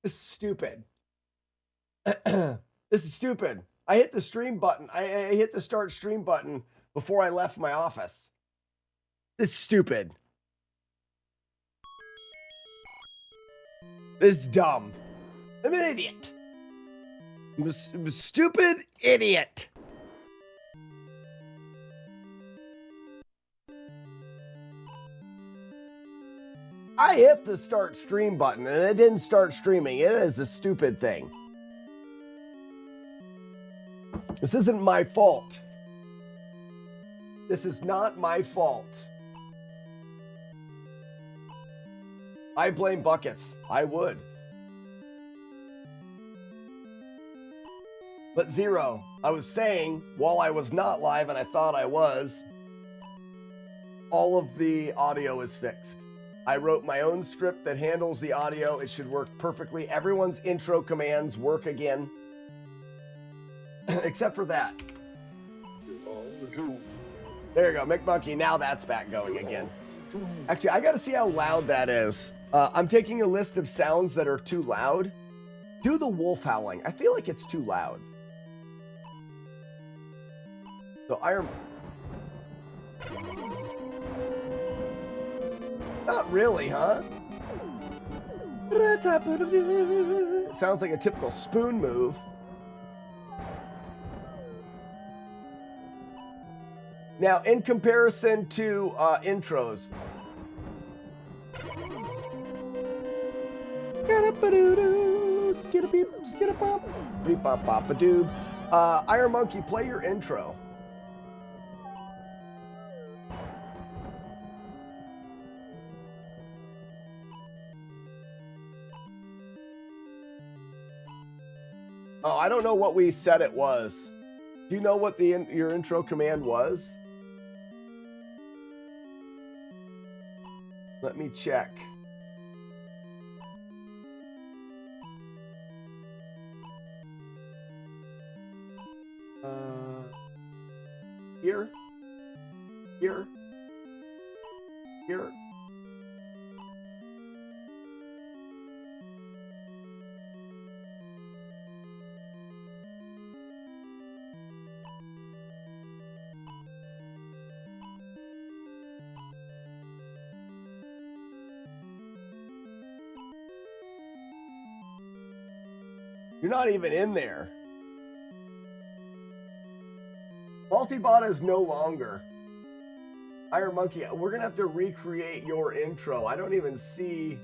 This is stupid. This is stupid. I hit the stream button. I hit the start stream button before I left my office. This is stupid. This is dumb. I'm an idiot. I'm a stupid idiot. I hit the start stream button and it didn't start streaming. It is a stupid thing. This isn't my fault. This is not my fault. I blame buckets. I would. But Zero, I was saying while I was not live and I thought I was, all of the audio is fixed. I wrote my own script that handles the audio. It should work perfectly. Everyone's intro commands work again. Except for that. There you go, McMonkey. Now that's back going again. Actually, I gotta see how loud that is. I'm taking a list of sounds that are too loud. Do the wolf howling. I feel like it's too loud. So Iron... Not really, huh? It sounds like a typical spoon move. Now, in comparison to intros, Iron Monkey, play your intro. Oh, I don't know what we said it was. Do you know what your intro command was? Let me check. Here. You're not even in there. Multibot is no longer. Iron Monkey, we're gonna have to recreate your intro. I don't even see.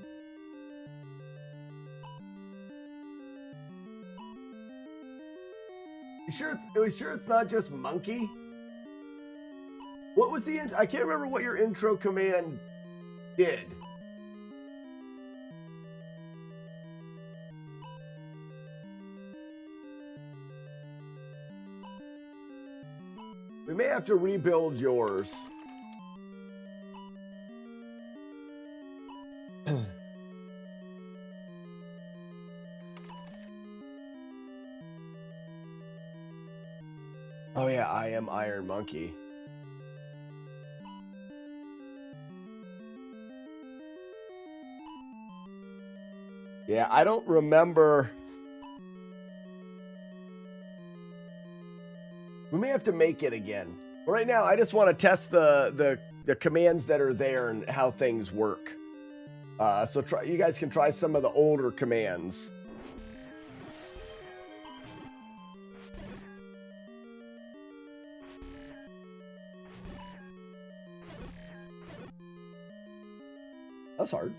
Are you sure it's not just Monkey? What was the I can't remember what your intro command did. We may have to rebuild yours. Oh yeah, I am Iron Monkey. Yeah, I don't remember. We may have to make it again. Right now, I just want to test the commands that are there and how things work. So you guys can try some of the older commands. That's hard.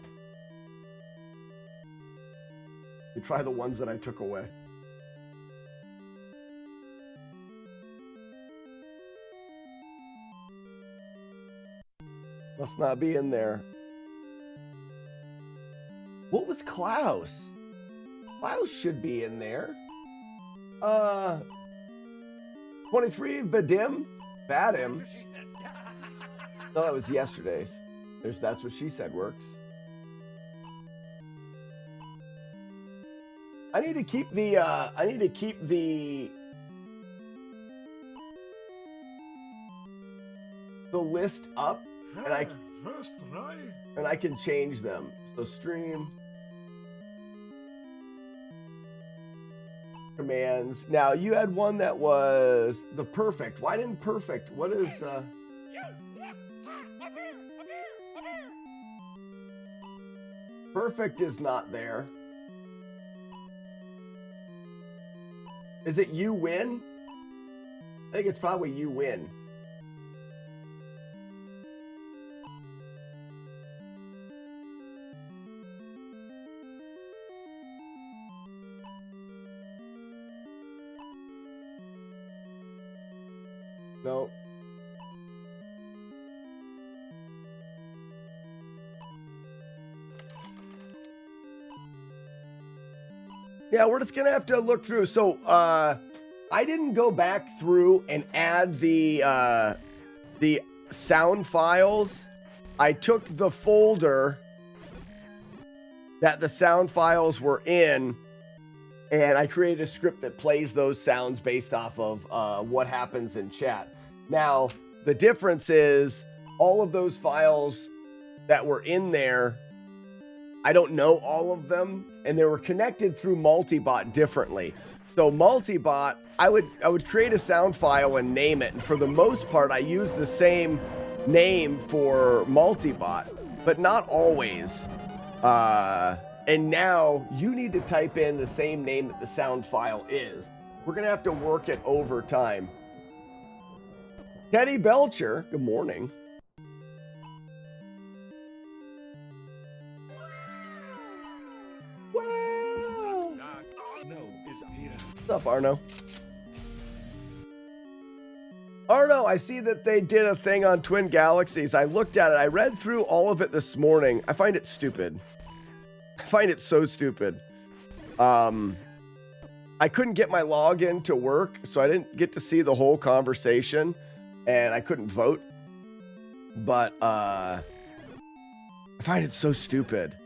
You try the ones that I took away. Must not be in there. What was Klaus? Klaus should be in there. 23 Vadim? Vadim? No, that was yesterday's. That's what she said works. I need to keep the list up, and I can change them. So stream. commands. Now, you had one that was the perfect. Why didn't perfect? What is... Perfect is not there. Is it you win? I think it's probably you win. No. Yeah, we're just gonna have to look through. So, I didn't go back through and add the sound files. I took the folder that the sound files were in, and I created a script that plays those sounds based off of what happens in chat. Now, the difference is all of those files that were in there, I don't know all of them, and they were connected through Multibot differently. So Multibot, I would create a sound file and name it, and for the most part, I use the same name for Multibot, but not always. And now you need to type in the same name that the sound file is. We're gonna have to work it over time. Teddy Belcher, good morning. Wow. What's up, Arno? Arno, I see that they did a thing on Twin Galaxies. I looked at it. I read through all of it this morning. I find it stupid. I find it so stupid. I couldn't get my login to work, so I didn't get to see the whole conversation, and I couldn't vote. But I find it so stupid.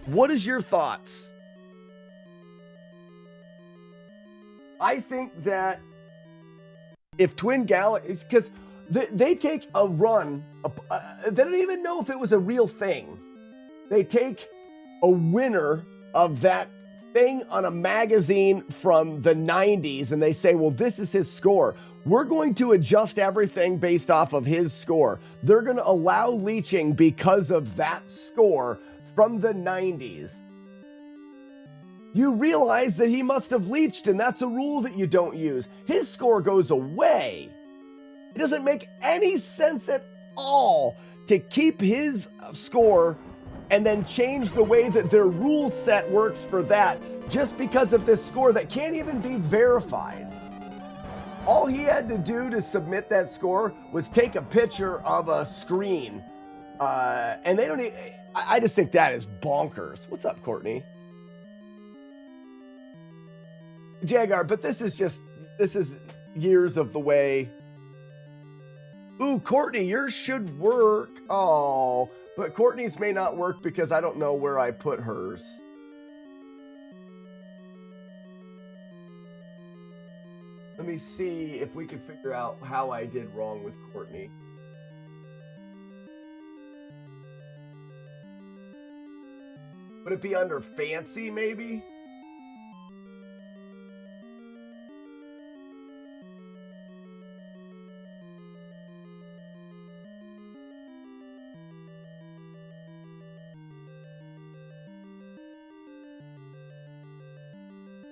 What is your thoughts? I think that if Twin Galaxies, because they take a run, they don't even know if it was a real thing. They take a winner of that thing on a magazine from the 90s and they say, well, this is his score. We're going to adjust everything based off of his score. They're going to allow leeching because of that score from the 90s. You realize that he must have leached, and that's a rule that you don't use. His score goes away. It doesn't make any sense at all to keep his score and then change the way that their rule set works for that just because of this score that can't even be verified. All he had to do to submit that score was take a picture of a screen. And they don't even, I just think that is bonkers. What's up, Courtney? Jagar, but this is years of the way. Ooh, Courtney, yours should work. Oh, but Courtney's may not work because I don't know where I put hers. Let me see if we can figure out how I did wrong with Courtney. Would it be under fancy, maybe?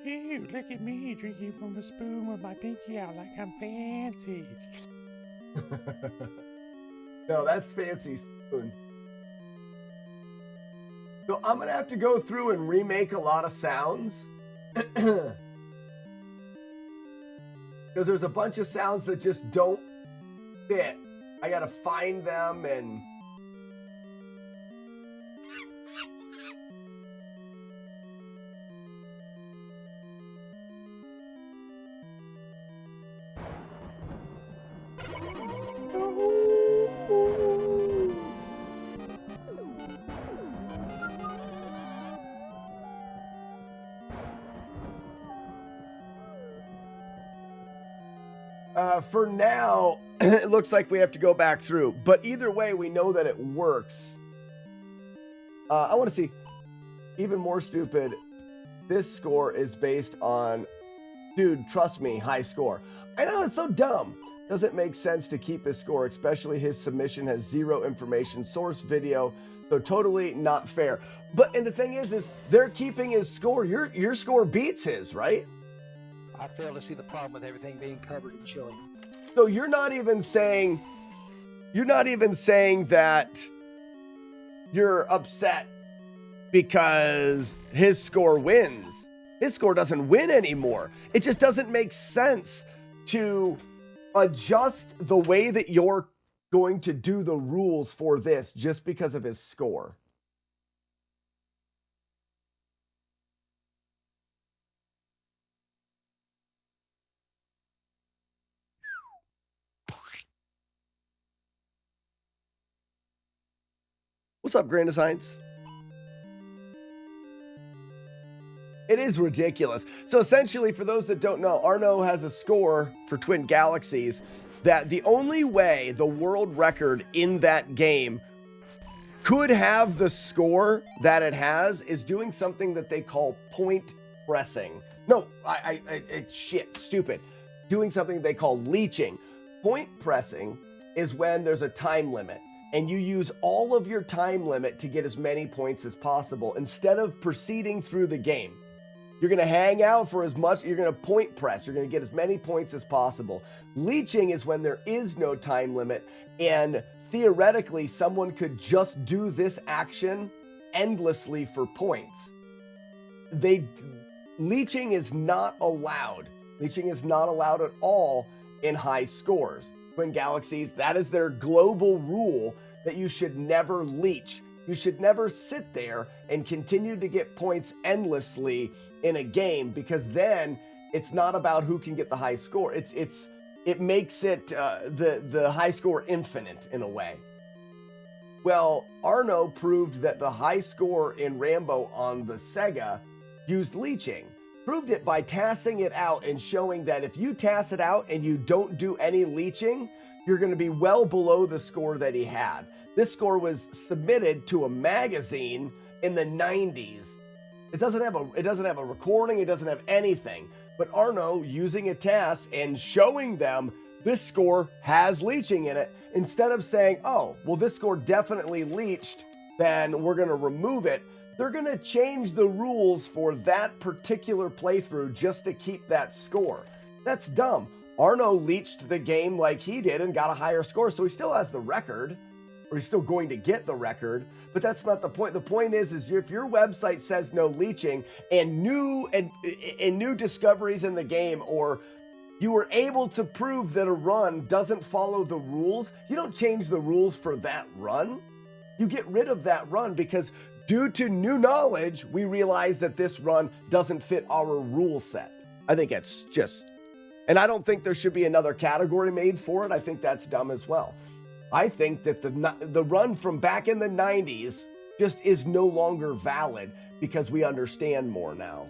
Ew, look at me drinking from a spoon with my pinky out like I'm fancy. No, that's fancy spoon. So I'm going to have to go through and remake a lot of sounds. Because there's a bunch of sounds that just don't fit. I got to find them and... For now, it looks like we have to go back through. But either way, we know that it works. I want to see even more stupid. this score is based on, dude, trust me, high score. I know, it's so dumb. Doesn't make sense to keep his score, especially his submission has zero information, source video, so totally not fair. But, and the thing is they're keeping his score. Your score beats his, right? I fail to see the problem with everything being covered and showing. So you're not even saying that you're upset because his score wins. His score doesn't win anymore. It just doesn't make sense to adjust the way that you're going to do the rules for this just because of his score. What's up, Grand Designs? It is ridiculous. So essentially, for those that don't know, Arno has a score for Twin Galaxies that the only way the world record in that game could have the score that it has is doing something that they call point pressing. No, it's stupid. Doing something they call leeching. Point pressing is when there's a time limit and you use all of your time limit to get as many points as possible instead of proceeding through the game. You're going to hang out for as much, you're going to point press, you're going to get as many points as possible. Leeching is when there is no time limit, and theoretically, someone could just do this action endlessly for points. Leeching is not allowed. Leeching is not allowed at all in high scores. Twin Galaxies, that is their global rule, that you should never leech. You should never sit there and continue to get points endlessly in a game, because then it's not about who can get the high score. It makes it the high score infinite in a way. Well, Arno proved that the high score in Rambo on the Sega used leeching. Proved it by tassing it out and showing that if you tass it out and you don't do any leeching, you're going to be well below the score that he had. This score was submitted to a magazine in the 90s. It doesn't have a recording, it doesn't have anything. But Arno, using a task and showing them this score has leeching in it, instead of saying, oh, well, this score definitely leached, then we're going to remove it. They're going to change the rules for that particular playthrough just to keep that score. That's dumb. Arno leached the game like he did and got a higher score, so he still has the record, or he's still going to get the record, but that's not the point. The point is if your website says no leeching and new discoveries in the game, or you were able to prove that a run doesn't follow the rules, you don't change the rules for that run. You get rid of that run because due to new knowledge, we realize that this run doesn't fit our rule set. I think it's just, and I don't think there should be another category made for it. I think that's dumb as well. I think that the run from back in the 90s just is no longer valid because we understand more now.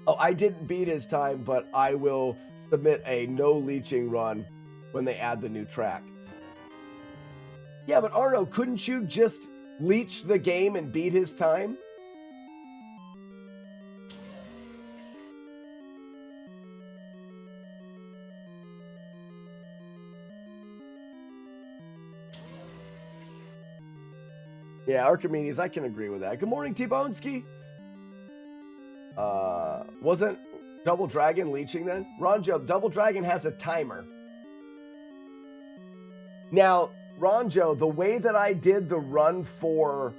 Oh, I didn't beat his time, but I will submit a no leeching run when they add the new track. Yeah, but Arno, couldn't you just leech the game and beat his time? Yeah, Archimedes, I can agree with that. Good morning, T-Boneski. Wasn't Double Dragon leeching then? Ronjo, Double Dragon has a timer. Now, Ronjo, the way that I did the run for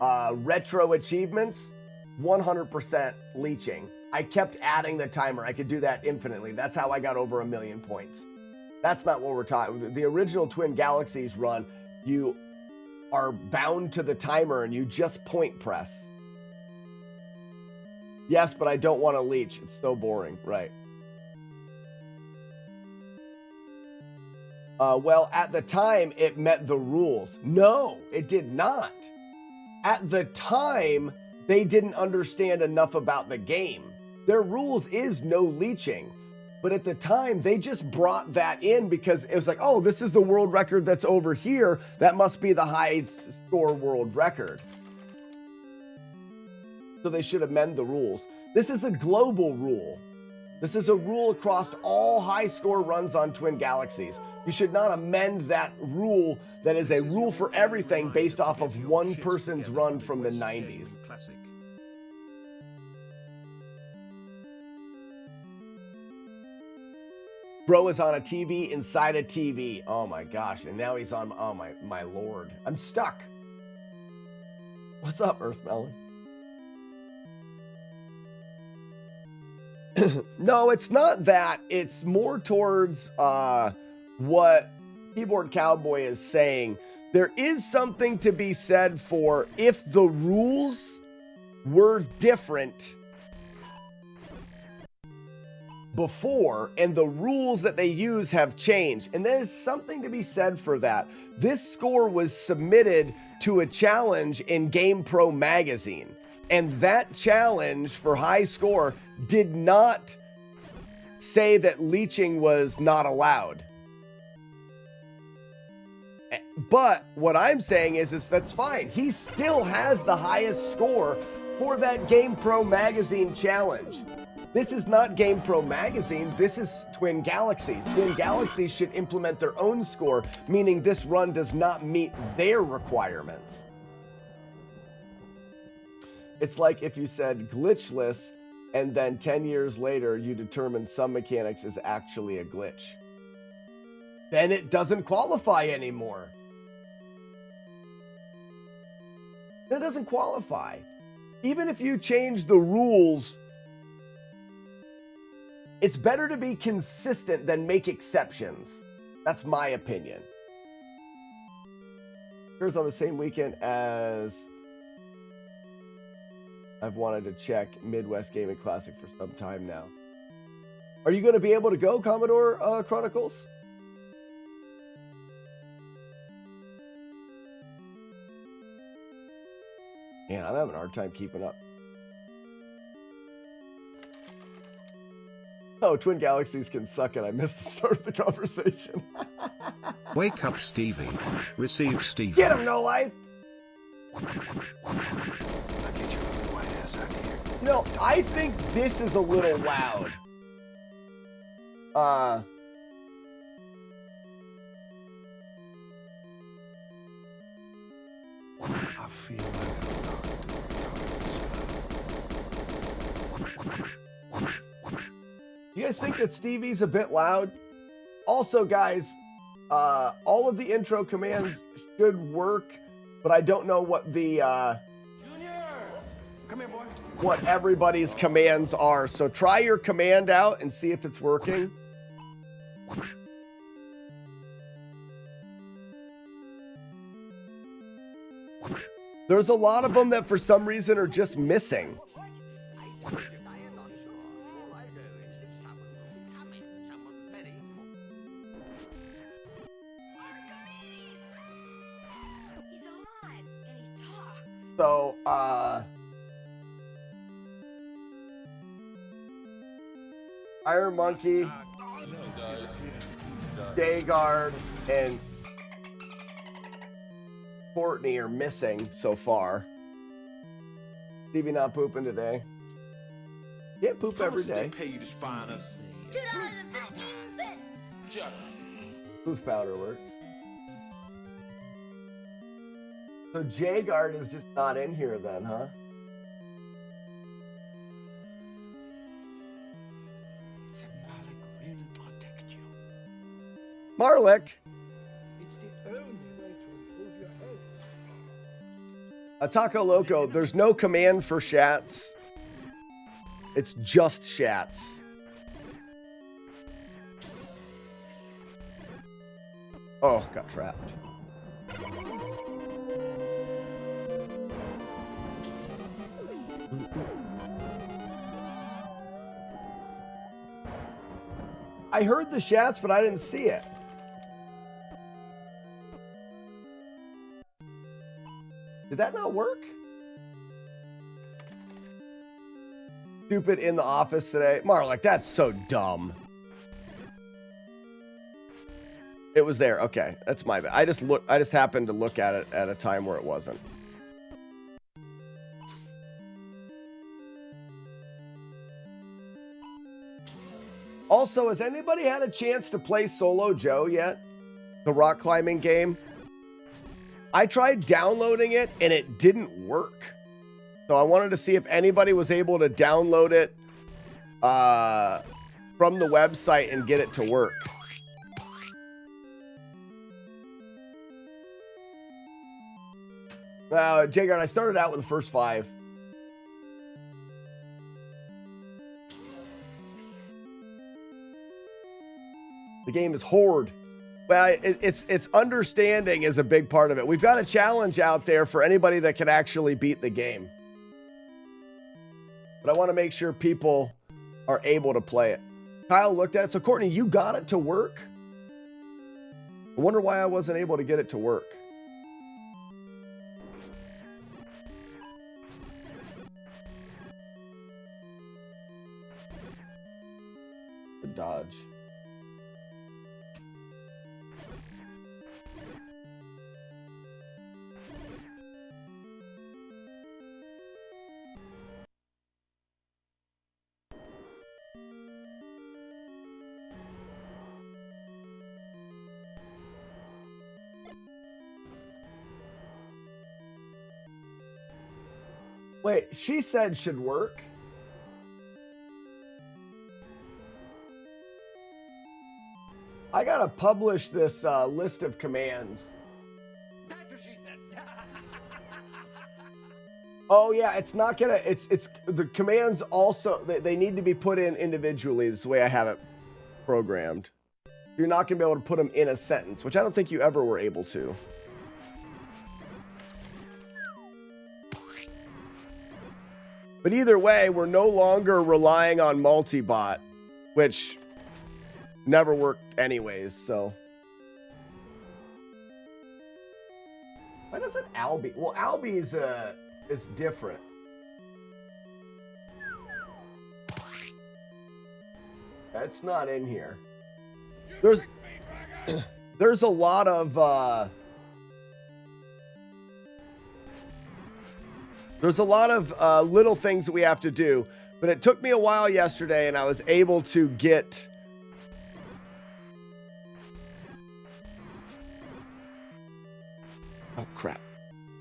retro achievements, 100% leeching. I kept adding the timer. I could do that infinitely. That's how I got over 1 million points. That's not what we're talking. The original Twin Galaxies run, you are bound to the timer and you just point press. Yes, but I don't want to leech. It's so boring, right? Well, at the time, it met the rules. No, it did not. At the time, they didn't understand enough about the game. Their rules is no leeching. But at the time, they just brought that in because it was like, oh, this is the world record that's over here. That must be the high score world record. So they should amend the rules. This is a global rule. This is a rule across all high score runs on Twin Galaxies. You should not amend that rule that is a rule for everything based off of one person's run from the 90s. Bro is on a TV inside a TV. Oh my gosh. And now he's on, oh my lord. I'm stuck. What's up, Earthmelon? No, it's not that. It's more towards what Keyboard Cowboy is saying. There is something to be said for if the rules were different before and the rules that they use have changed. And there's something to be said for that. This score was submitted to a challenge in GamePro magazine. And that challenge for high score did not say that leeching was not allowed. But what I'm saying is that's fine. He still has the highest score for that GamePro magazine challenge. This is not GamePro magazine. This is Twin Galaxies. Twin Galaxies should implement their own score, meaning this run does not meet their requirements. It's like if you said glitchless and then 10 years later you determine some mechanics is actually a glitch. Then it doesn't qualify anymore. That doesn't qualify. Even if you change the rules, it's better to be consistent than make exceptions. That's my opinion. Here's on the same weekend as I've wanted to check Midwest Gaming Classic for some time now. Are you going to be able to go, Commodore Chronicles? Man, I'm having a hard time keeping up. Oh, Twin Galaxies can suck it. I missed the start of the conversation. Wake up, Stevie. Receive Stevie. Get him, No Life. You know, I think this is a little loud. I feel like You guys think that Stevie's a bit loud? Also, guys, all of the intro commands should work, but I don't know what the Junior! Come here, boy. what everybody's commands are. So try your command out and see if it's working. There's a lot of them that for some reason are just missing. So, Iron Monkey, Dayguard, and Courtney are missing so far. Stevie not pooping today. Can't poop every day. Pay you to spy on us. $2.15. Poof powder works. So Jayguard is just not in here then, huh? Marlick. It's the only way to improve your health. A Taco Loco, there's no command for Shats. It's just Shats. Oh, got trapped. I heard the Shats, but I didn't see it. Did that not work? Stupid in the office today. Marlick, that's so dumb. It was there. Okay, that's my bad. I just happened to look at it at a time where it wasn't. Also, has anybody had a chance to play Solo Joe yet? The rock climbing game? I tried downloading it and it didn't work. So I wanted to see if anybody was able to download it from the website and get it to work. Jagard, I started out with the first 5. The game is Horde. Well, it's understanding is a big part of it. We've got a challenge out there for anybody that can actually beat the game. But I want to make sure people are able to play it. Kyle looked at it. So, Courtney, you got it to work? I wonder why I wasn't able to get it to work. Good dodge. Wait, she said should work. I gotta publish this list of commands. That's what she said. Oh yeah, it's not gonna. It's the commands also. They need to be put in individually. This is the way I have it programmed. You're not gonna be able to put them in a sentence, which I don't think you ever were able to. But either way, we're no longer relying on multi-bot, which never worked anyways, so. Why doesn't Albie? Well, Albie's is different. That's not in here. There's a lot of little things that we have to do, but it took me a while yesterday, and I was able to get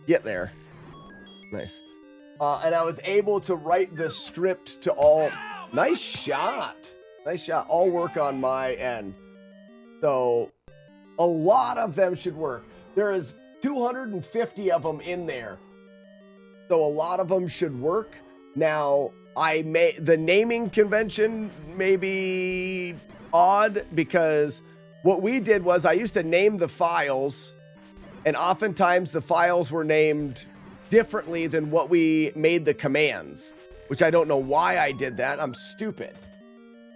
get there. Nice. And I was able to write the script to all. Nice shot. Nice shot. All work on my end. So a lot of them should work. There is 250 of them in there. So a lot of them should work. Now, the naming convention may be odd because what we did was I used to name the files, and oftentimes the files were named differently than what we made the commands, which I don't know why I did that. I'm stupid.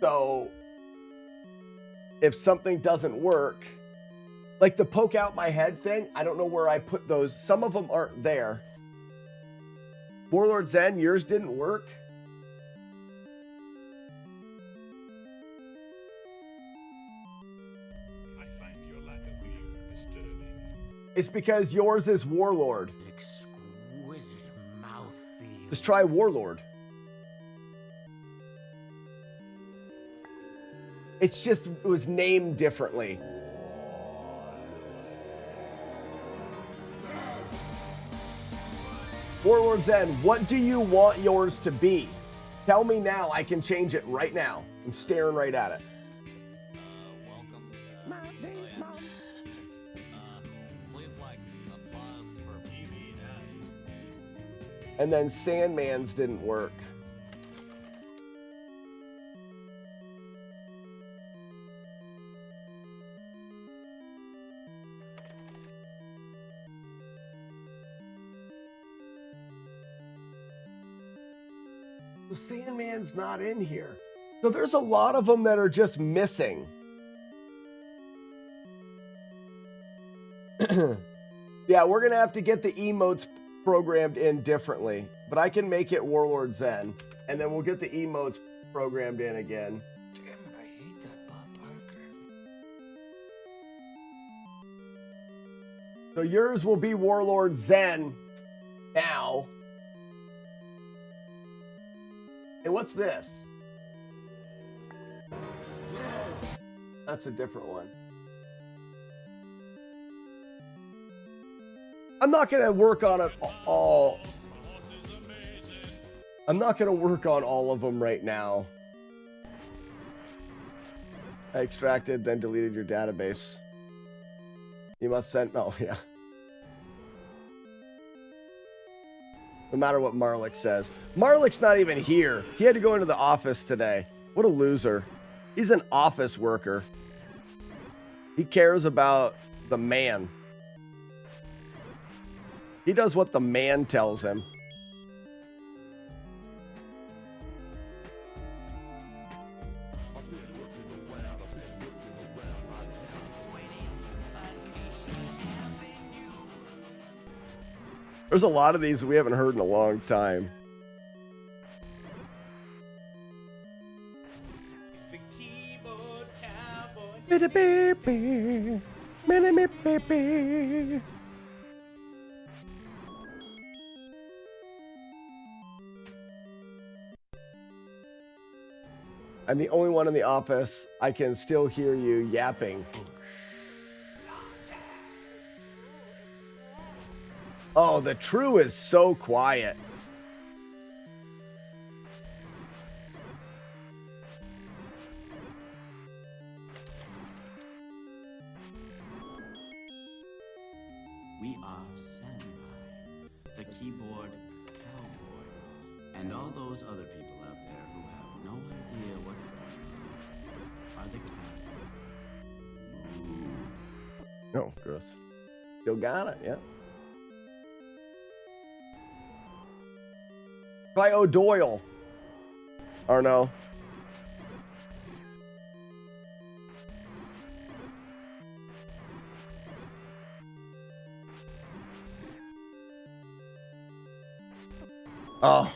So if something doesn't work, like the poke out my head thing, I don't know where I put those. Some of them aren't there. Warlord Zen, yours didn't work? I find your lack of view disturbing. It's because yours is Warlord. Exquisite mouthfeel. Just try Warlord. It's just, it was named differently. Warlord Zen, what do you want yours to be? Tell me now, I can change it right now. I'm staring right at it. Welcome. Please like applause for PBS. And then Sandman's didn't work. The Sandman's not in here. So there's a lot of them that are just missing. Yeah, we're going to have to get the emotes programmed in differently. But I can make it Warlord Zen. And then we'll get the emotes programmed in again. Damn it, I hate that Bob Barker. So yours will be Warlord Zen now. And what's this? That's a different one. I'm not gonna work on it all. I'm not gonna work on all of them right now. I extracted, then deleted your database. You must send. Oh yeah. No matter what Marlik says. Marlik's not even here. He had to go into the office today. What a loser. He's an office worker. He cares about the man. He does what the man tells him. There's a lot of these that we haven't heard in a long time. I'm the only one in the office. I can still hear you yapping. Oh, the True is so quiet. We are samurai, the keyboard cowboys, and all those other people out there who have no idea what's going on are the cowboys. Oh, gross. Still got it, yeah. Try O'Doyle. Or no. Oh.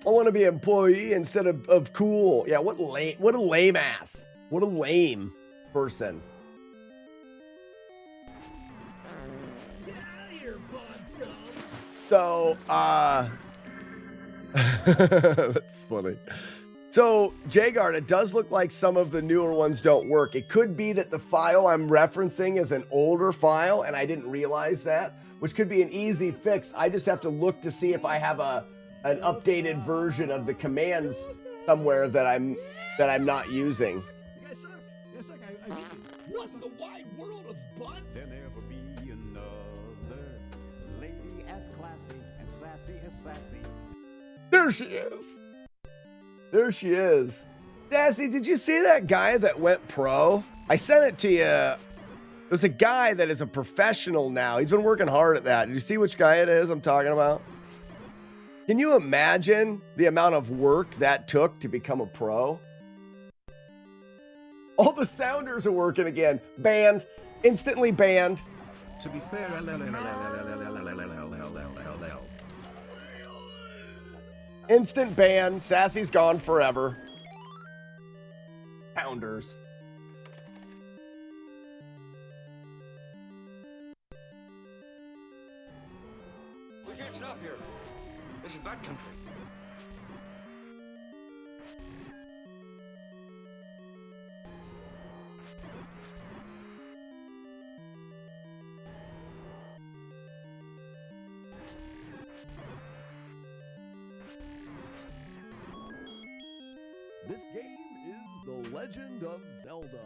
I want to be an employee instead of cool. Yeah, what a lame ass. What a lame person. Get out of here, bond scum! So, that's funny. So, Jagard, it does look like some of the newer ones don't work. It could be that the file I'm referencing is an older file and I didn't realize that, which could be an easy fix. I just have to look to see if I have an updated version of the commands somewhere that I'm not using. You guys suck. You guys suck. I hate you. What's the wide world of butts? There'll never be another lady as classy and sassy as sassy. There she is. There she is. Sassy, did you see that guy that went pro? I sent it to you. There's a guy that is a professional now. He's been working hard at that. Did you see which guy it is I'm talking about? Can you imagine the amount of work that took to become a pro? All the sounders are working again. Banned. Instantly banned. To be fair, Instant ban. Sassy's gone forever. Sounders. We can't stop here. This is back country. This game is The Legend of Zelda.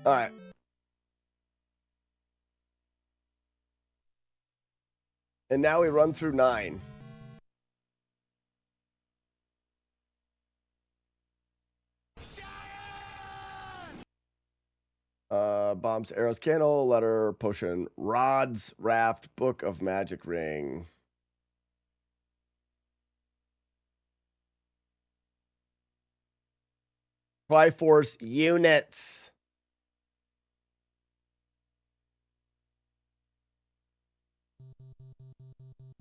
All right. And now we run through 9. Bombs, arrows, candle, letter, potion, rods, raft, book of magic ring. Triforce units.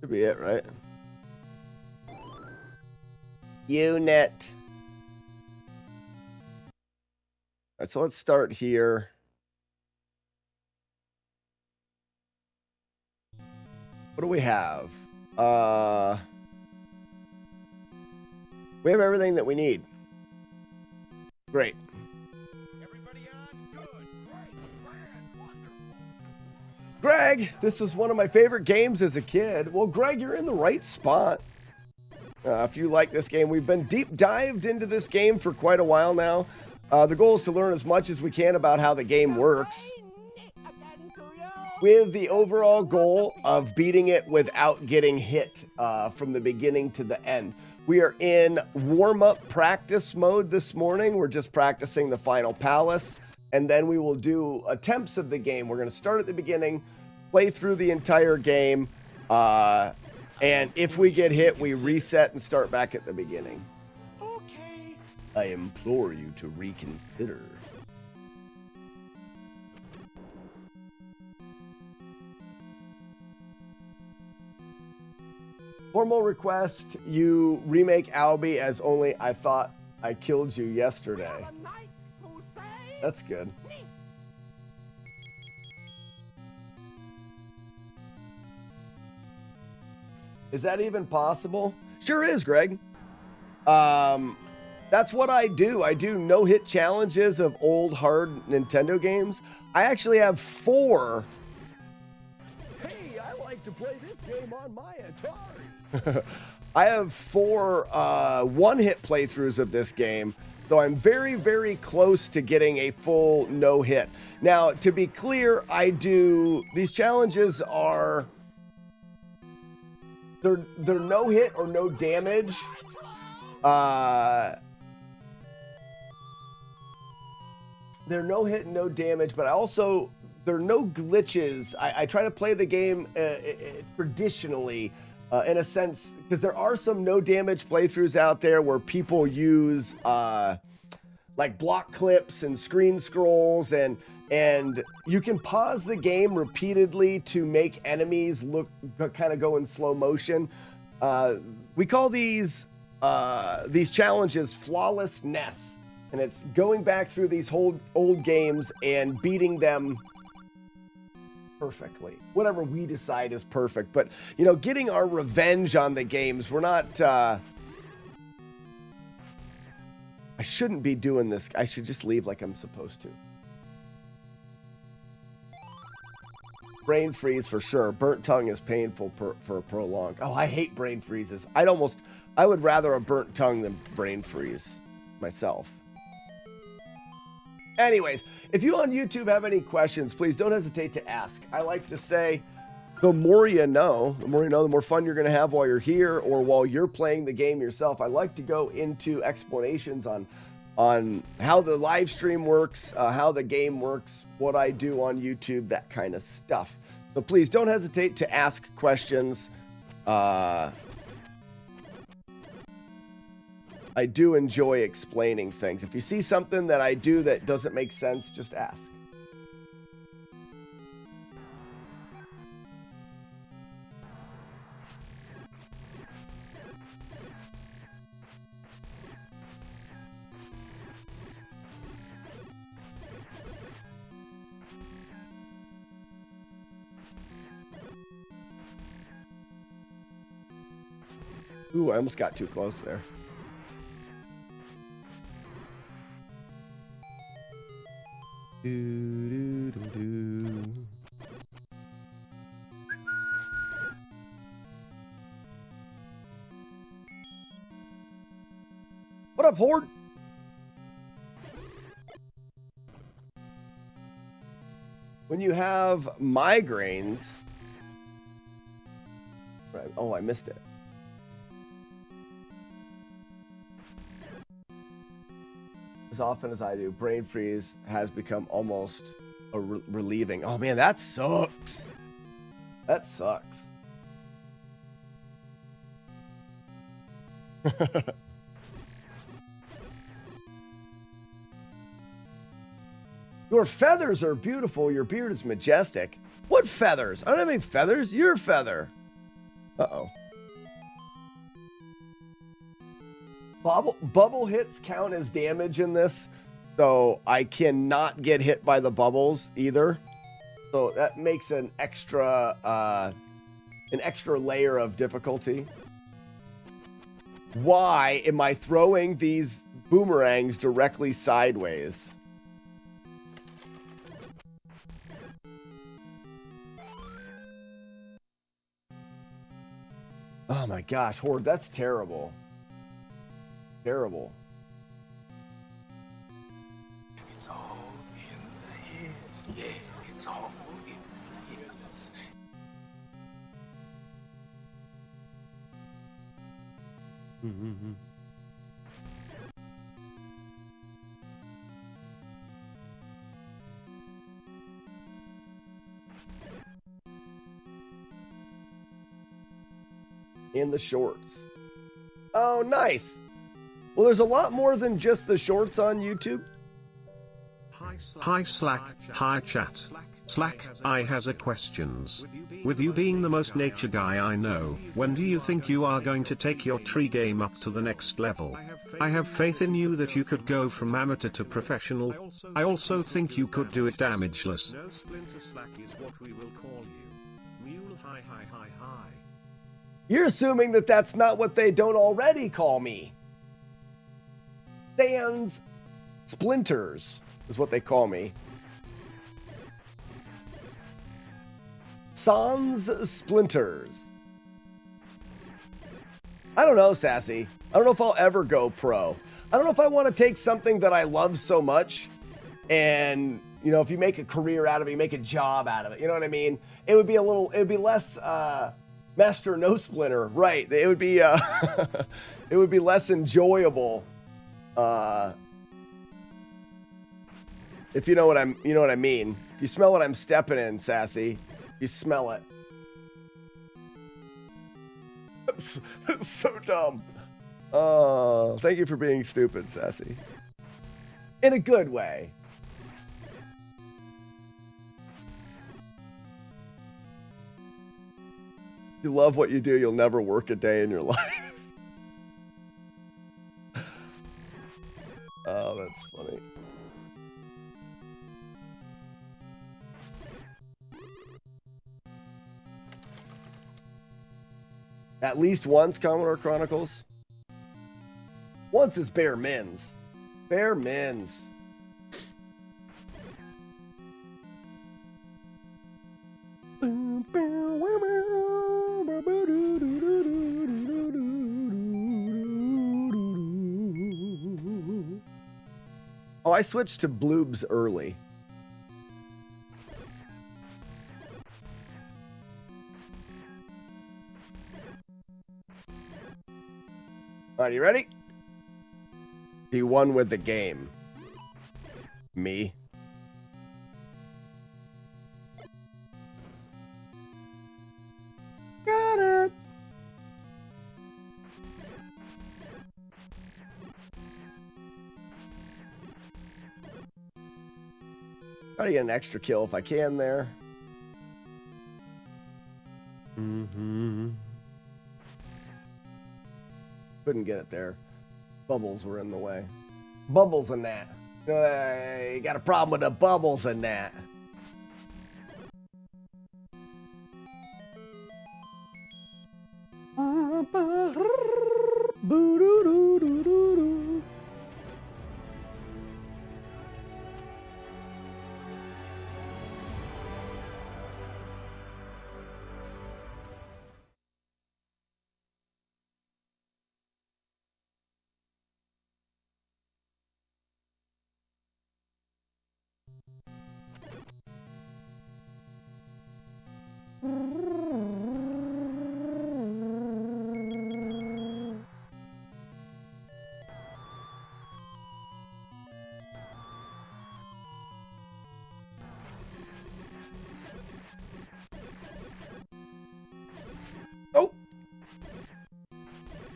Should be it, right? Unit. All right, so let's start here. What do we have? We have everything that we need. Great. Everybody on? Good. Great. Grand. Wonderful. Greg, this was one of my favorite games as a kid. Well, Greg, you're in the right spot. If you like this game, we've been deep dived into this game for quite a while now. The goal is to learn as much as we can about how the game works, with the overall goal of beating it without getting hit from the beginning to the end. We are in warm-up practice mode this morning. We're just practicing the final palace, and then we will do attempts of the game. We're going to start at the beginning, play through the entire game, and if we get hit, we reset and start back at the beginning. Okay. I implore you to reconsider. Formal request, you remake Albie as only I thought I killed you yesterday. That's good. Is that even possible? Sure is, Greg. That's what I do. I do no-hit challenges of old, hard Nintendo games. I actually have 4. Hey, I like to play this game on my Atari. I have 4 one-hit playthroughs of this game, so I'm very, very close to getting a full no-hit. Now, to be clear, these challenges are, they're no-hit or no damage. They're no hit and no damage, but there are no glitches. I try to play the game traditionally, in a sense, because there are some no damage playthroughs out there where people use like block clips and screen scrolls, and you can pause the game repeatedly to make enemies kind of go in slow motion. We call these challenges FlawlessNES. And it's going back through these old games and beating them perfectly. Whatever we decide is perfect. But, getting our revenge on the games. We're not... I shouldn't be doing this. I should just leave like I'm supposed to. Brain freeze for sure. Burnt tongue is painful for prolonged. Oh, I hate brain freezes. I would rather a burnt tongue than brain freeze myself. Anyways, if you on YouTube have any questions, please don't hesitate to ask. I like to say, the more you know, the more fun you're going to have while you're here or while you're playing the game yourself. I like to go into explanations on how the live stream works, how the game works, what I do on YouTube, that kind of stuff. So please don't hesitate to ask questions. I do enjoy explaining things. If you see something that I do that doesn't make sense, just ask. Ooh, I almost got too close there. What up, Horde? When you have migraines... Right. Oh, I missed it. As often as I do, brain freeze has become almost relieving. Oh man, that sucks. That sucks. Your feathers are beautiful. Your beard is majestic. What feathers? I don't have any feathers. Your feather. Uh-oh. Bubble hits count as damage in this, so I cannot get hit by the bubbles either. So that makes an extra layer of difficulty. Why am I throwing these boomerangs directly sideways? Oh my gosh, Horde, that's terrible. Terrible. It's all in the head. Yeah, it's all in the head. Mm-hmm. In the shorts. Oh, nice. Well, there's a lot more than just the shorts on YouTube. Hi Slack, hi chat. Slack, I has a questions. With you being the most nature guy I know, when do you think you are going to take your tree game up to the next level? I have faith in you that you could go from amateur to professional. I also think you could do it damageless. No splinter Slack is what we will call you. Mule hi. You're assuming that that's not what they don't already call me. Sans Splinters is what they call me. Sans Splinters. I don't know, Sassy. I don't know if I'll ever go pro. I don't know if I want to take something that I love so much and, you know, if you make a career out of it, you make a job out of it. You know what I mean? It would be less, Master No Splinter, right? It would be it would be less enjoyable if you know what I mean. If you smell what I'm stepping in, Sassy, you smell it. It's so dumb. Oh, thank you for being stupid, Sassy. In a good way. If you love what you do, you'll never work a day in your life. Oh, that's funny. At least once, Commodore Chronicles. Once is bare mins. Bare mins. Oh, I switched to bloobs early. Are you ready? He won with the game. Me. Got it. Try to get an extra kill if I can there. Couldn't get it there. Bubbles were in the way. Bubbles and that. You got a problem with the bubbles and that.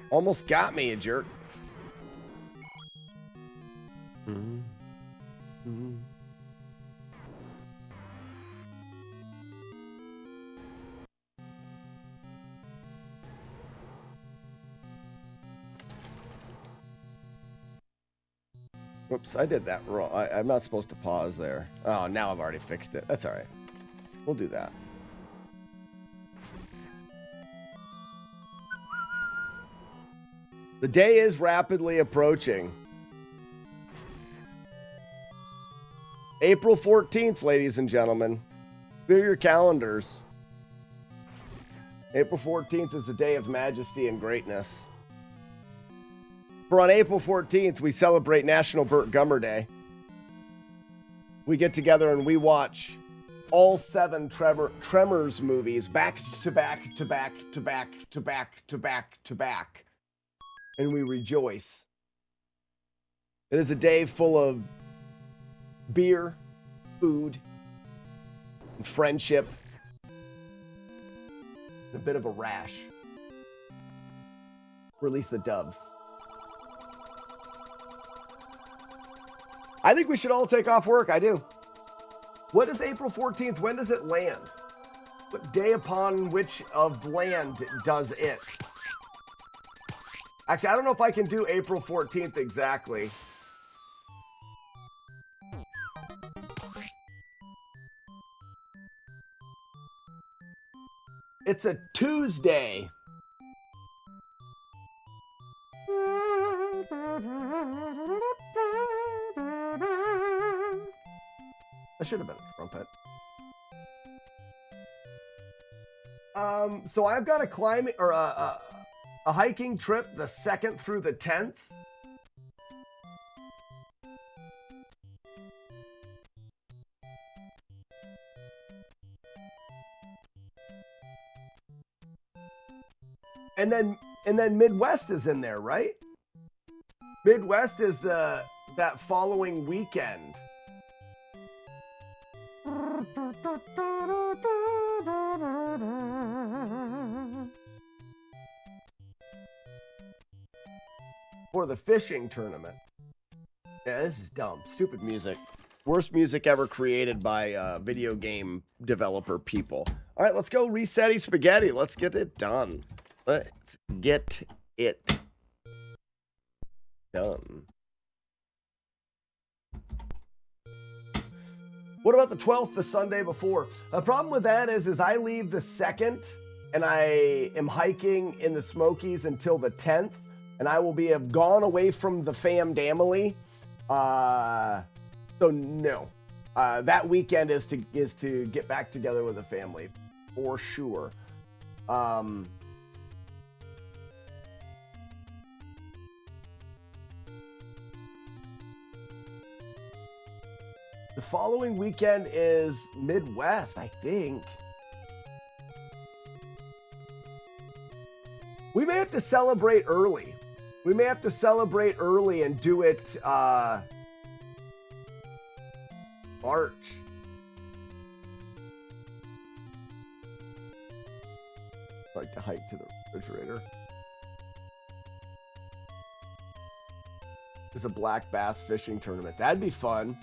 Almost got me, you jerk. Oops, I did that wrong. I'm not supposed to pause there. Oh, now I've already fixed it. That's all right. We'll do that. The day is rapidly approaching. April 14th, ladies and gentlemen. Clear your calendars. April 14th is the day of majesty and greatness. For on April 14th, we celebrate National Burt Gummer Day. We get together and we watch all 7 Tremors movies back to back to back to back to back to back to back. And we rejoice. It is a day full of beer, food, and friendship, and a bit of a rash. Release the doves. I think we should all take off work. I do. What is April 14th? When does it land? What day upon which of land does it? Actually, I don't know if I can do April 14th exactly. It's a Tuesday. That should have been a trumpet. So I've got a climbing or a hiking trip the 2nd through the 10th. And then Midwest is in there, right? Midwest is that following weekend. For the fishing tournament. Yeah, this is dumb. Stupid music. Worst music ever created by video game developer people. All right, let's go resetty spaghetti. Let's get it done. Let's get it done. What about the 12th, the Sunday before? The problem with that is I leave the 2nd and I am hiking in the Smokies until the 10th, and I will have gone away from the family. So no, that weekend is to get back together with the family for sure. The following weekend is Midwest, I think. We may have to celebrate early. We may have to celebrate early and do it March. Like to hike to the refrigerator. It's a black bass fishing tournament. That'd be fun.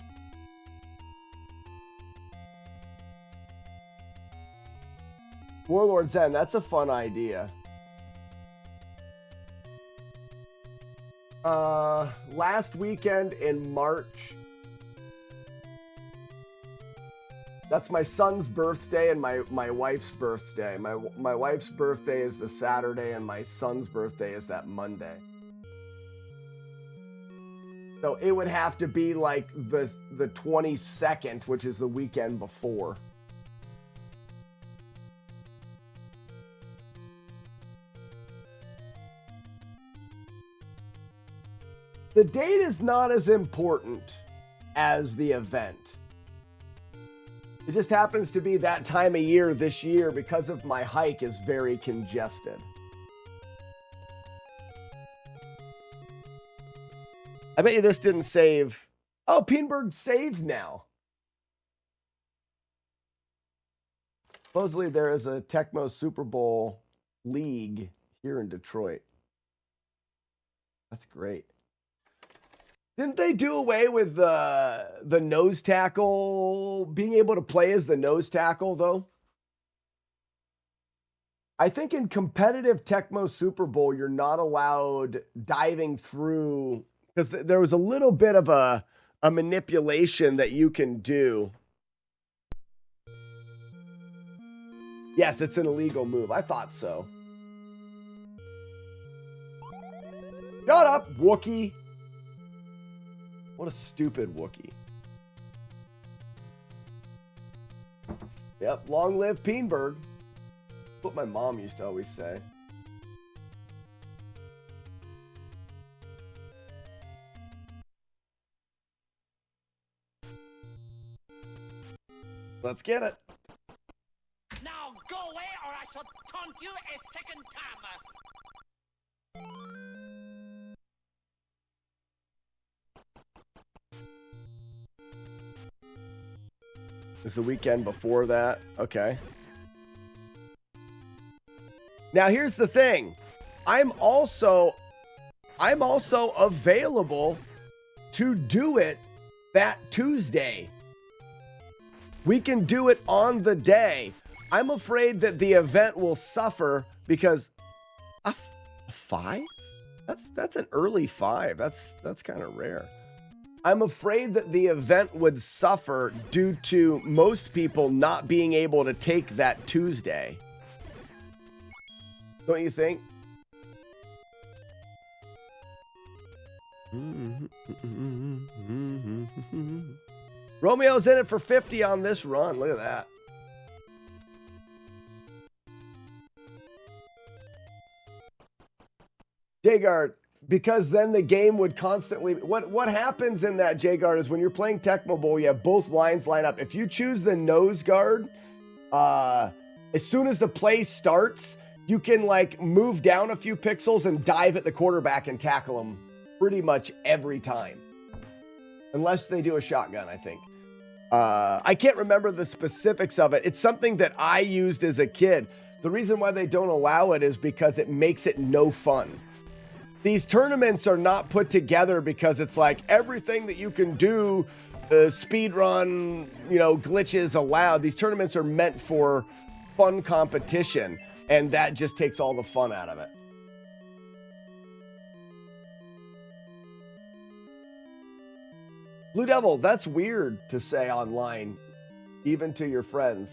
Warlord Zen, that's a fun idea. Last weekend in March. That's my son's birthday and my wife's birthday. My wife's birthday is the Saturday and my son's birthday is that Monday. So it would have to be like the 22nd, which is the weekend before. The date is not as important as the event. It just happens to be that time of year this year because of my hike is very congested. I bet you this didn't save. Oh, Peenberg saved now. Supposedly there is a Tecmo Super Bowl league here in Detroit. That's great. Didn't they do away with the nose tackle, being able to play as the nose tackle, though? I think in competitive Tecmo Super Bowl, you're not allowed diving through, because there was a little bit of a manipulation that you can do. Yes, it's an illegal move. I thought so. Shut up, Wookie. What a stupid Wookie. Yep, long live Peenberg. What my mom used to always say. Let's get it. Now go away or I shall taunt you a second time. Is the weekend before that? Okay. Now here's the thing. I'm also available to do it that Tuesday. We can do it on the day. I'm afraid that the event will suffer because a 5? That's an early 5. That's kind of rare. I'm afraid that the event would suffer due to most people not being able to take that Tuesday. Don't you think? Romeo's in it for 50 on this run. Look at that. Jagard, because then the game would constantly... What happens in that, Jagard, is when you're playing Tecmo Bowl, you have both lines line up. If you choose the nose guard, as soon as the play starts, you can like move down a few pixels and dive at the quarterback and tackle him pretty much every time. Unless they do a shotgun, I think. I can't remember the specifics of it. It's something that I used as a kid. The reason why they don't allow it is because it makes it no fun. These tournaments are not put together because it's like everything that you can do, speedrun, glitches allowed. These tournaments are meant for fun competition, and that just takes all the fun out of it. Blue Devil, that's weird to say online, even to your friends.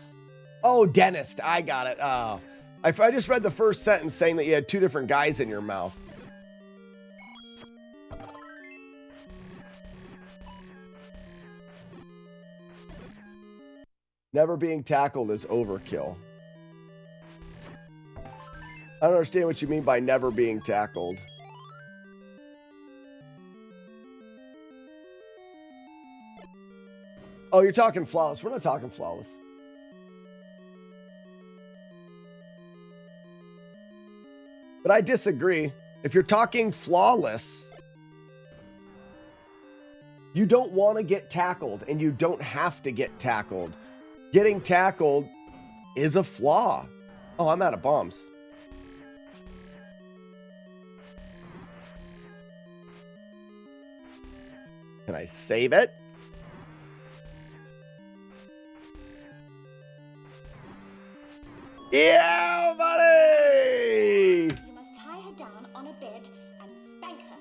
Oh, dentist, I got it. Oh, I just read the first sentence saying that you had two different guys in your mouth. Never being tackled is overkill. I don't understand what you mean by never being tackled. Oh, you're talking flawless. We're not talking flawless. But I disagree. If you're talking flawless, you don't want to get tackled, and you don't have to get tackled. Getting tackled is a flaw. Oh, I'm out of bombs. Can I save it? Yeah, buddy! You must tie her down on a bed and spank her.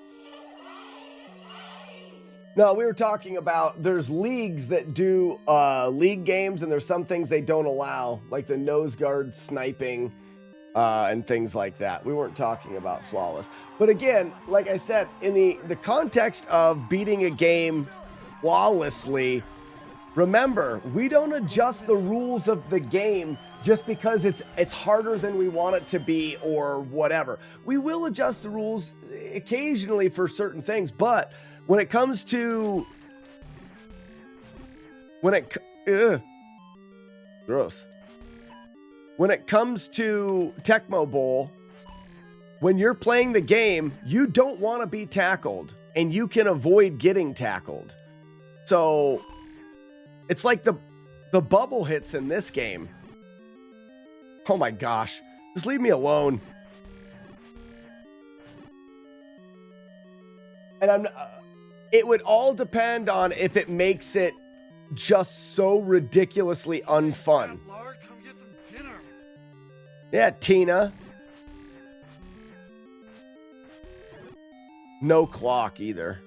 No, we were talking about there's leagues that do league games, and there's some things they don't allow, like the nose guard sniping and things like that. We weren't talking about flawless. But again, like I said, in the context of beating a game flawlessly, remember, we don't adjust the rules of the game just because it's harder than we want it to be or whatever. We will adjust the rules occasionally for certain things, but when it comes to gross. When it comes to Tecmo Bowl, when you're playing the game, you don't want to be tackled, and you can avoid getting tackled. So it's like the bubble hits in this game. Oh my gosh. Just leave me alone. And it would all depend on if it makes it just so ridiculously unfun. Lard, come get some dinner. Yeah, Tina. No clock either.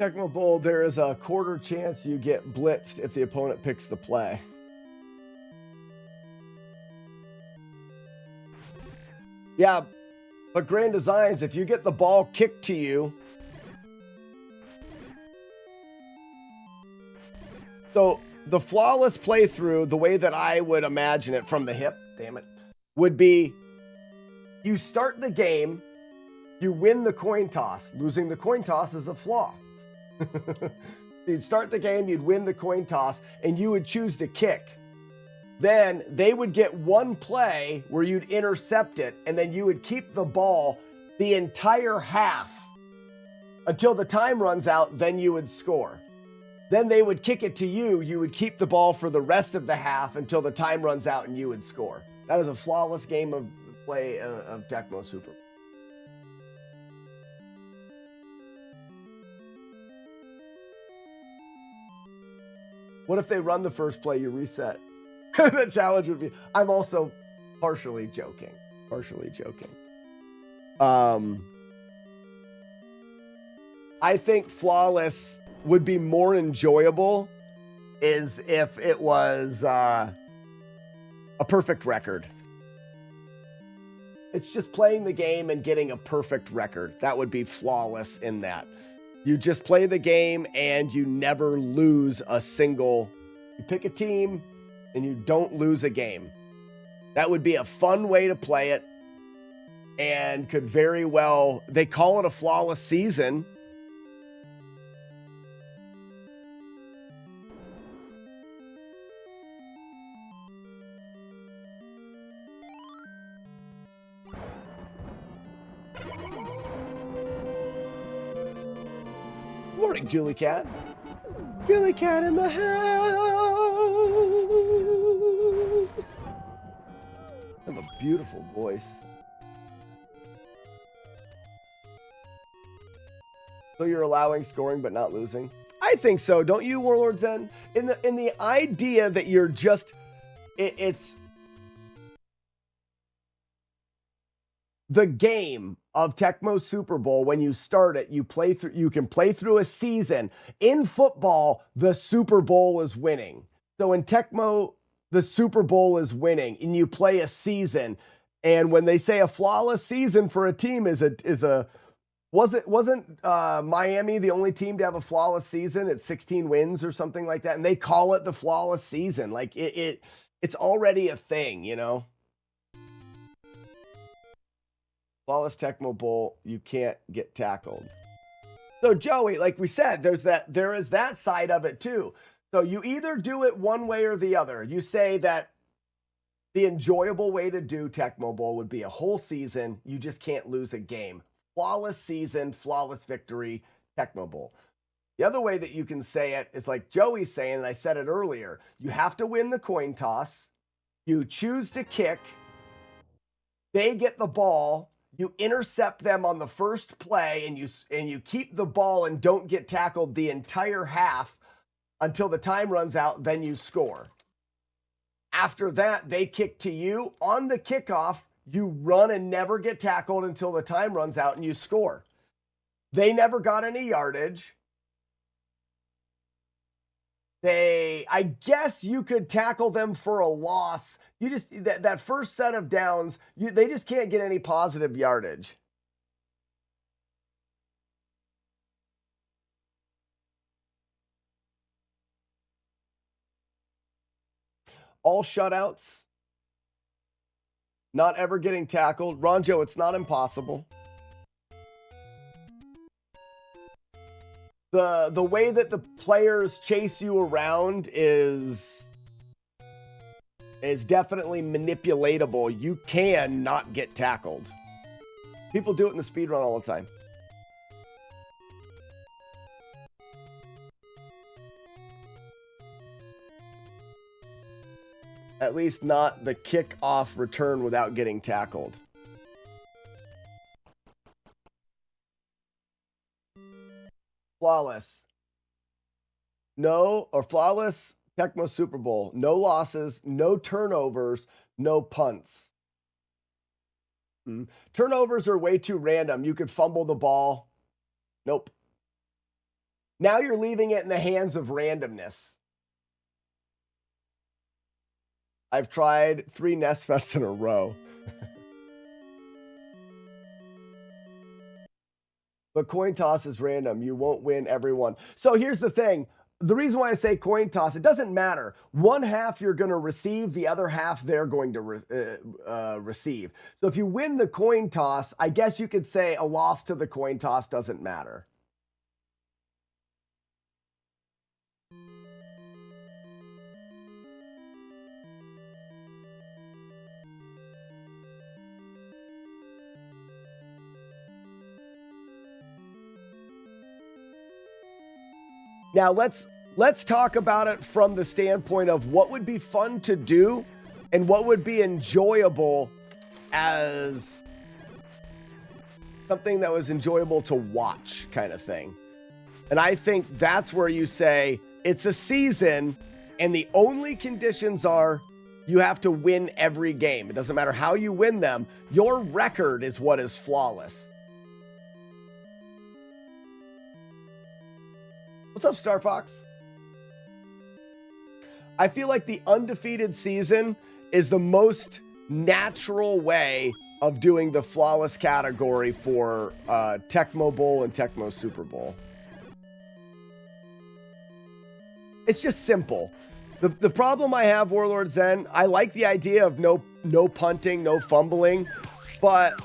Tecmo Bowl, there is a quarter chance you get blitzed if the opponent picks the play. Yeah, but Grand Designs, if you get the ball kicked to you, so the flawless playthrough, the way that I would imagine it from the hip, damn it, would be you start the game, you win the coin toss. Losing the coin toss is a flaw. You'd start the game, you'd win the coin toss, and you would choose to kick. Then they would get one play where you'd intercept it, and then you would keep the ball the entire half until the time runs out, then you would score. Then they would kick it to you, you would keep the ball for the rest of the half until the time runs out and you would score. That is a flawless game of play of Tecmo Super Bowl. What if they run the first play, you reset? The challenge would be, I'm also partially joking. I think flawless would be more enjoyable is if it was a perfect record. It's just playing the game and getting a perfect record. That would be flawless in that. You just play the game and you never lose a single. You pick a team and you don't lose a game. That would be a fun way to play it and could very well, they call it a flawless season. Morning, Julie Cat. Julie Cat in the house. I have a beautiful voice. So you're allowing scoring but not losing? I think so. Don't you, Warlord Zen? In the idea that you're just it's the game of Tecmo Super Bowl. When you start it, you can play through a season. In football, the Super Bowl is winning. So in Tecmo, the Super Bowl is winning, and you play a season. And when they say a flawless season for a team wasn't Miami the only team to have a flawless season at 16 wins or something like that? And they call it the flawless season. Like it's already a thing, you know? Flawless Tecmo Bowl, you can't get tackled. So Joey, like we said, there is that side of it too. So you either do it one way or the other. You say that the enjoyable way to do Tecmo Bowl would be a whole season. You just can't lose a game. Flawless season, flawless victory, Tecmo Bowl. The other way that you can say it is like Joey's saying, and I said it earlier, you have to win the coin toss. You choose to kick. They get the ball. You intercept them on the first play, and you keep the ball and don't get tackled the entire half until the time runs out, then you score. After that, they kick to you. On the kickoff, you run and never get tackled until the time runs out and you score. They never got any yardage. I guess you could tackle them for a loss. You just, that first set of downs, they just can't get any positive yardage. All shutouts. Not ever getting tackled. Ronjo, it's not impossible. The way that the players chase you around is is definitely manipulatable. You can not get tackled. People do it in the speedrun all the time. At least not the kick off return without getting tackled. Flawless. No, or flawless Tecmo Super Bowl. No losses, no turnovers, no punts. Turnovers are way too random. You could fumble the ball. Nope. Now you're leaving it in the hands of randomness. I've tried 3 Nest Fests in a row. But coin toss is random. You won't win every one. So here's the thing. The reason why I say coin toss, it doesn't matter. One half you're going to receive, the other half they're going to receive. So if you win the coin toss, I guess you could say a loss to the coin toss doesn't matter. Now let's talk about it from the standpoint of what would be fun to do and what would be enjoyable as something that was enjoyable to watch kind of thing. And I think that's where you say it's a season and the only conditions are you have to win every game. It doesn't matter how you win them. Your record is what is flawless. What's up, Star Fox? I feel like the undefeated season is the most natural way of doing the flawless category for Tecmo Bowl and Tecmo Super Bowl. It's just simple. The problem I have, Warlord Zen, I like the idea of no punting, no fumbling, but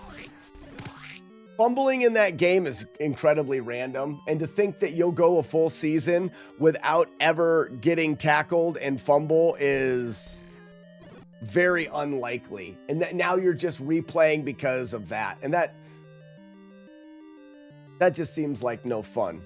fumbling in that game is incredibly random, and to think that you'll go a full season without ever getting tackled and fumble is very unlikely. And that now you're just replaying because of that. And that just seems like no fun.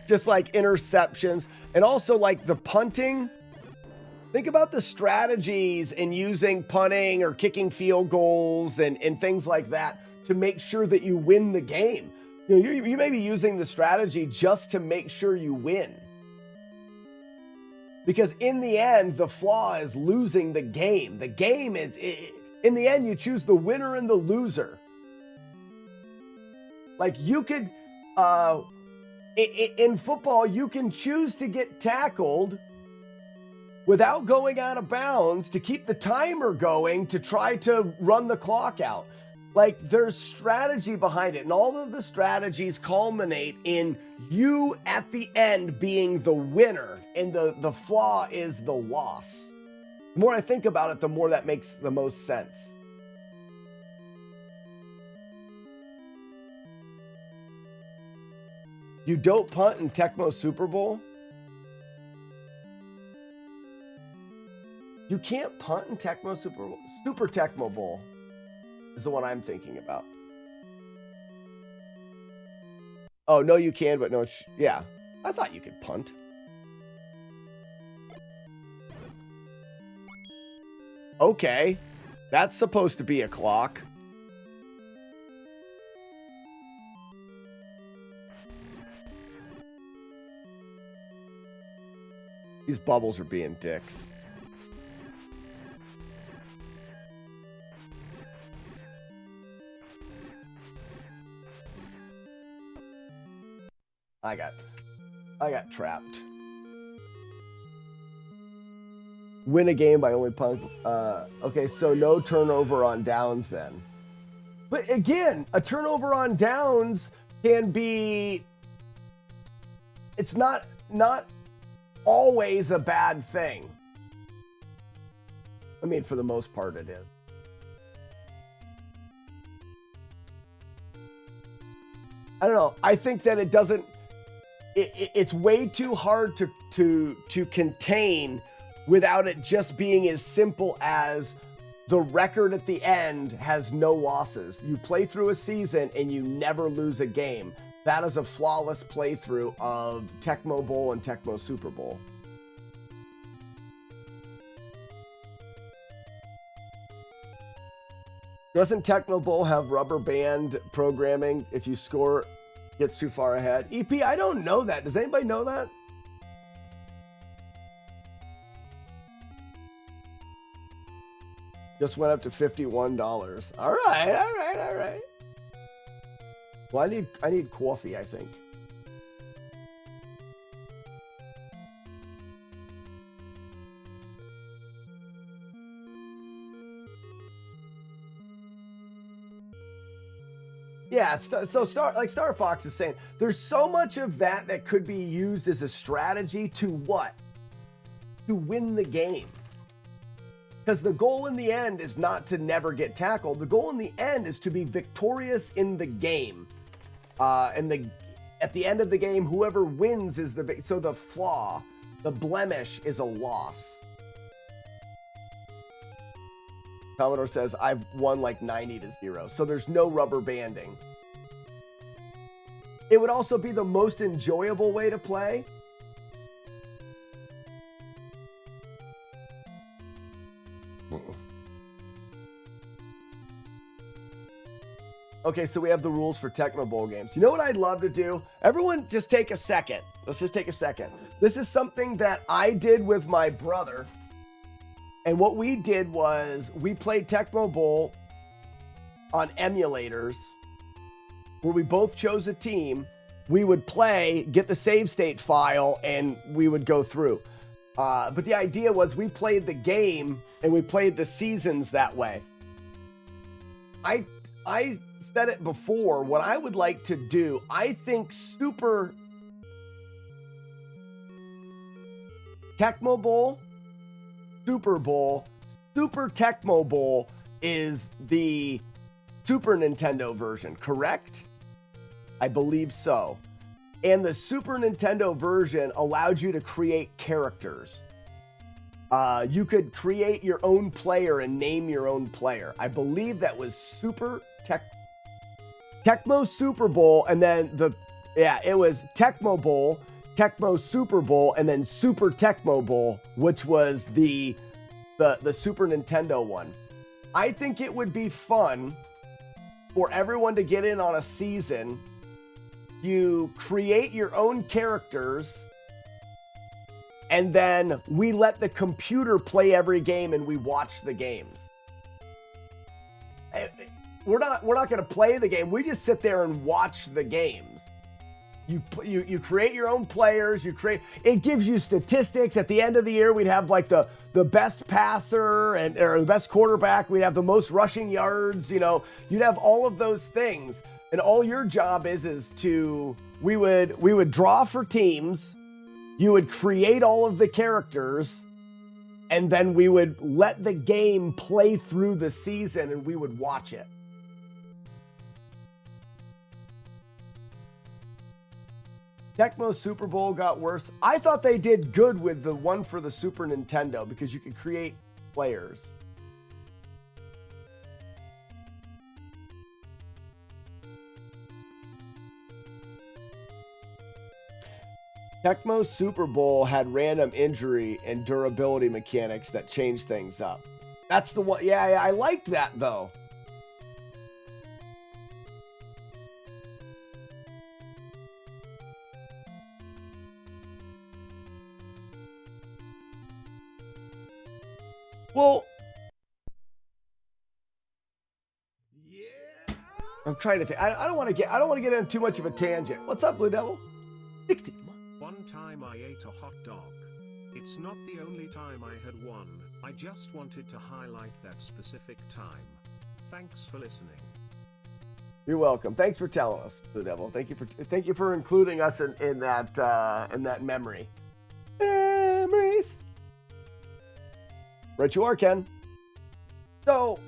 Just like interceptions and also like the punting. Think about the strategies in using punting or kicking field goals and things like that to make sure that you win the game. You know, you may be using the strategy just to make sure you win. Because in the end, the flaw is losing the game. The game is, in the end, you choose the winner and the loser. Like you could, in football, you can choose to get tackled without going out of bounds to keep the timer going to try to run the clock out. Like there's strategy behind it, and all of the strategies culminate in you at the end being the winner, and the flaw is the loss. The more I think about it, the more that makes the most sense. You don't punt in Tecmo Super Bowl? You can't punt in Tecmo Super Bowl. Super Tecmo Bowl is the one I'm thinking about. Oh, no, you can, but no, yeah. I thought you could punt. Okay. That's supposed to be a clock. These bubbles are being dicks. I got trapped. Win a game by only punt. Okay, so no turnover on downs then. But again, a turnover on downs can be. It's not always a bad thing. I mean, for the most part, it is. I don't know. I think that it doesn't. It's way too hard to contain without it just being as simple as the record at the end has no losses. You play through a season and you never lose a game. That is a flawless playthrough of Tecmo Bowl and Tecmo Super Bowl. Doesn't Tecmo Bowl have rubber band programming if you score gets too far ahead? EP, I don't know that. Does anybody know that? Just went up to $51. All right. Well, I need coffee, I think. Yeah, so Star Fox is saying, there's so much of that could be used as a strategy to what? To win the game. Because the goal in the end is not to never get tackled. The goal in the end is to be victorious in the game. And at the end of the game, whoever wins is so the flaw, the blemish is a loss. Commodore says, I've won like 90-0, so there's no rubber banding. It would also be the most enjoyable way to play. Okay, so we have the rules for Tecmo Bowl games. You know what I'd love to do? Everyone just take a second. Let's just take a second. This is something that I did with my brother. And what we did was we played Tecmo Bowl on emulators where we both chose a team. We would play, get the save state file, and we would go through. But the idea was we played the game and we played the seasons that way. I said it before, what I would like to do, I think Super Tecmo Bowl, Super Bowl, Super Tecmo Bowl is the Super Nintendo version, correct? I believe so. And the Super Nintendo version allowed you to create characters. You could create your own player and name your own player. I believe that was Tecmo Super Bowl, and then it was Tecmo Bowl, Tecmo Super Bowl, and then Super Tecmo Bowl, which was the Super Nintendo one. I think it would be fun for everyone to get in on a season. You create your own characters, and then we let the computer play every game and we watch the games. We're not going to play the game. We just sit there and watch the games. You create your own players. It gives you statistics. At the end of the year, we'd have like the best passer or the best quarterback. We'd have the most rushing yards. You'd have all of those things. And all your job is we would draw for teams. You would create all of the characters, and then we would let the game play through the season and we would watch it. Tecmo Super Bowl got worse. I thought they did good with the one for the Super Nintendo because you could create players. Tecmo Super Bowl had random injury and durability mechanics that changed things up. That's the one. Yeah, I liked that though. Well, yeah. I'm trying to think. I don't want to get into too much of a tangent. What's up, Blue Devil? 60. One time I ate a hot dog. It's not the only time I had one. I just wanted to highlight that specific time. Thanks for listening. You're welcome. Thanks for telling us, Blue Devil. Thank you for including us in that memory. Memories. Right you are, Ken. So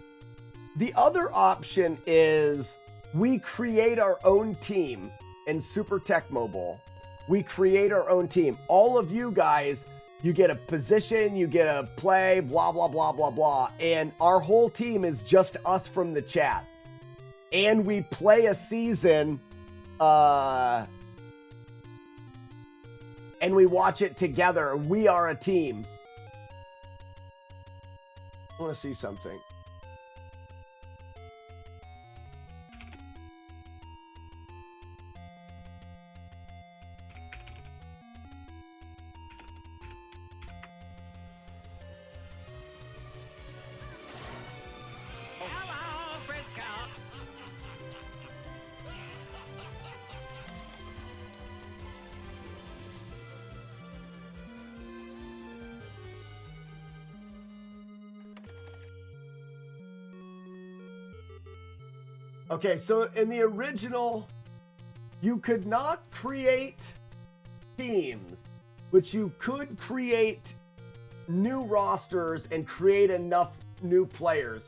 the other option is we create our own team in Super Tecmo Bowl. We create our own team. All of you guys, you get a position, you get a play, blah, blah, blah, blah, blah. And our whole team is just us from the chat. And we play a season, and we watch it together. We are a team. I want to see something. Hello, Frisco. Okay, so in the original, you could not create teams, but you could create new rosters and create enough new players.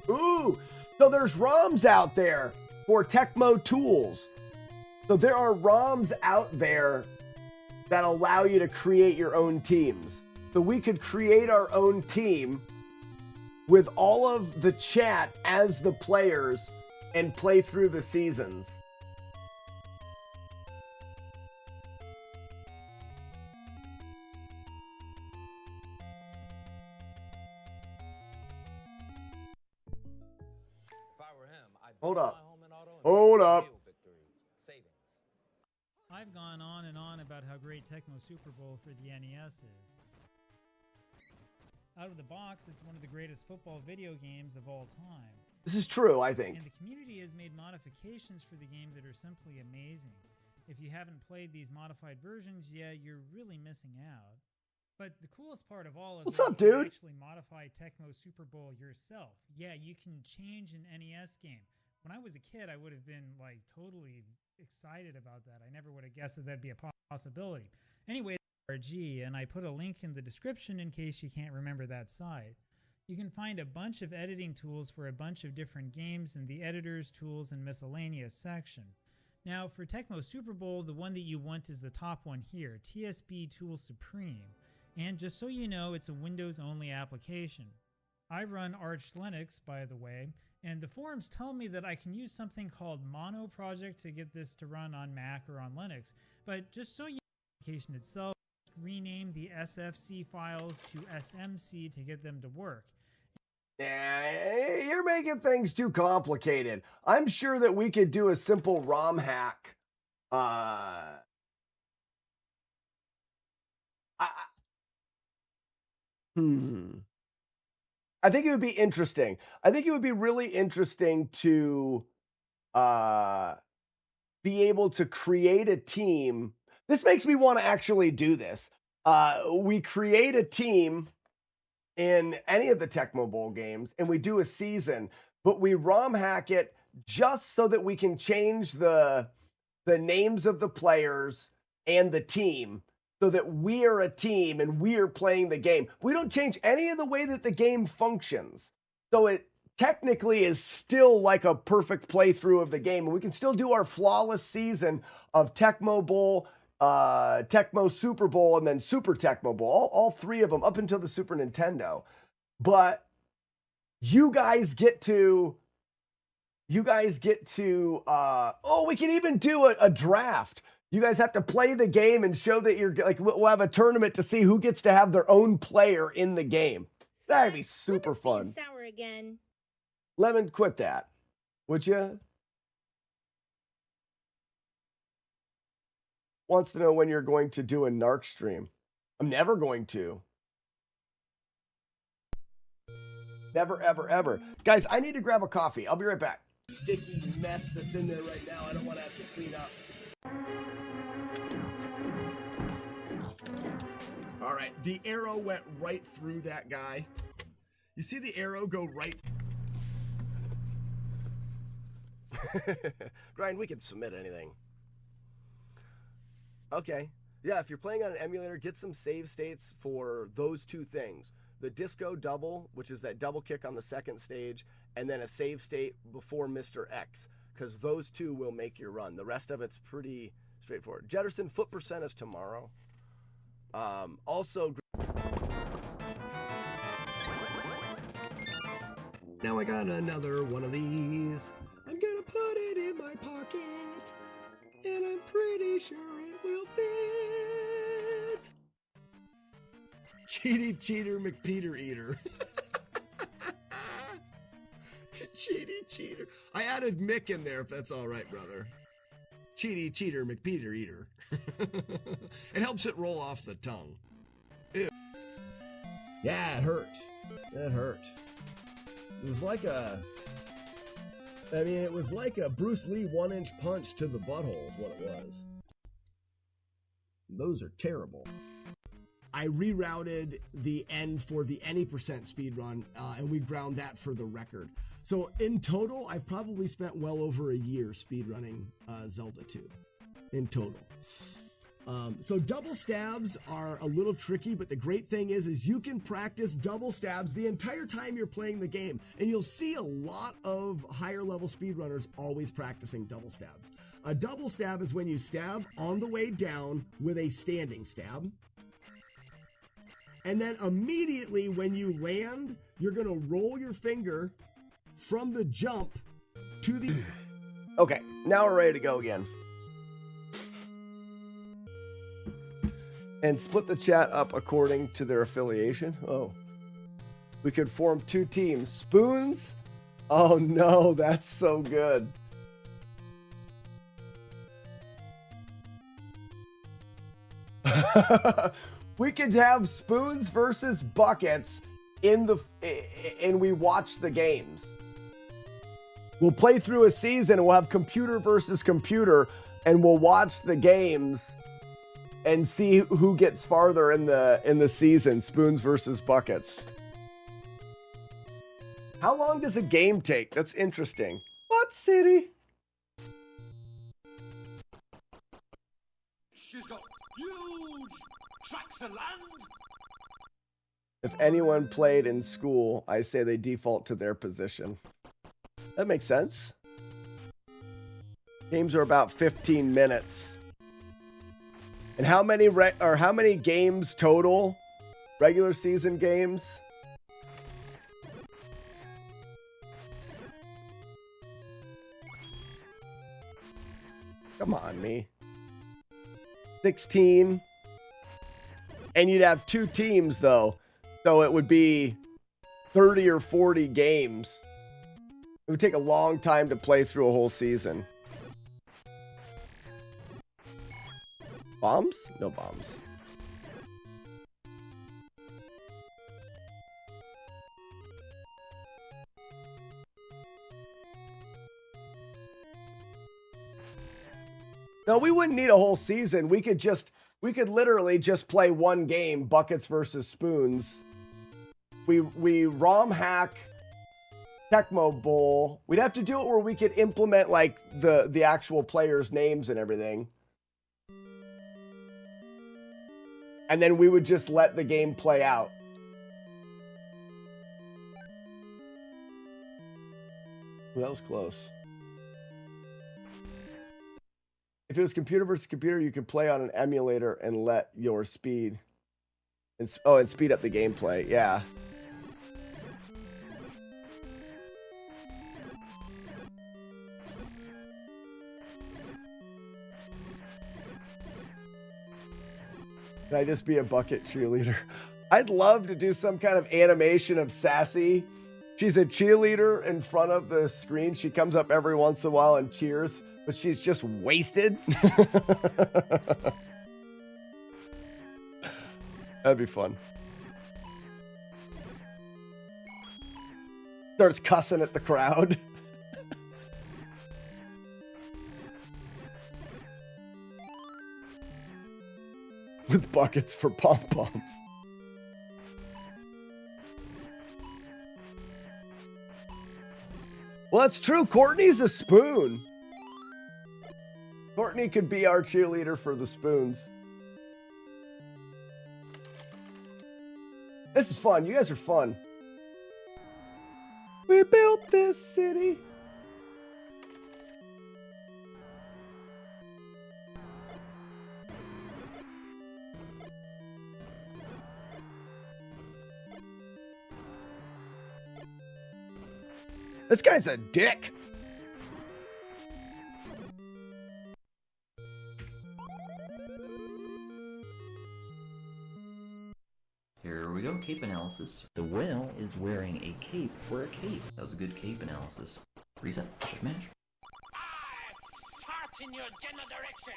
Ooh, so there's ROMs out there for Tecmo tools. So there are ROMs out there that allow you to create your own teams. So we could create our own team with all of the chat as the players and play through the seasons. Hold up. Hold up. I've gone on and on about how great Tecmo Super Bowl for the NES is. Out of the box, it's one of the greatest football video games of all time. This is true, I think. And the community has made modifications for the game that are simply amazing. If you haven't played these modified versions yet, you're really missing out. But the coolest part of all is What's that up, you can dude? actually modify Tecmo Super Bowl yourself. Yeah, you can change an NES game. When I was a kid, I would have been like totally excited about that. I never would have guessed that that'd be a possibility. Anyway, RG, and I put a link in the description in case you can't remember that site. You can find a bunch of editing tools for a bunch of different games in the editors, tools, and miscellaneous section. Now, for Tecmo Super Bowl, the one that you want is the top one here, TSB Tool Supreme. And just so you know, it's a Windows-only application. I run Arch Linux, by the way, and the forums tell me that I can use something called Mono Project to get this to run on Mac or on Linux. But just so you know, the application itself, rename the SFC files to SMC to get them to work. You're making things too complicated. I'm sure that we could do a simple ROM hack. I think it would be interesting. I think it would be really interesting to be able to create a team. This makes me want to actually do this. We create a team in any of the Tecmo Bowl games, and we do a season, but we ROM hack it just so that we can change the names of the players and the team so that we are a team and we are playing the game. We don't change any of the way that the game functions. So it technically is still like a perfect playthrough of the game, and we can still do our flawless season of Tecmo Bowl, Tecmo Super Bowl, and then Super Tecmo Bowl, all three of them up until the Super Nintendo. But you guys get to, we can even do a draft. You guys have to play the game and show that you're like, we'll have a tournament to see who gets to have their own player in the game. That'd be super fun. Sour again. Lemon, quit that, would you? Wants to know when you're going to do a narc stream. I'm never going to. Never, ever, ever. Guys, I need to grab a coffee. I'll be right back. Sticky mess that's in there right now. I don't want to have to clean up. All right, the arrow went right through that guy. You see the arrow go right? Grind, we can submit anything. Okay. Yeah, if you're playing on an emulator, get some save states for those two things. The disco double, which is that double kick on the second stage, and then a save state before Mr. X, because those two will make your run. The rest of it's pretty straightforward. Jetterson, foot percent is tomorrow. Also... Now I got another one of these. I'm gonna put it in my pocket, and I'm pretty sure it will fit. Cheaty Cheater McPeter Eater. Cheaty Cheater. I added Mick in there if that's all right, brother. Cheaty Cheater McPeter Eater. It helps it roll off the tongue. Ew. Yeah, it hurt. It hurt. It was like a... I mean, it was like a Bruce Lee 1-inch punch to the butthole is what it was. Those are terrible. I rerouted the end for the any percent speedrun, and we ground that for the record. So in total, I've probably spent well over a year speedrunning Zelda 2 in total. So double stabs are a little tricky, but the great thing is you can practice double stabs the entire time you're playing the game. And you'll see a lot of higher level speedrunners always practicing double stabs. A double stab is when you stab on the way down with a standing stab. And then immediately when you land, you're going to roll your finger from the jump to the... Okay, now we're ready to go again. And split the chat up according to their affiliation. Oh. We could form two teams. Spoons? Oh no, that's so good. We could have spoons versus buckets and we watch the games. We'll play through a season and we'll have computer versus computer and we'll watch the games and see who gets farther in the season, spoons versus buckets. How long does a game take? That's interesting. What city? She's got huge tracts of land. If anyone played in school, I say they default to their position. That makes sense. Games are about 15 minutes. And how many games total? Regular season games? Come on, me. 16. And you'd have two teams, though. So it would be 30 or 40 games. It would take a long time to play through a whole season. Bombs? No bombs. No, we wouldn't need a whole season. We could literally just play one game, buckets versus spoons. We ROM hack Tecmo Bowl. We'd have to do it where we could implement like the actual players' names and everything. And then we would just let the game play out. Well, that was close. If it was computer versus computer, you could play on an emulator and let your speed... and speed up the gameplay. Yeah. Can I just be a bucket cheerleader? I'd love to do some kind of animation of Sassy. She's a cheerleader in front of the screen. She comes up every once in a while and cheers, but she's just wasted. That'd be fun. Starts cussing at the crowd. With buckets for pom-poms. Well, that's true. Courtney's a spoon. Courtney could be our cheerleader for the spoons. This is fun. You guys are fun. We built this city. This guy's a dick. Here we go, cape analysis. The whale is wearing a cape for a cape. That was a good cape analysis. Reset, check match. Fart in your general direction.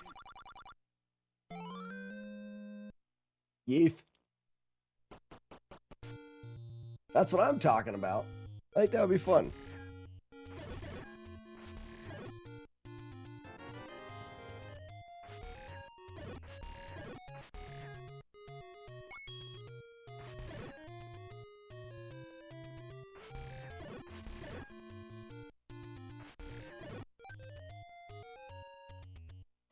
Yeeth. That's what I'm talking about. I think that would be fun.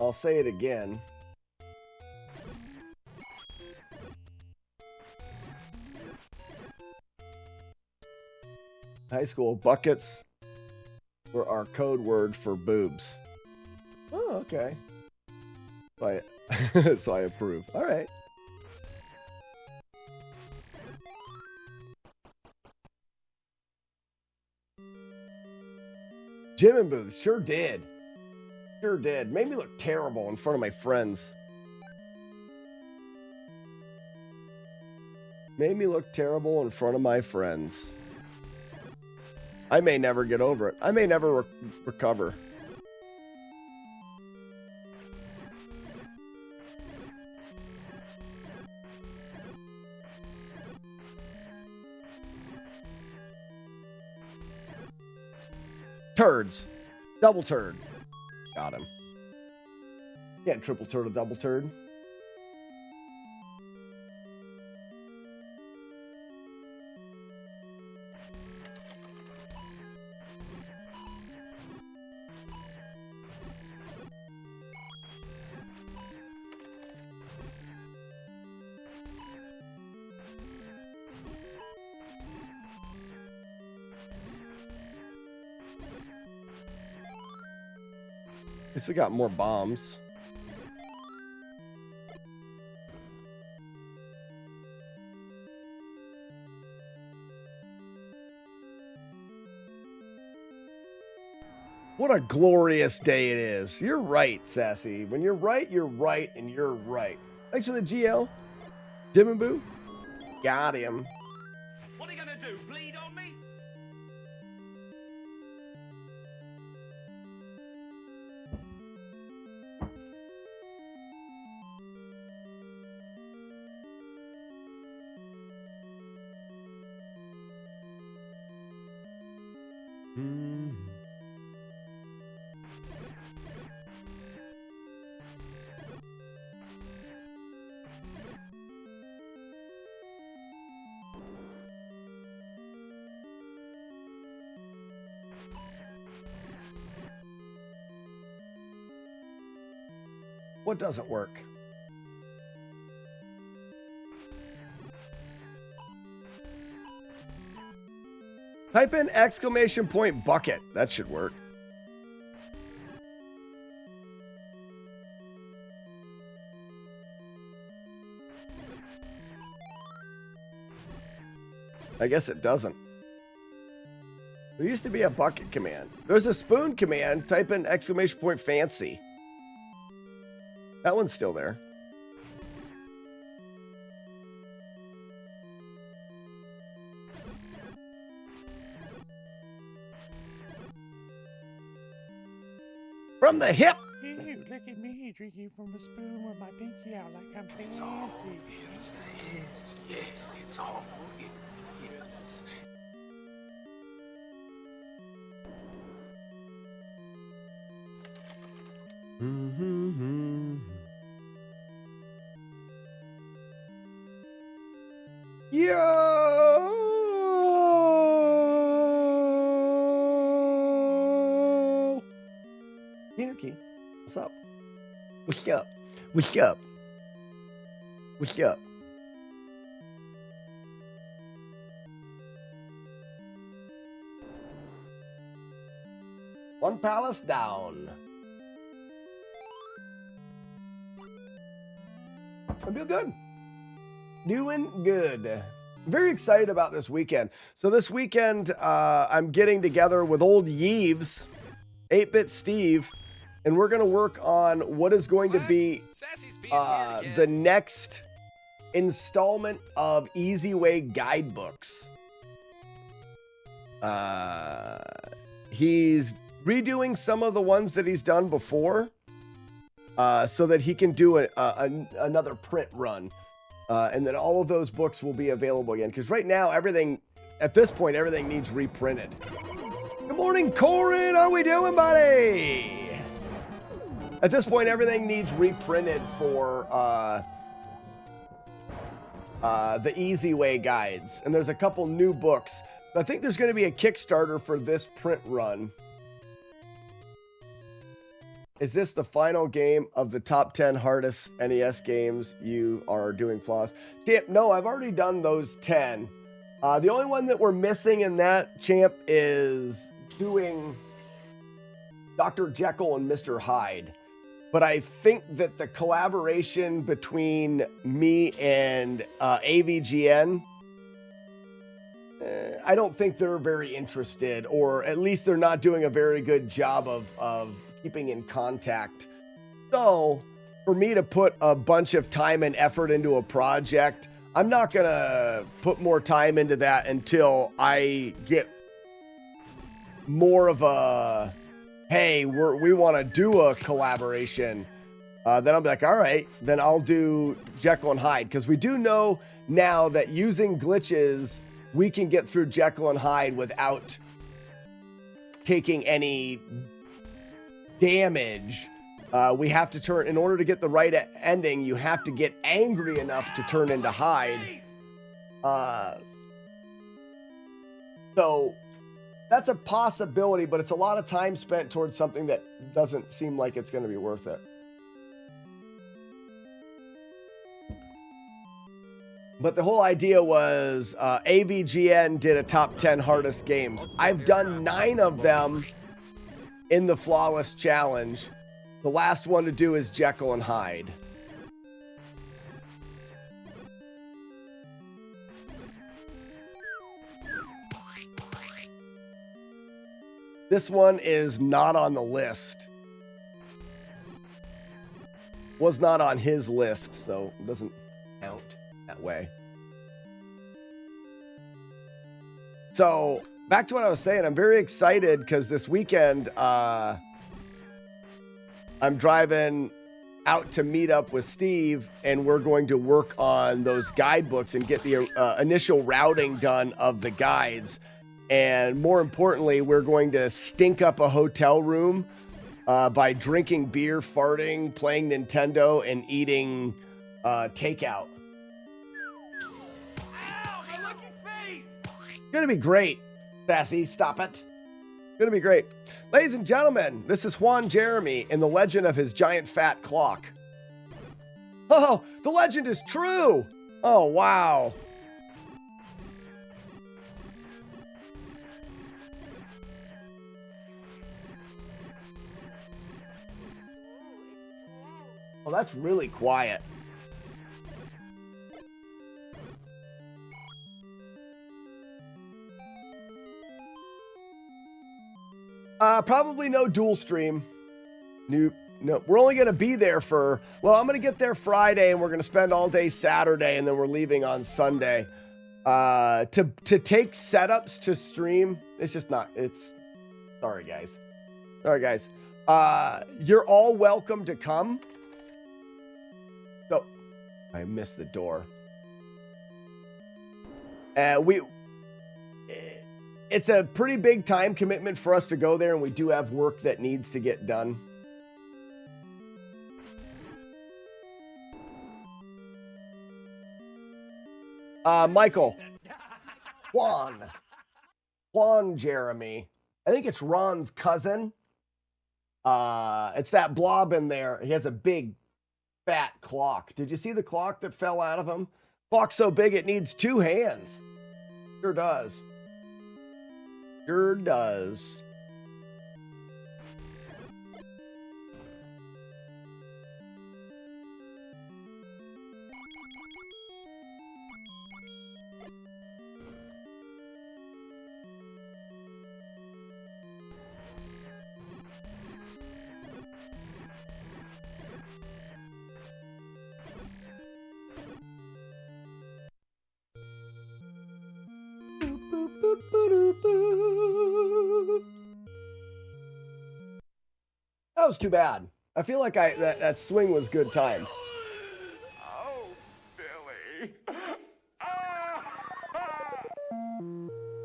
I'll say it again. High school buckets were our code word for boobs. Oh, okay. So I approve. All right. Jim and Booth sure did. Sure did. Made me look terrible in front of my friends. Made me look terrible in front of my friends. I may never get over it. I may never recover. Turds. Double turd. Got him. Can't triple turd a double turd. At least we got more bombs. What a glorious day it is. You're right, Sassy. When you're right, and you're right. Thanks for the GL. Dim and Boo. Got him. What are you gonna do? Bleed on me? What doesn't work? Type in exclamation point bucket. That should work. I guess it doesn't. There used to be a bucket command. There's a spoon command. Type in exclamation point fancy. That one's still there. From the hip. Ew, look at me drinking from a spoon with my pinky out like I'm fancy. It's all in the head. Yeah, it's all in yes. Yo! 'Cause Anarchy. What's up? What's up? What's up? What's up? One palace down. I'm doing good. Doing good. Very excited about this weekend. So this weekend, I'm getting together with old Yeeves, 8-Bit Steve, and we're going to work on what is going to be the next installment of Easy Way guidebooks. He's redoing some of the ones that he's done before so that he can do another print run. And then all of those books will be available again. Because right now, at this point, everything needs reprinted. Good morning, Corin. How we doing, buddy? At this point, everything needs reprinted for the Easy Way guides. And there's a couple new books. I think there's going to be a Kickstarter for this print run. Is this the final game of the top 10 hardest NES games you are doing, Floss? Champ, no, I've already done those 10. The only one that we're missing in that, Champ, is doing Dr. Jekyll and Mr. Hyde. But I think that the collaboration between me and AVGN, I don't think they're very interested, or at least they're not doing a very good job of keeping in contact. So for me to put a bunch of time and effort into a project, I'm not gonna put more time into that until I get more of a, hey, we want to do a collaboration. Then I'll be like, all right, then I'll do Jekyll and Hyde, because we do know now that using glitches, we can get through Jekyll and Hyde without taking any damage. We have to turn, in order to get the right ending, you have to get angry enough to turn into Hyde. So that's a possibility, but it's a lot of time spent towards something that doesn't seem like it's going to be worth it. But the whole idea was AVGN did a top 10 hardest games. I've done 9 of them in the Flawless Challenge. The last one to do is Jekyll and Hyde. This one is not on the list. Was not on his list, so it doesn't count that way. So back to what I was saying, I'm very excited because this weekend I'm driving out to meet up with Steve, and we're going to work on those guidebooks and get the initial routing done of the guides. And more importantly, we're going to stink up a hotel room by drinking beer, farting, playing Nintendo, and eating takeout. Ow, my lucky face! It's gonna be great, Sassy. Stop it. It's gonna be great. Ladies and gentlemen, this is Juan Jeremy in the legend of his giant fat clock. Oh, the legend is true! Oh, wow. Oh, that's really quiet. Probably no dual stream. No, we're only going to be there for, well, I'm going to get there Friday and we're going to spend all day Saturday and then we're leaving on Sunday. To take setups to stream, it's just not, sorry guys. Sorry guys. You're all welcome to come. So, I missed the door. It's a pretty big time commitment for us to go there, and we do have work that needs to get done. Michael. Juan Jeremy. I think it's Ron's cousin. It's that blob in there. He has a big, fat clock. Did you see the clock that fell out of him? Clock's so big it needs 2 hands. Sure does. Sure does. That was too bad. I feel like that swing was good timed. Oh, Billy.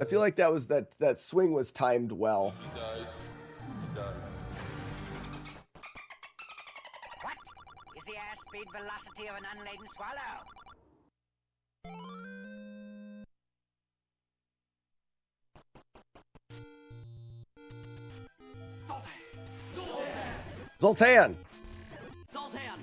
I feel like that swing was timed well. He does. He does. What is the airspeed velocity of an unladen swallow? Zoltan. Zoltan!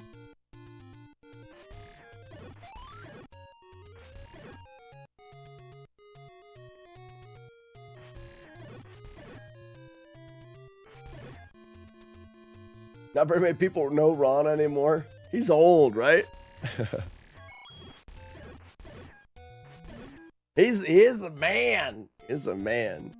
Not very many people know Ron anymore. He's old, right? He is the man. He's the man.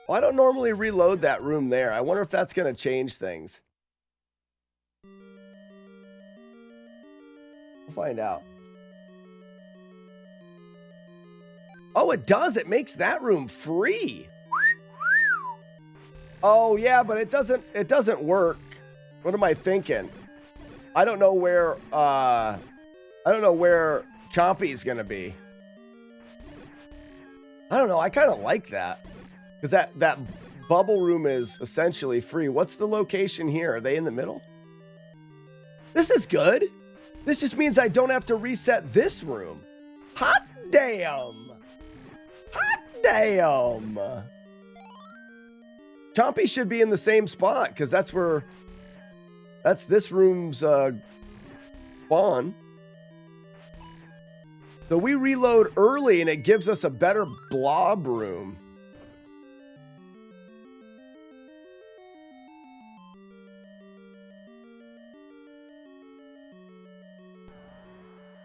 Well, I don't normally reload that room there. I wonder if that's going to change things. We'll find out. Oh, it does. It makes that room free. Oh, yeah, but it doesn't work. What am I thinking? I don't know where Chompy's going to be. I don't know. I kind of like that. Because that bubble room is essentially free. What's the location here? Are they in the middle? This is good. This just means I don't have to reset this room. Hot damn. Hot damn. Chompy should be in the same spot because that's this room's spawn. So we reload early and it gives us a better blob room.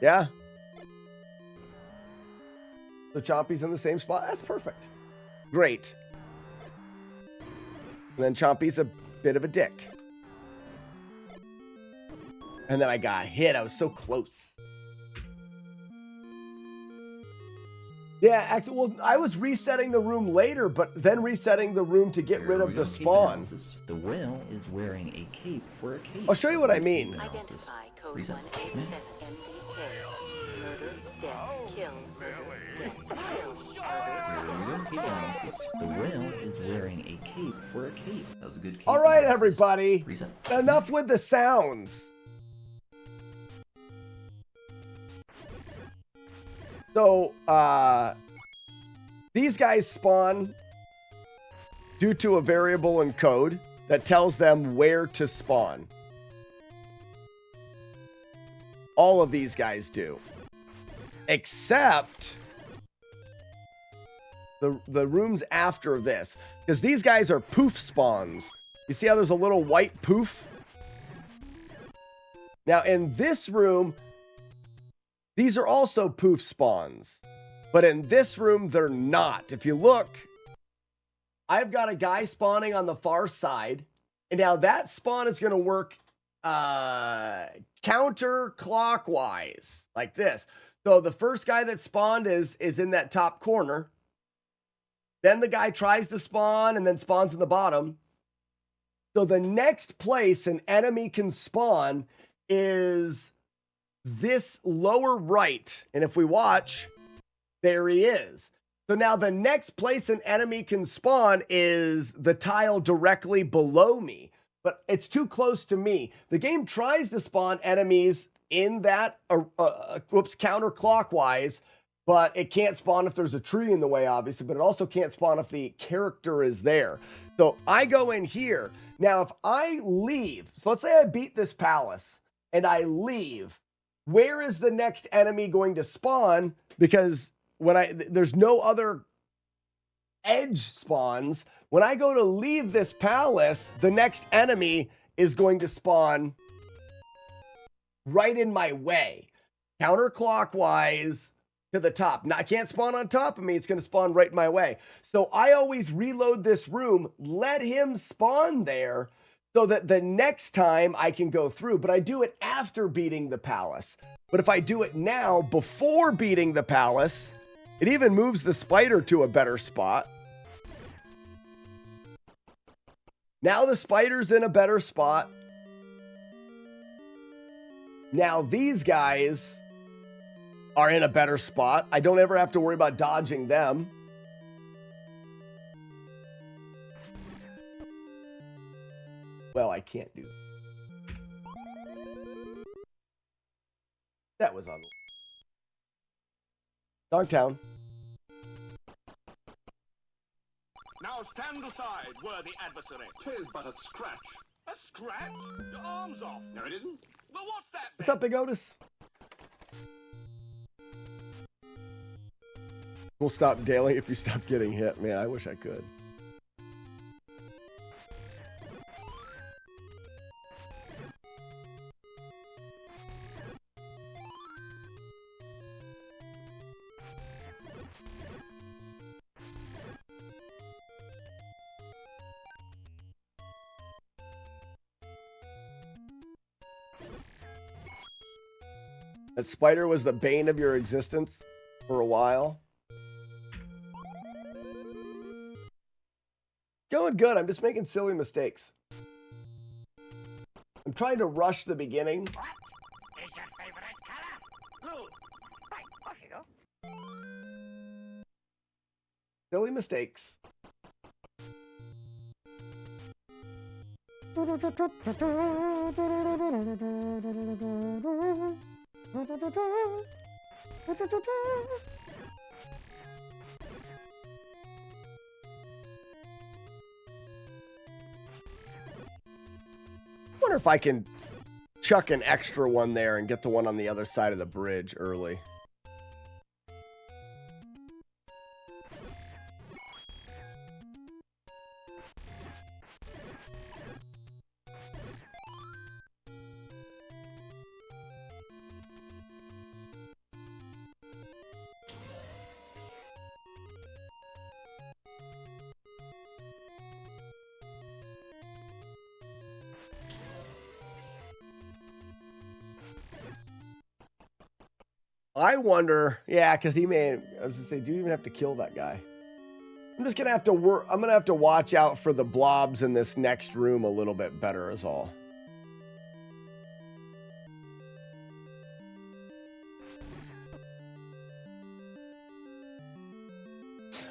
Yeah. So Chompy's in the same spot. That's perfect. Great. And then Chompy's a bit of a dick. And then I got hit. I was so close. Yeah, actually, well, I was resetting the room later, but then resetting the room to get rid of the spawn. The whale is wearing a cape for a cape. I'll show you what I mean. Identify code 187 MDK. Murder, death, kill, murder, death, kill, murder, Cape analysis. The whale is wearing a cape for a cape. That was a good cape. All right, analysis. everybody. Reset. Enough with the sounds. So, these guys spawn due to a variable in code that tells them where to spawn. All of these guys do. Except the rooms after this. Because these guys are poof spawns. You see how there's a little white poof? Now, in this room, these are also poof spawns. But in this room, they're not. If you look, I've got a guy spawning on the far side. And now that spawn is going to work counterclockwise, like this. So the first guy that spawned is in that top corner. Then the guy tries to spawn and then spawns in the bottom. So the next place an enemy can spawn is this lower right. And if we watch, there he is. So now the next place an enemy can spawn is the tile directly below me. But it's too close to me. The game tries to spawn enemies in that, counterclockwise, but it can't spawn if there's a tree in the way, obviously, but it also can't spawn if the character is there. So I go in here. Now, if I leave, so let's say I beat this palace and I leave, where is the next enemy going to spawn? Because there's no other edge spawns. When I go to leave this palace, the next enemy is going to spawn right in my way, counterclockwise to the top. Now, I can't spawn on top of me. It's going to spawn right in my way. So I always reload this room, let him spawn there so that the next time I can go through. But I do it after beating the palace. But if I do it now, before beating the palace, it even moves the spider to a better spot. Now the spider's in a better spot. Now these guys are in a better spot. I don't ever have to worry about dodging them. Well, I can't do that. That was on Dogtown. Now stand aside, worthy adversary. 'Tis but a scratch. A scratch? Your arm's off. No, it isn't. Well, what's that then? What's up, Big Otis? We'll stop daily if you stop getting hit. Man, I wish I could. That spider was the bane of your existence for a while. Going good. I'm just making silly mistakes. I'm trying to rush the beginning. What is your favorite color? Blue. Right, off you go. Silly mistakes. Wonder if I can chuck an extra one there and get the one on the other side of the bridge early. I wonder, yeah, because I was gonna say, do you even have to kill that guy? I'm just gonna have to I'm gonna have to watch out for the blobs in this next room a little bit better, is all.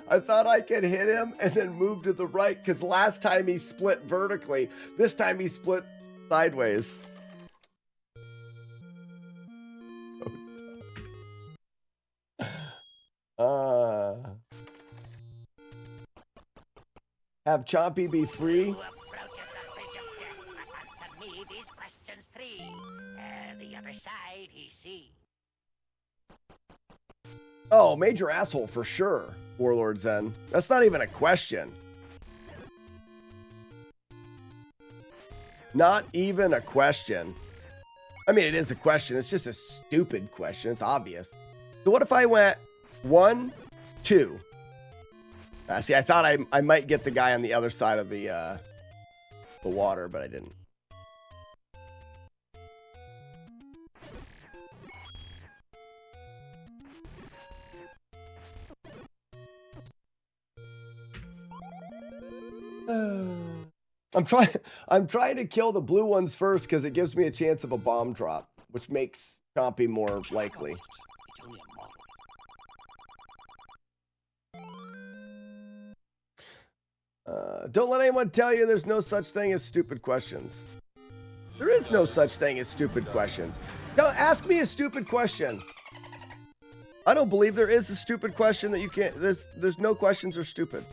I thought I could hit him and then move to the right, because last time he split vertically. This time he split sideways. Have Chompy be free. Answer me these questions three. The other side he see. Oh, major asshole for sure, Warlord Zen. That's not even a question. Not even a question. I mean, it is a question. It's just a stupid question. It's obvious. So what if I went 1, 2? See, I thought I might get the guy on the other side of the water, but I didn't. I'm trying to kill the blue ones first because it gives me a chance of a bomb drop, which makes Chompy more likely. Don't let anyone tell you there's no such thing as stupid questions. There is no such thing as stupid questions. Don't ask me a stupid question. I don't believe there is a stupid question that you can't. There's no questions are stupid.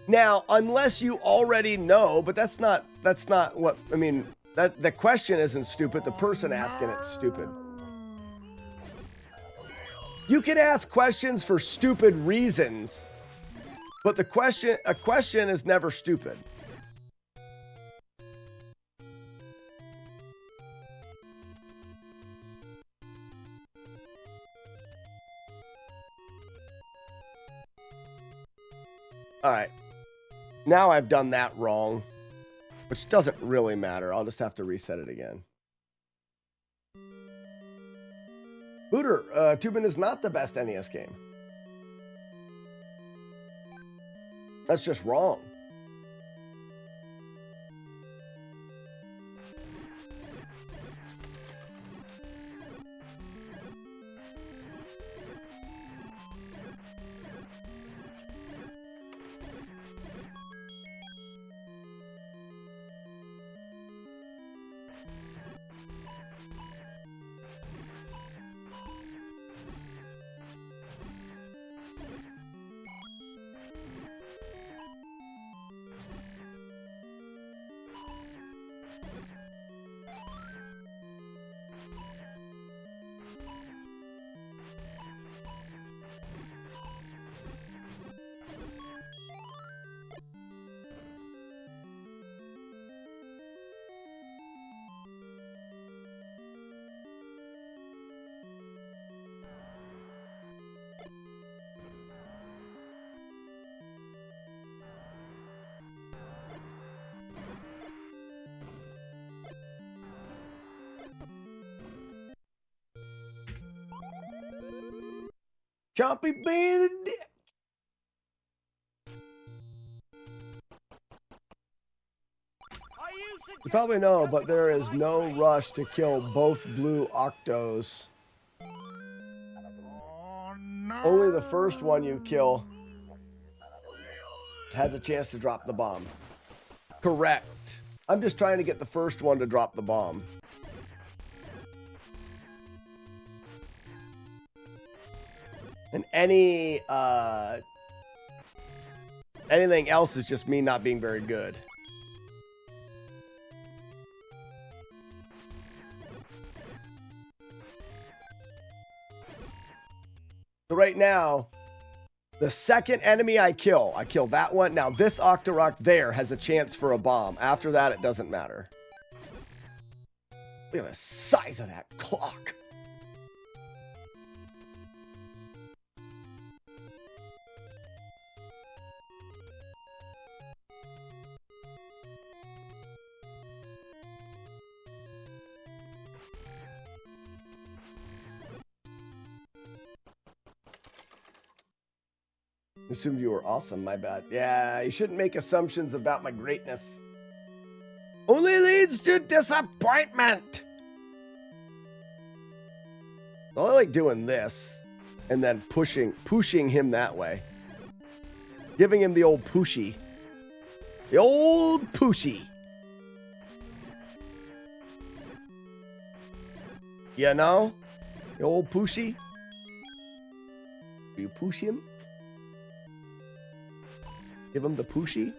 Now, unless you already know, but that's not what I mean. That the question isn't stupid. The person asking it's stupid. You can ask questions for stupid reasons, but a question is never stupid. All right. Now I've done that wrong, which doesn't really matter. I'll just have to reset it again. Booter, Tubin is not the best NES game. That's just wrong. Chompy being a dick. You probably know, but there is no rush to kill both blue octos. Only the first one you kill has a chance to drop the bomb. Correct. I'm just trying to get the first one to drop the bomb. And anything else is just me not being very good. So right now, the second enemy I kill that one. Now this Octorok there has a chance for a bomb. After that, it doesn't matter. Look at the size of that clock. Assumed you were awesome, my bad. Yeah, you shouldn't make assumptions about my greatness. Only leads to disappointment. So I like doing this and then pushing him that way. Giving him the old pushy. The old pushy. You know? The old pushy. Do you push him? Give him the pushy.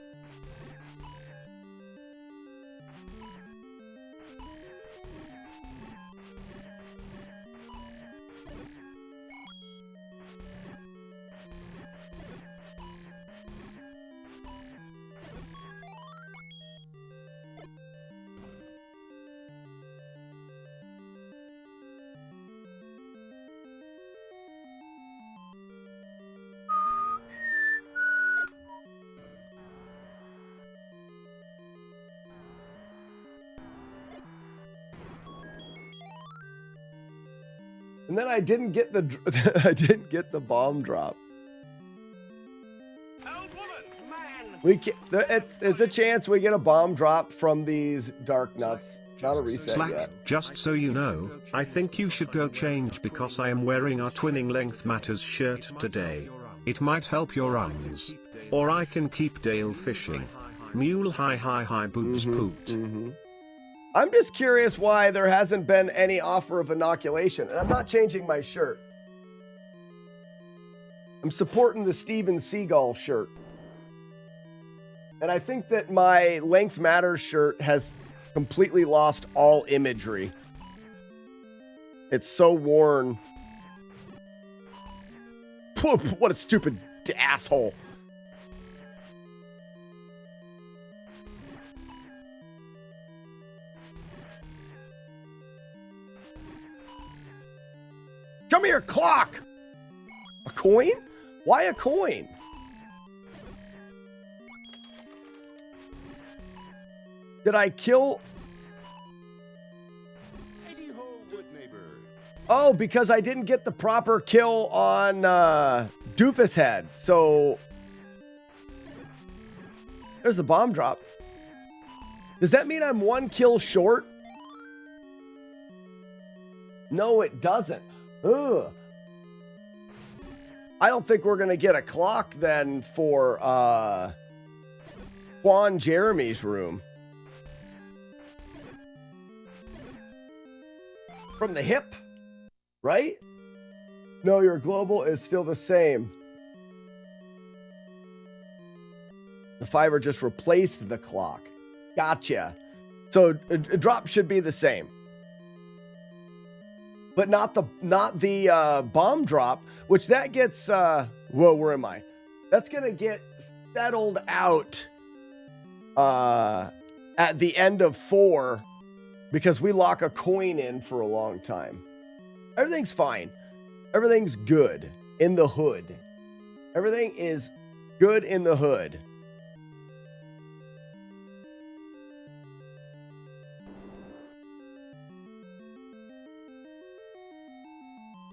And then I didn't get the bomb drop. It's a chance we get a bomb drop from these dark nuts. Not a reset Slack, yet. just so you know, I think you should go change because I am wearing our Twinning Length Matters shirt today. It might help your runs. Or I can keep Dale fishing. Mule hi hi hi boots poot. I'm just curious why there hasn't been any offer of inoculation. And I'm not changing my shirt. I'm supporting the Steven Seagal shirt. And I think that my Length Matters shirt has completely lost all imagery. It's so worn. What a stupid asshole. Show me your clock. A coin? Why a coin? Did I kill? Oh, because I didn't get the proper kill on Doofus Head. So there's the bomb drop. Does that mean I'm 1 kill short? No, it doesn't. Ugh. I don't think we're going to get a clock then for Juan Jeremy's room. From the hip, right? No, your global is still the same. The fiber just replaced the clock. Gotcha. So a drop should be the same. But not the bomb drop, which that gets whoa, where am I? That's gonna get settled out at the end of 4 because we lock a coin in for a long time. Everything's fine. Everything's good in the hood. Everything is good in the hood.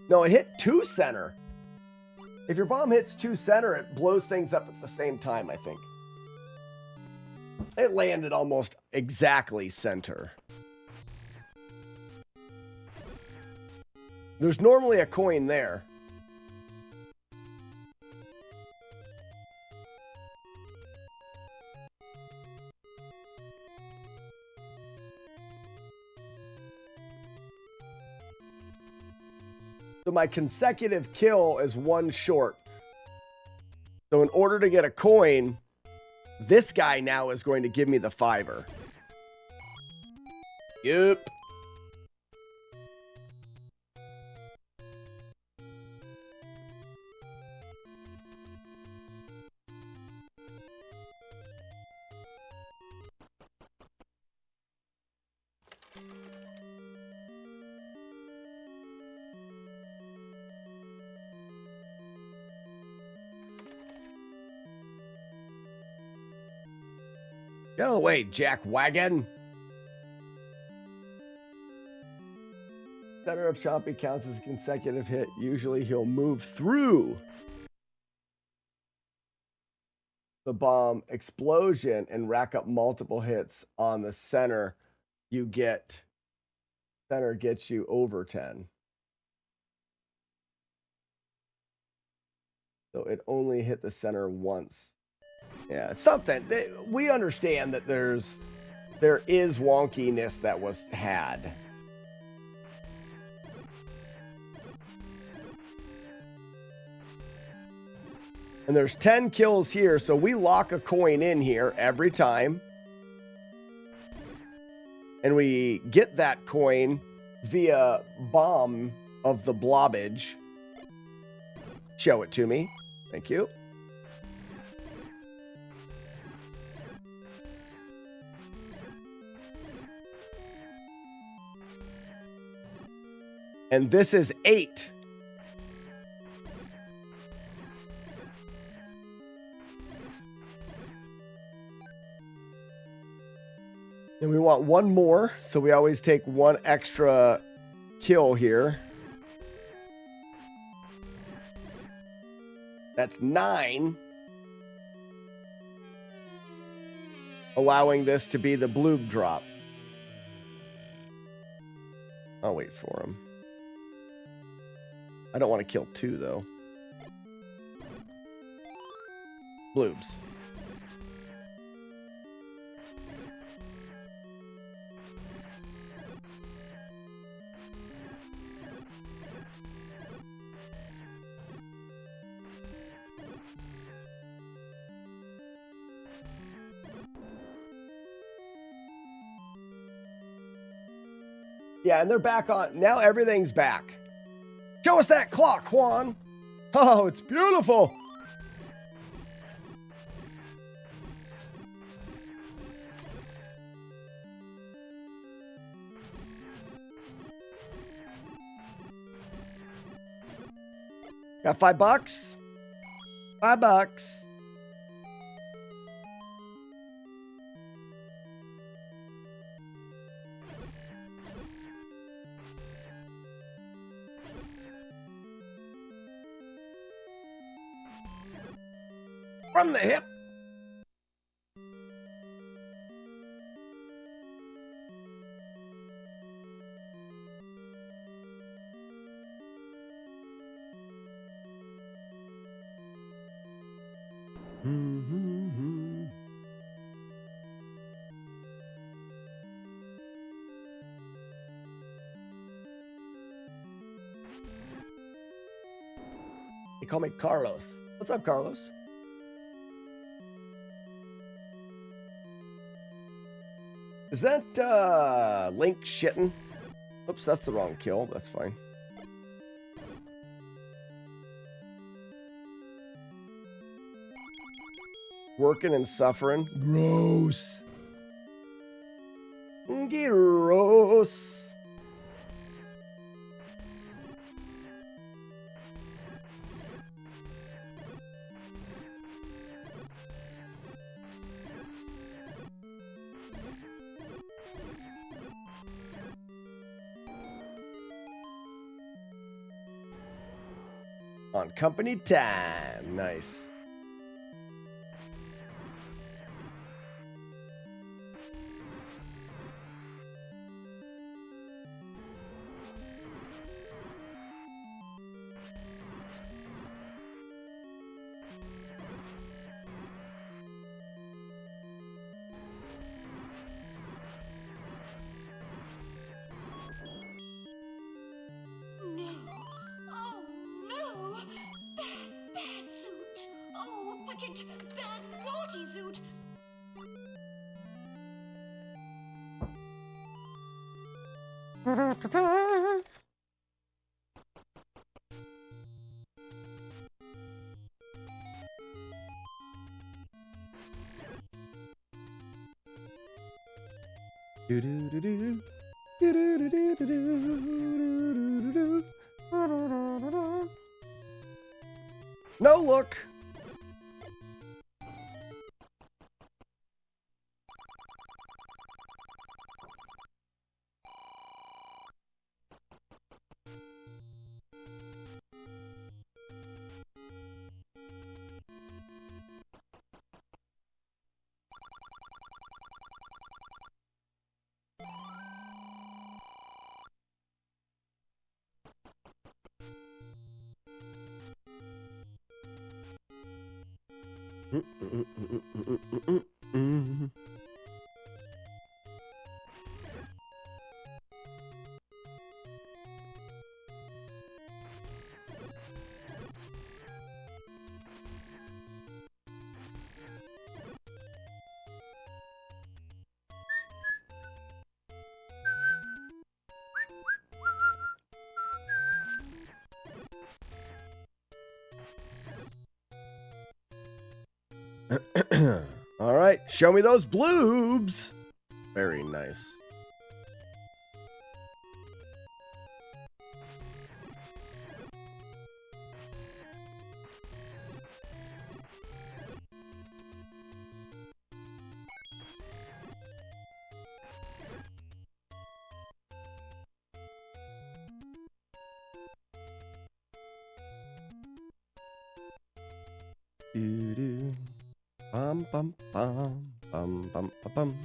No, it hit 2 center. If your bomb hits 2 center, it blows things up at the same time, I think. It landed almost exactly center. There's normally a coin there. So my consecutive kill is 1 short. So in order to get a coin, this guy now is going to give me the fiver. Yep. Get away, Jack Wagon. Center of Chompy counts as a consecutive hit. Usually he'll move through the bomb explosion and rack up multiple hits on the center. Center gets you over 10. So it only hit the center once. Yeah, something. We understand that there is wonkiness that was had. And there's 10 kills here, so we lock a coin in here every time. And we get that coin via bomb of the blobbage. Show it to me. Thank you. And this is 8. And we want 1 more, so we always take 1 extra kill here. That's 9. Allowing this to be the bloob drop. I'll wait for him. I don't want to kill 2, though. Bloobs. Yeah, and they're back on. Now everything's back. Show us that clock, Juan. Oh, it's beautiful. Got $5? $5. From the hip. They call me Carlos. What's up, Carlos? Is that Link shitting? Oops, that's the wrong kill. That's fine. Working and suffering. Gross. Gross. On company time. Nice. No look. All right, show me those bloobs. Very nice. Doo-doo. Bum bum bum bum bum bum bum.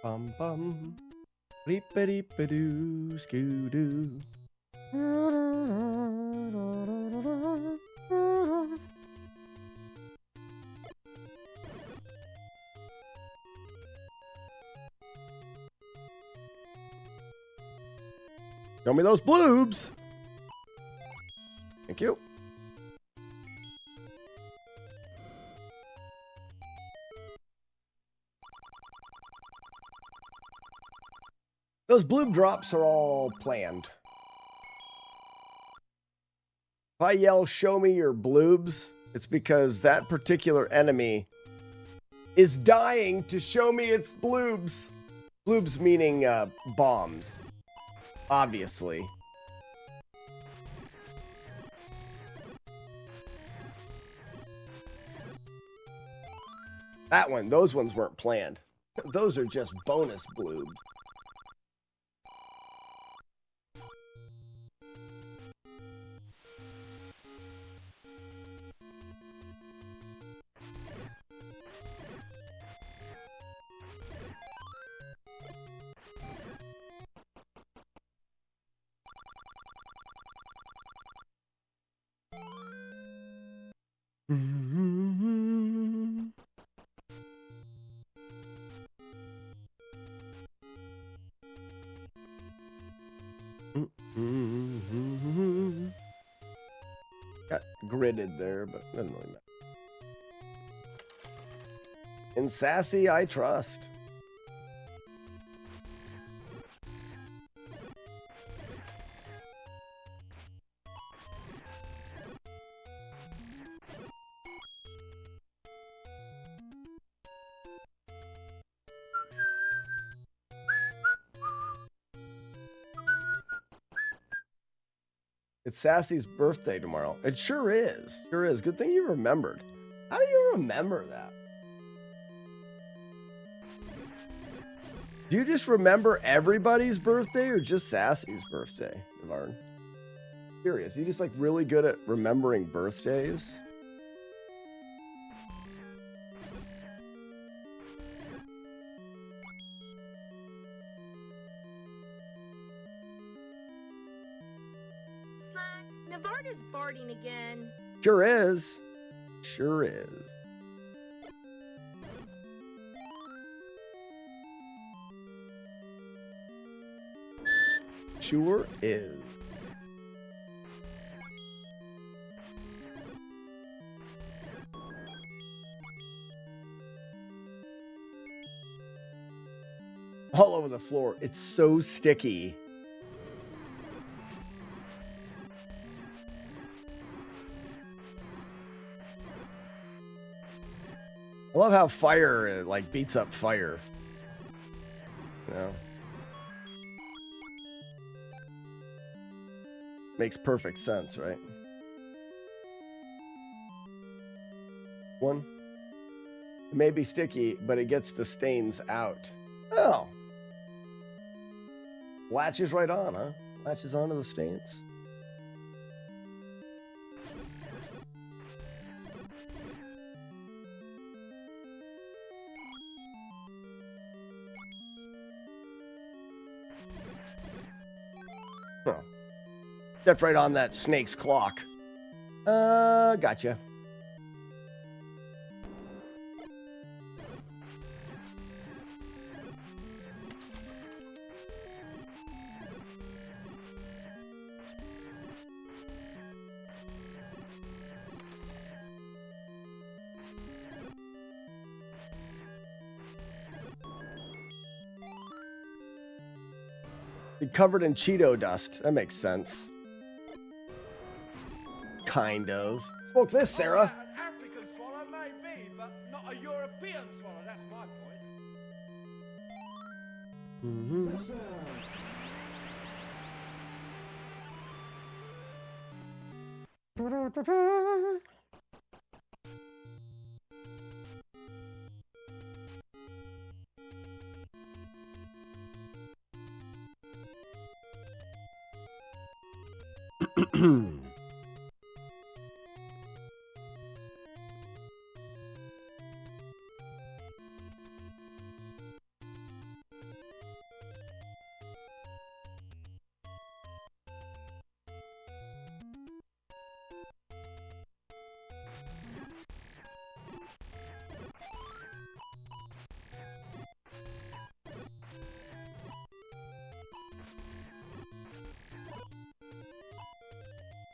Bum bum. Bleep-a-deep-a-doo, skoo-doo. Show me those bloobs. Thank you. Those bloob drops are all planned. If I yell, show me your bloobs, it's because that particular enemy is dying to show me its bloobs. Bloobs meaning bombs, obviously. That one, those ones weren't planned. Those are just bonus bloobs. Got gridded there, but doesn't really matter. In Sassy, I trust. It's Sassy's birthday tomorrow. It sure is. Sure is. Good thing you remembered. How do you remember that? Do you just remember everybody's birthday or just Sassy's birthday, Navarn? Curious. You just like really good at remembering birthdays? Navarda's farting again. Sure is. Sure is. Sure is. All over the floor. It's so sticky. I love how fire like beats up fire. You know? Makes perfect sense, right? One. It may be sticky, but it gets the stains out. Oh. Latches right on, huh? Latches onto the stains. Huh. Stepped right on that snake's clock. Gotcha. Covered in Cheeto dust. That makes sense. Kind of. Smoke this, Sarah. An African swallow may be, but not a European swallow. That's my point. Mm-hmm.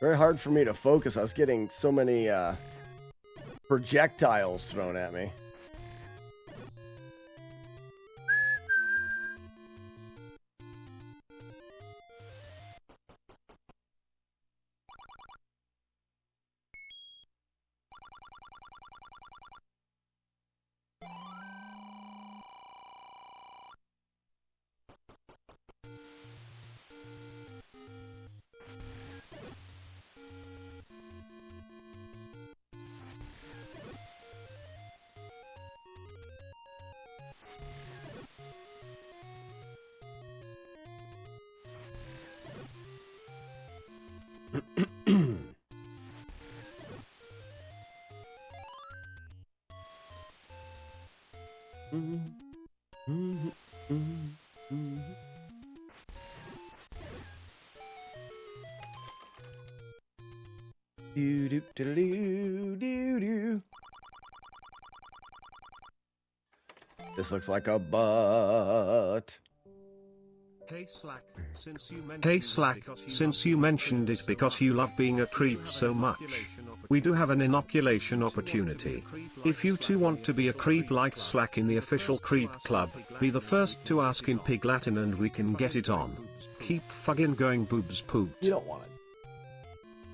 Very hard for me to focus. I was getting so many projectiles thrown at me. Do, do, do, do, do, do. This looks like a butt. Hey Slack, since you mentioned it because you love being a creep so much, we do have an inoculation opportunity. If you too want to be a creep like Slack in the official creep club, be the first to ask in Pig Latin and we can get it on. Keep fucking going, boobs poot. You don't want it.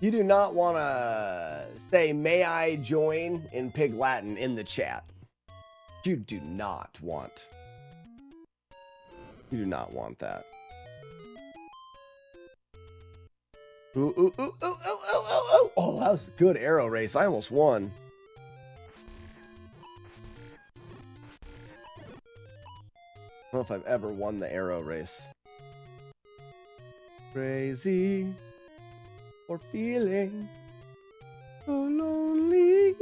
You do not want to say, may I join in Pig Latin in the chat. You do not want. You do not want that. Ooh, ooh, ooh, ooh, ooh, ooh, ooh, ooh. Oh, that was a good arrow race. I almost won. I don't know if I've ever won the arrow race. Crazy for feeling so lonely.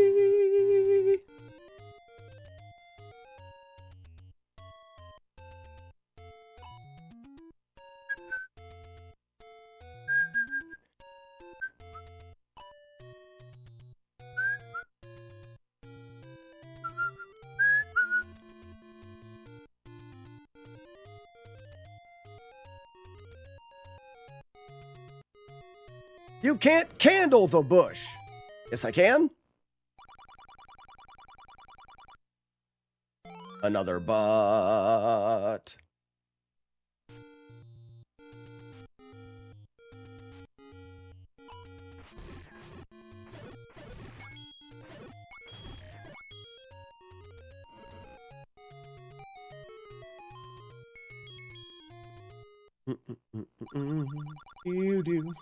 You can't candle the bush. Yes, I can. Another butt. You do.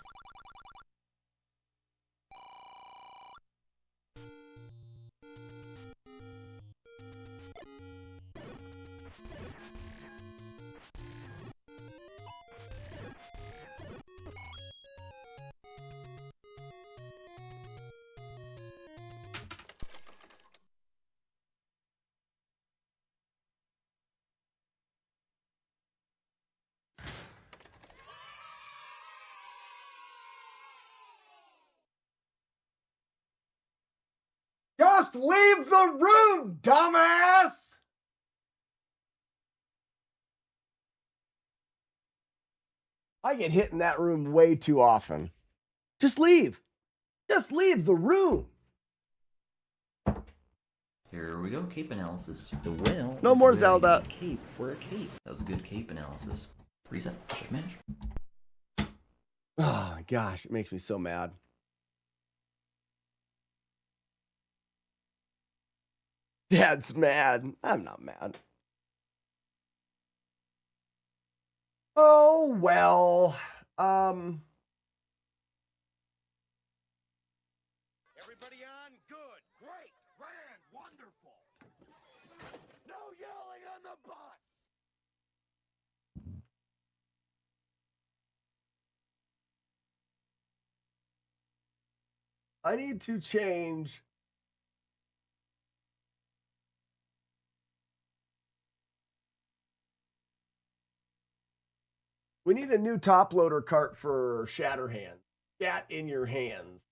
Just leave the room, dumbass! I get hit in that room way too often. Just leave. Just leave the room. Here we go, cape analysis. The whale. No is more wearing Zelda. A cape for a cape. That was a good cape analysis. Reset. Check match. Oh my gosh, it makes me so mad. Dad's mad. I'm not mad. Oh, well. Everybody on? Good. Great. Grand. Wonderful. No yelling on the bus. I need to change. We need a new top loader cart for Shatterhand. Shat in your hands.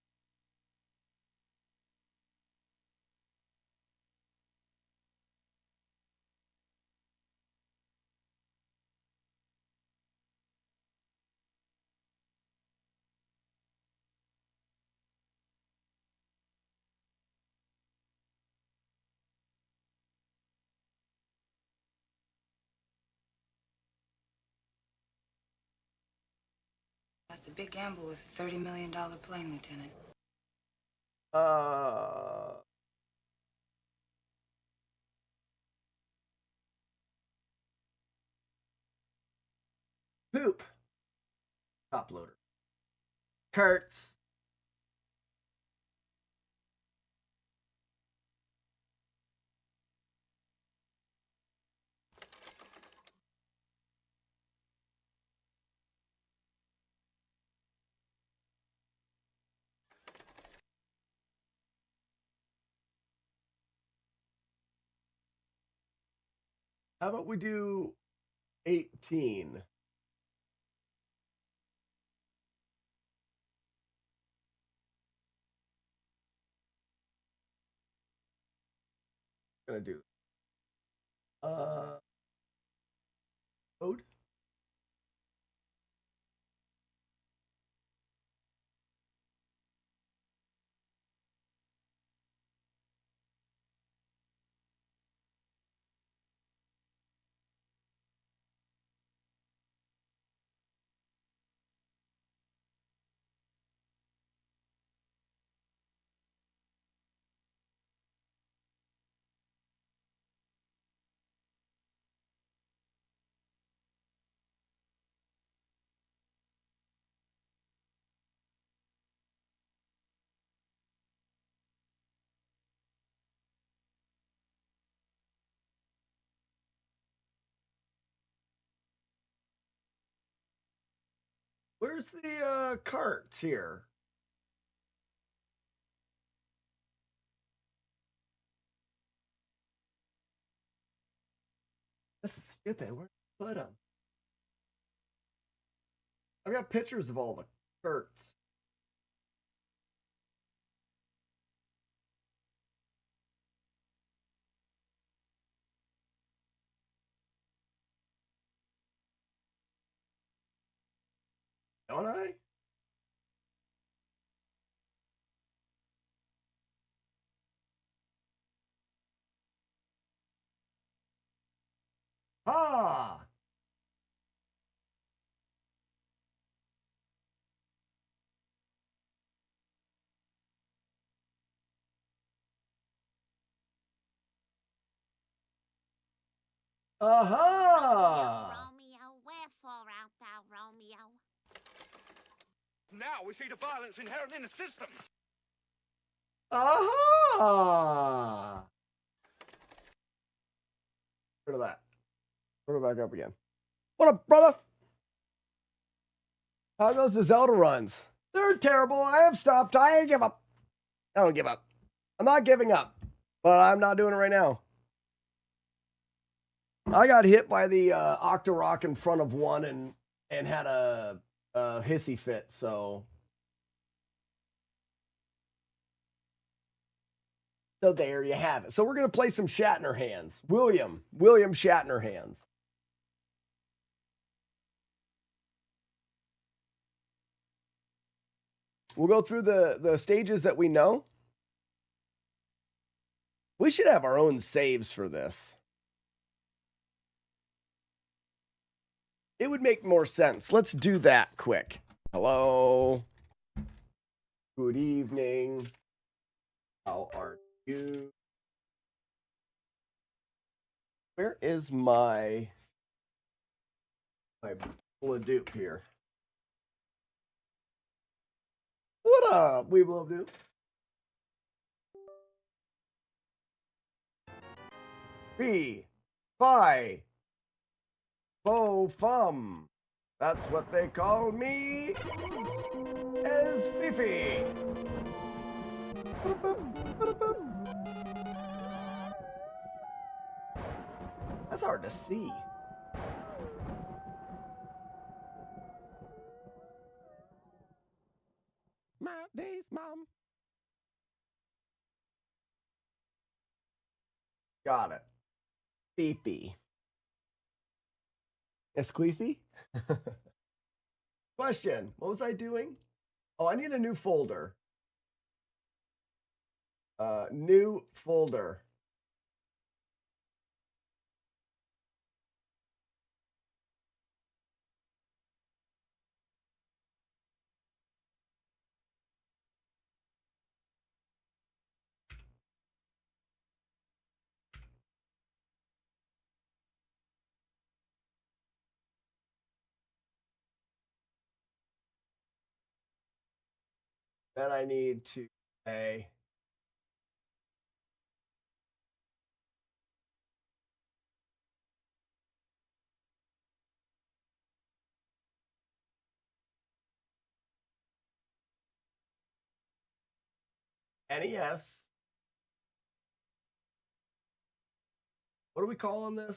That's a big gamble with a $30 million plane, Lieutenant. Poop. Top loader. Carts. How about we do 18? Gonna do code. Where's the carts here? This is stupid. Where did I put them? I've got pictures of all the carts. Don't I? Ah! Aha! Romeo, wherefore art thou, Romeo? Now we see the violence inherent in the system. Aha! Rid of that. Put it back up again. What up, brother? How goes the Zelda runs? They're terrible. I have stopped. I give up. I don't give up. I'm not giving up, but I'm not doing it right now. I got hit by the Octorok in front of one and had a hissy fit, so there you have it. So we're going to play some Shatterhands. William Shatterhands. We'll go through the stages that we know. We should have our own saves for this. It would make more sense. Let's do that quick. Hello. Good evening. How are you? Where is my Bladoop here? What up, Weeblodupe? Fi. Fo Fum. That's what they call me as Fifi. hard to see. Days, Mom. Got it. Beefy. Esqueefy? Question. What was I doing? Oh, I need a new folder. New folder. Then I need to say NES. What are we calling this?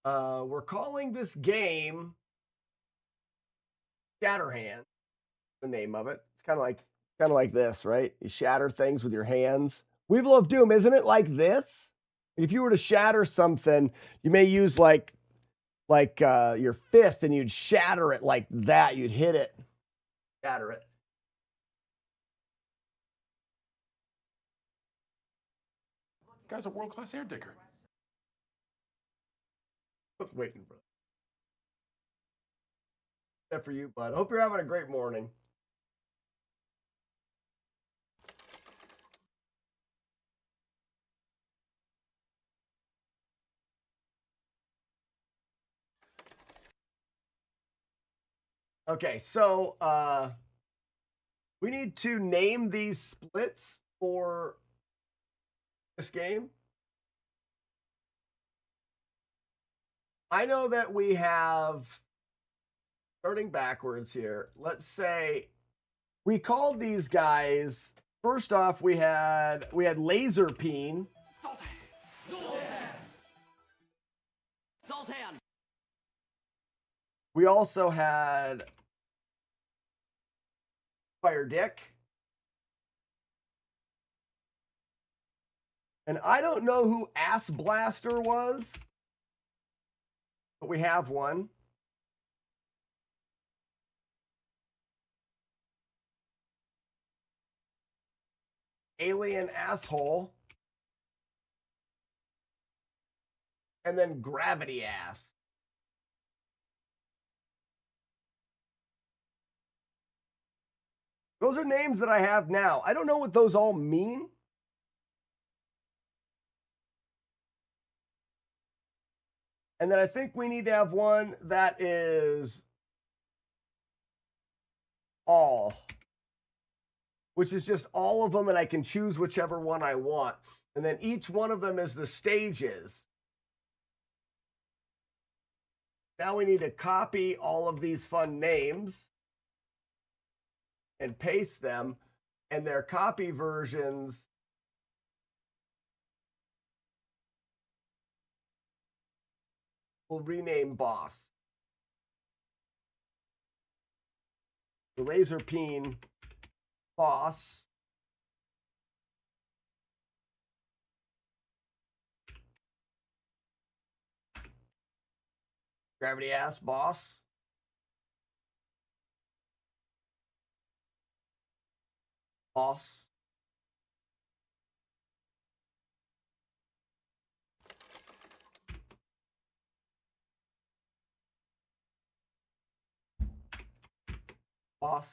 We're calling this game Shatterhand. The name of it. It's kind of like this, right? You shatter things with your hands. Weevil of Doom, isn't it like this? If you were to shatter something, you may use like your fist, and you'd shatter it like that. You'd hit it, shatter it. Guy's a world-class air digger. I was waiting for that. Except for you, bud. Hope you're having a great morning. Okay, so we need to name these splits for this game. I know that we have, starting backwards here, let's say we called these guys, first off, we had Laser Peen. Zoltan! We also had Fire Dick. And I don't know who Ass Blaster was, but we have one. Alien Asshole. And then Gravity Ass. Those are names that I have now. I don't know what those all mean. And then I think we need to have one that is all, which is just all of them, and I can choose whichever one I want. And then each one of them is the stages. Now we need to copy all of these fun names and paste them, and their copy versions will rename Boss. The Laser Peen Boss. Gravity Ass Boss. Boss. Boss.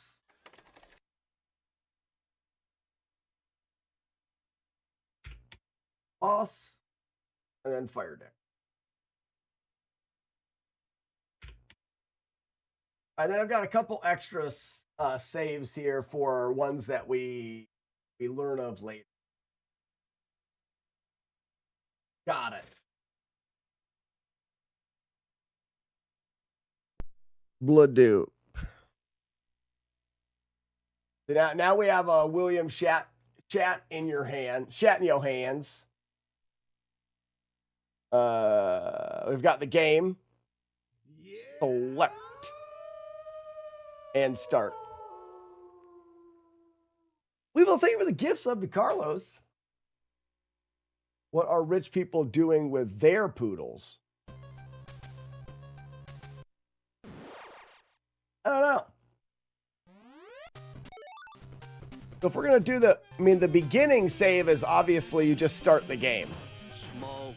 Boss. And then Fire Dick. And then I've got a couple extra saves here for ones that we learn of later. Got it. Blood Dude. Now we have a William Shat in your hand. Shat in your hands. We've got the game. Select. And start. We will thank you for the gift sub to Carlos. What are rich people doing with their poodles? I don't know. So if we're going to do the beginning save is obviously you just start the game. Smoke.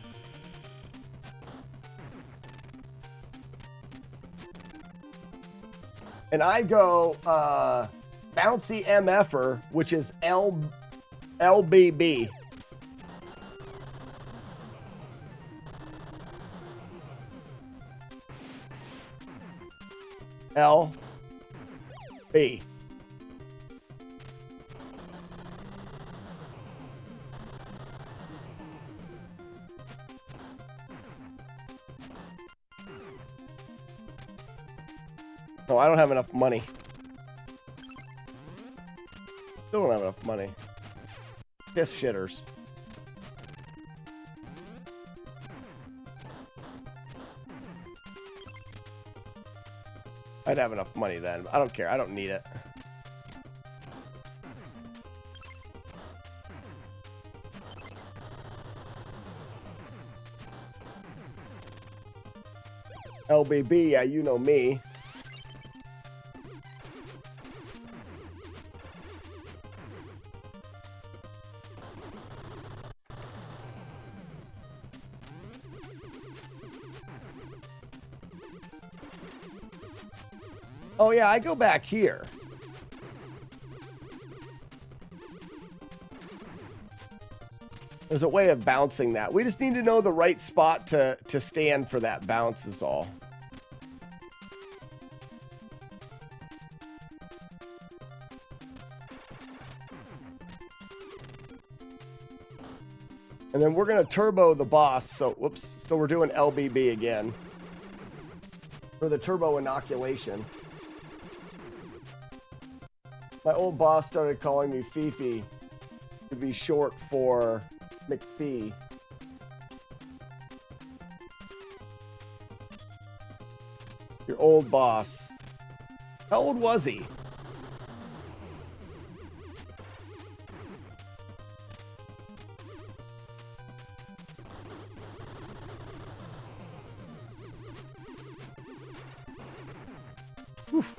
And I go bouncy MFer, which is LBB. LB. Oh, I don't have enough money. Still don't have enough money. Piss shitters. I'd have enough money then. I don't care. I don't need it. LBB, yeah, you know me. Oh yeah, I go back here. There's a way of bouncing that. We just need to know the right spot to stand for that bounce is all. And then we're going to turbo the boss. So, whoops. So we're doing LBB again. For the turbo inoculation. My old boss started calling me Fifi to be short for McPhee. Your old boss. How old was he? Oof.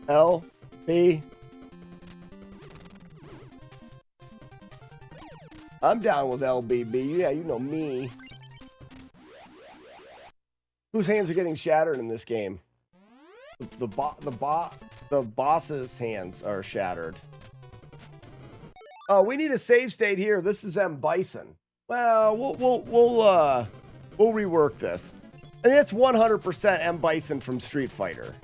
L, B. I'm down with LBB. Yeah, you know me. Whose hands are getting shattered in this game? The boss's hands are shattered. Oh, we need a save state here. This is M Bison. Well, we'll rework this. I mean, it's 100% M Bison from Street Fighter.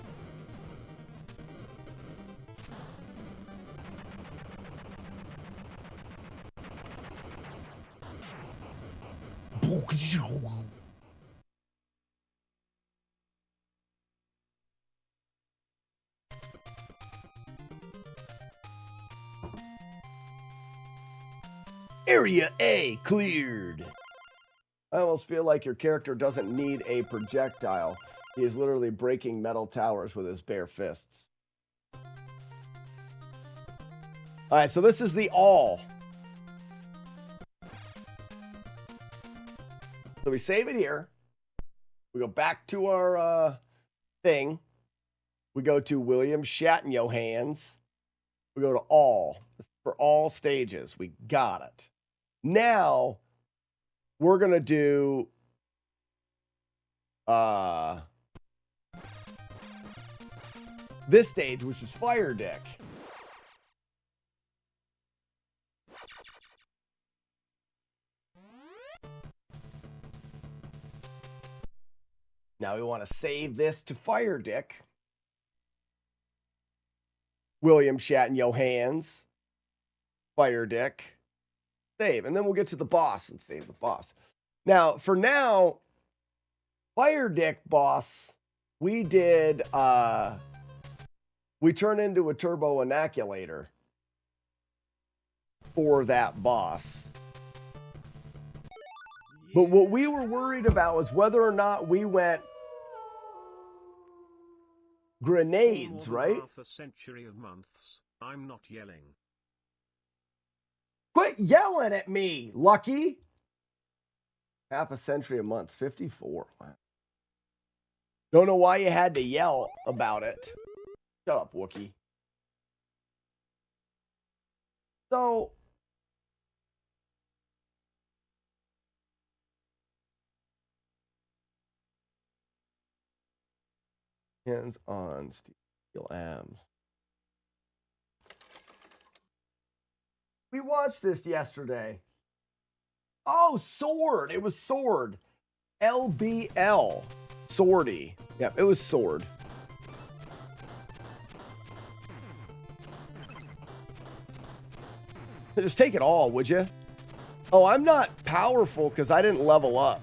Area A cleared. I almost feel like your character doesn't need a projectile. He is literally breaking metal towers with his bare fists. All right, so this is the all. So we save it here. We go back to our thing. We go to William Shatterhand. We go to all. This is for all stages. We got it. Now we're gonna do this stage, which is Fire Dick. Now we want to save this to Fire Dick. William Shatton Johans. Fire Dick. Save. And then we'll get to the boss and save the boss. Now, for now, Fire Dick boss, we did, we turned into a turbo inoculator for that boss. But what we were worried about was whether or not we went grenades, right? Half a century of months. I'm not yelling. Quit yelling at me, Lucky. Half a century of months, 54. Wow. Don't know why you had to yell about it. Shut up, Wookie. So, hands on steel abs. We watched this yesterday. Oh, Sword. It was Sword. LBL. Swordy. Yep, it was Sword. Just take it all, would you? Oh, I'm not powerful because I didn't level up.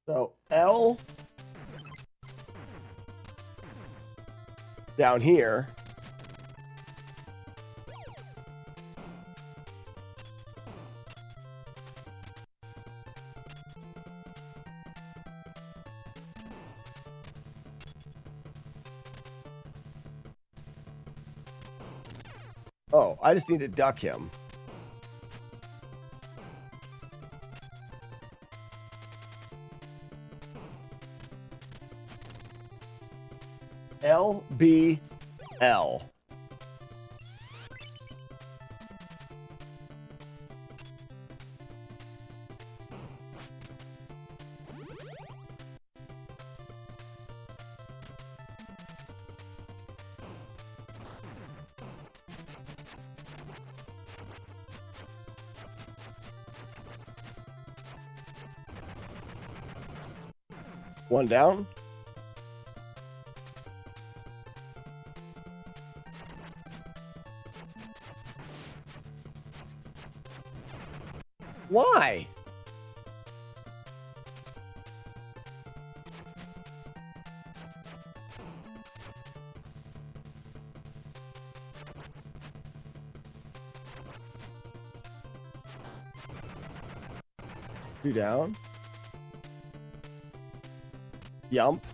So L down here. Oh, I just need to duck him. LBL. One down. Why? Two down. Yump.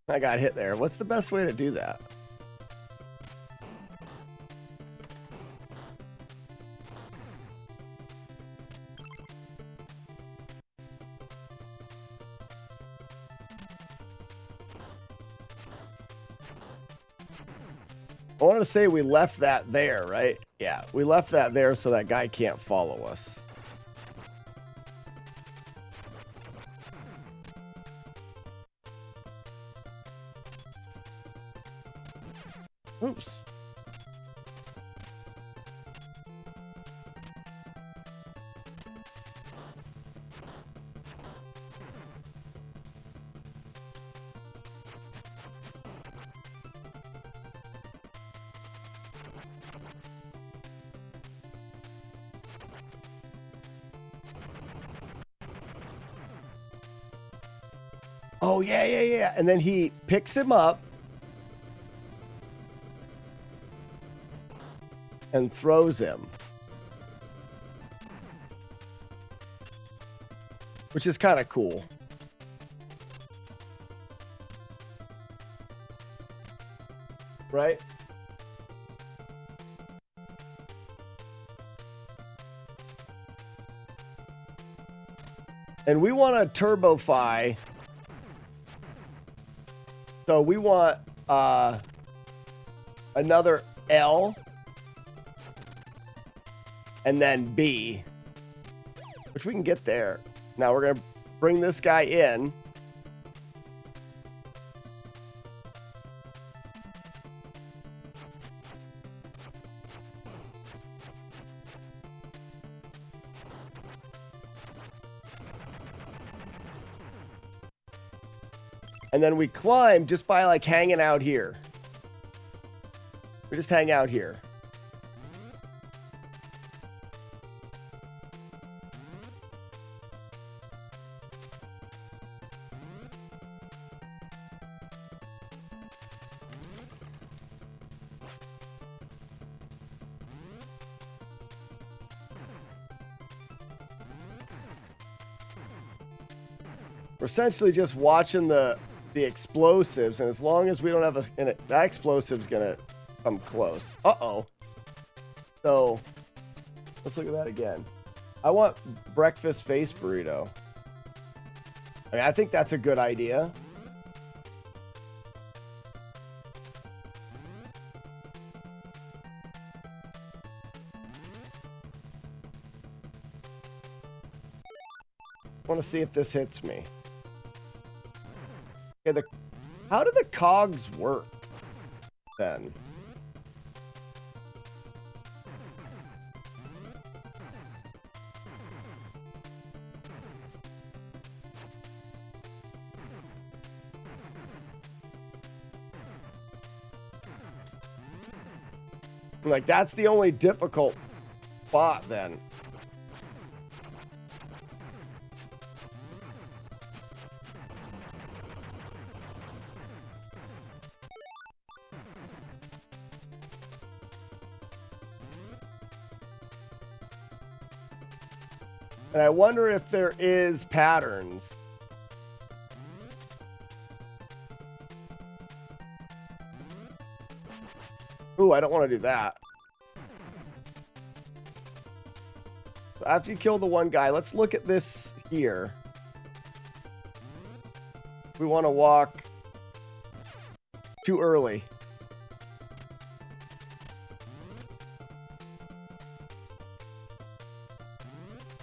I got hit there. What's the best way to do that? I wanted to say we left that there, right? Yeah, we left that there so that guy can't follow us. Oops. Oh, yeah. And then he picks him up and throws him. Which is kind of cool. Right? And we want to turbofy. So we want another L, and then B, which we can get there. Now we're going to bring this guy in. And then we climb just by like hanging out here. We just hang out here. We're essentially just watching the explosives, and as long as we don't have that explosive's gonna come close. Uh-oh. So let's look at that again. I want breakfast face burrito. I mean, I think that's a good idea. I want to see if this hits me. Okay, how do the cogs work then? Like, that's the only difficult spot then. And I wonder if there is patterns. Ooh, I don't want to do that. So after you kill the one guy, let's look at this here. We want to walk too early.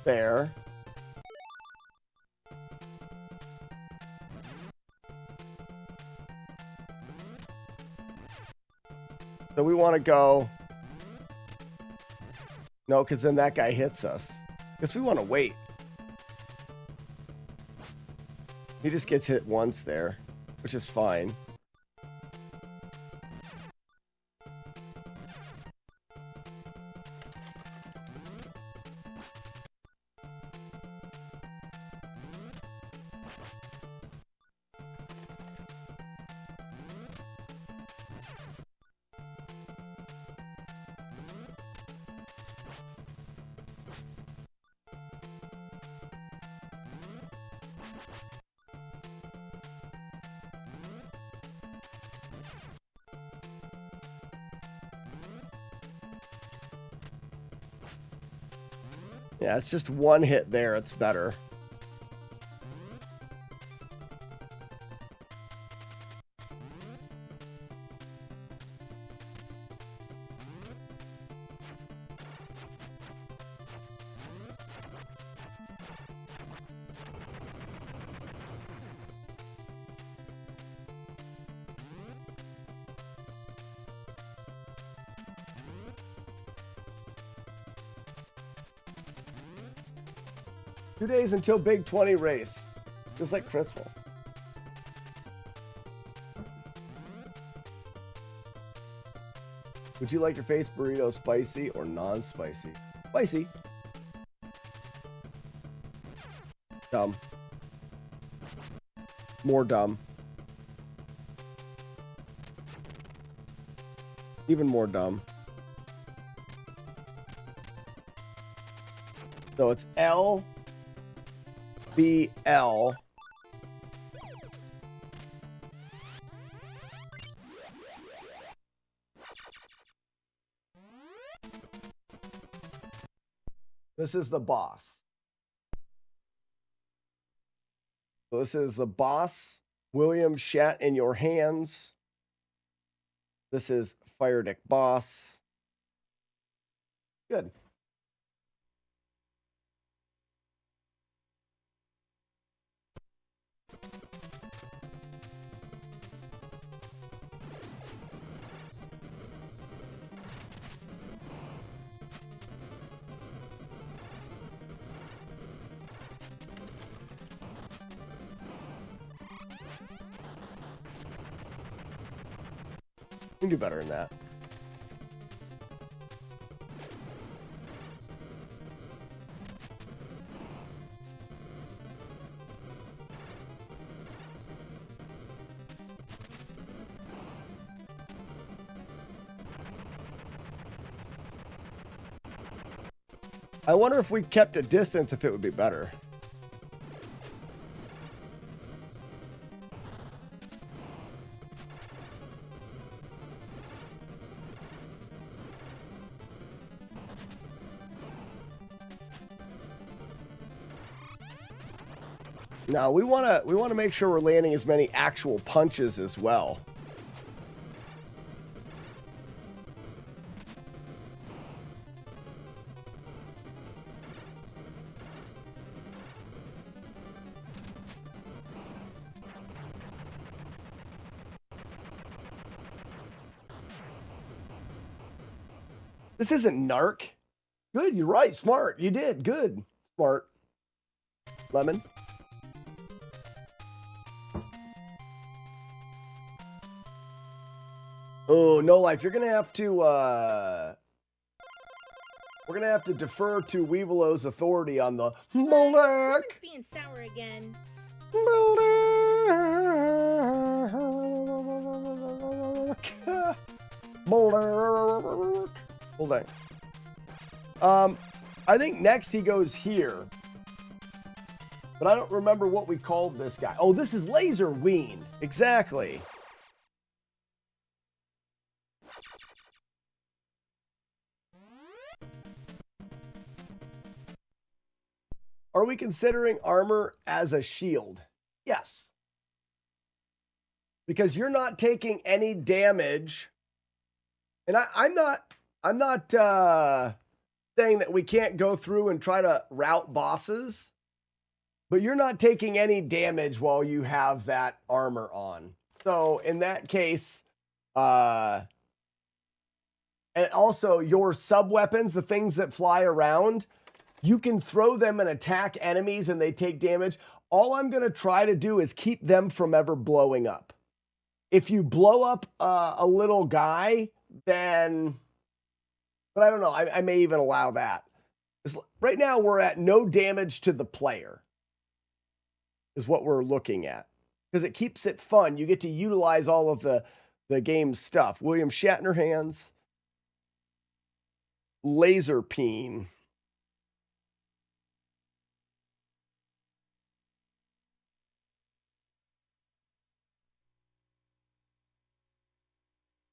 There. So we want to go. No, because then that guy hits us. Guess we want to wait. He just gets hit once there, which is fine. Yeah, it's just one hit there. It's better. Two days until Big 20 race. Feels like Christmas. Would you like your face burrito spicy or non-spicy? Spicy. Dumb. More dumb. Even more dumb. So it's L. BL. This is the boss. So this is the boss. William Shat in your hands. This is Fire Dick Boss. Good. You can do better than that. I wonder if we kept a distance, if it would be better. No, we want to make sure we're landing as many actual punches as well. This isn't narc. Good, you're right. Smart. You did. Good. Smart. Lemon. Oh, no life. You're gonna have to we're gonna have to defer to Weevillo's authority on the Molek. It's being sour again. Molek. Hold on. I think next he goes here. But I don't remember what we called this guy. Oh, this is Laser Ween. Exactly. Are we considering armor as a shield? Yes. Because you're not taking any damage. And I'm not saying that we can't go through and try to route bosses, but you're not taking any damage while you have that armor on. So in that case, and also your sub-weapons, the things that fly around, you can throw them and attack enemies and they take damage. All I'm going to try to do is keep them from ever blowing up. If you blow up a little guy, then... But I don't know. I may even allow that. Right now, we're at no damage to the player, is what we're looking at. Because it keeps it fun. You get to utilize all of the game's stuff. William Shatterhand's Laser Peen.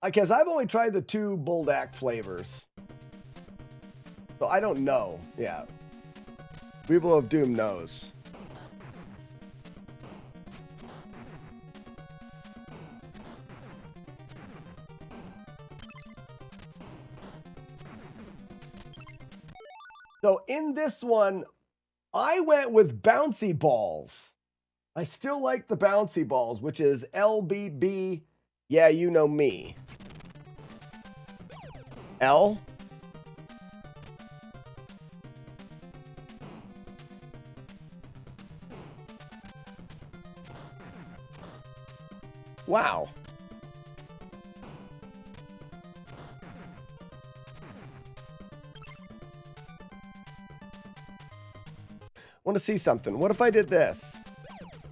Because I've only tried the 2 Buldak flavors. So I don't know. Yeah. People of Doom knows. So in this one, I went with bouncy balls. I still like the bouncy balls, which is LBB. Yeah, you know me. L. Wow. Want to see something. What if I did this?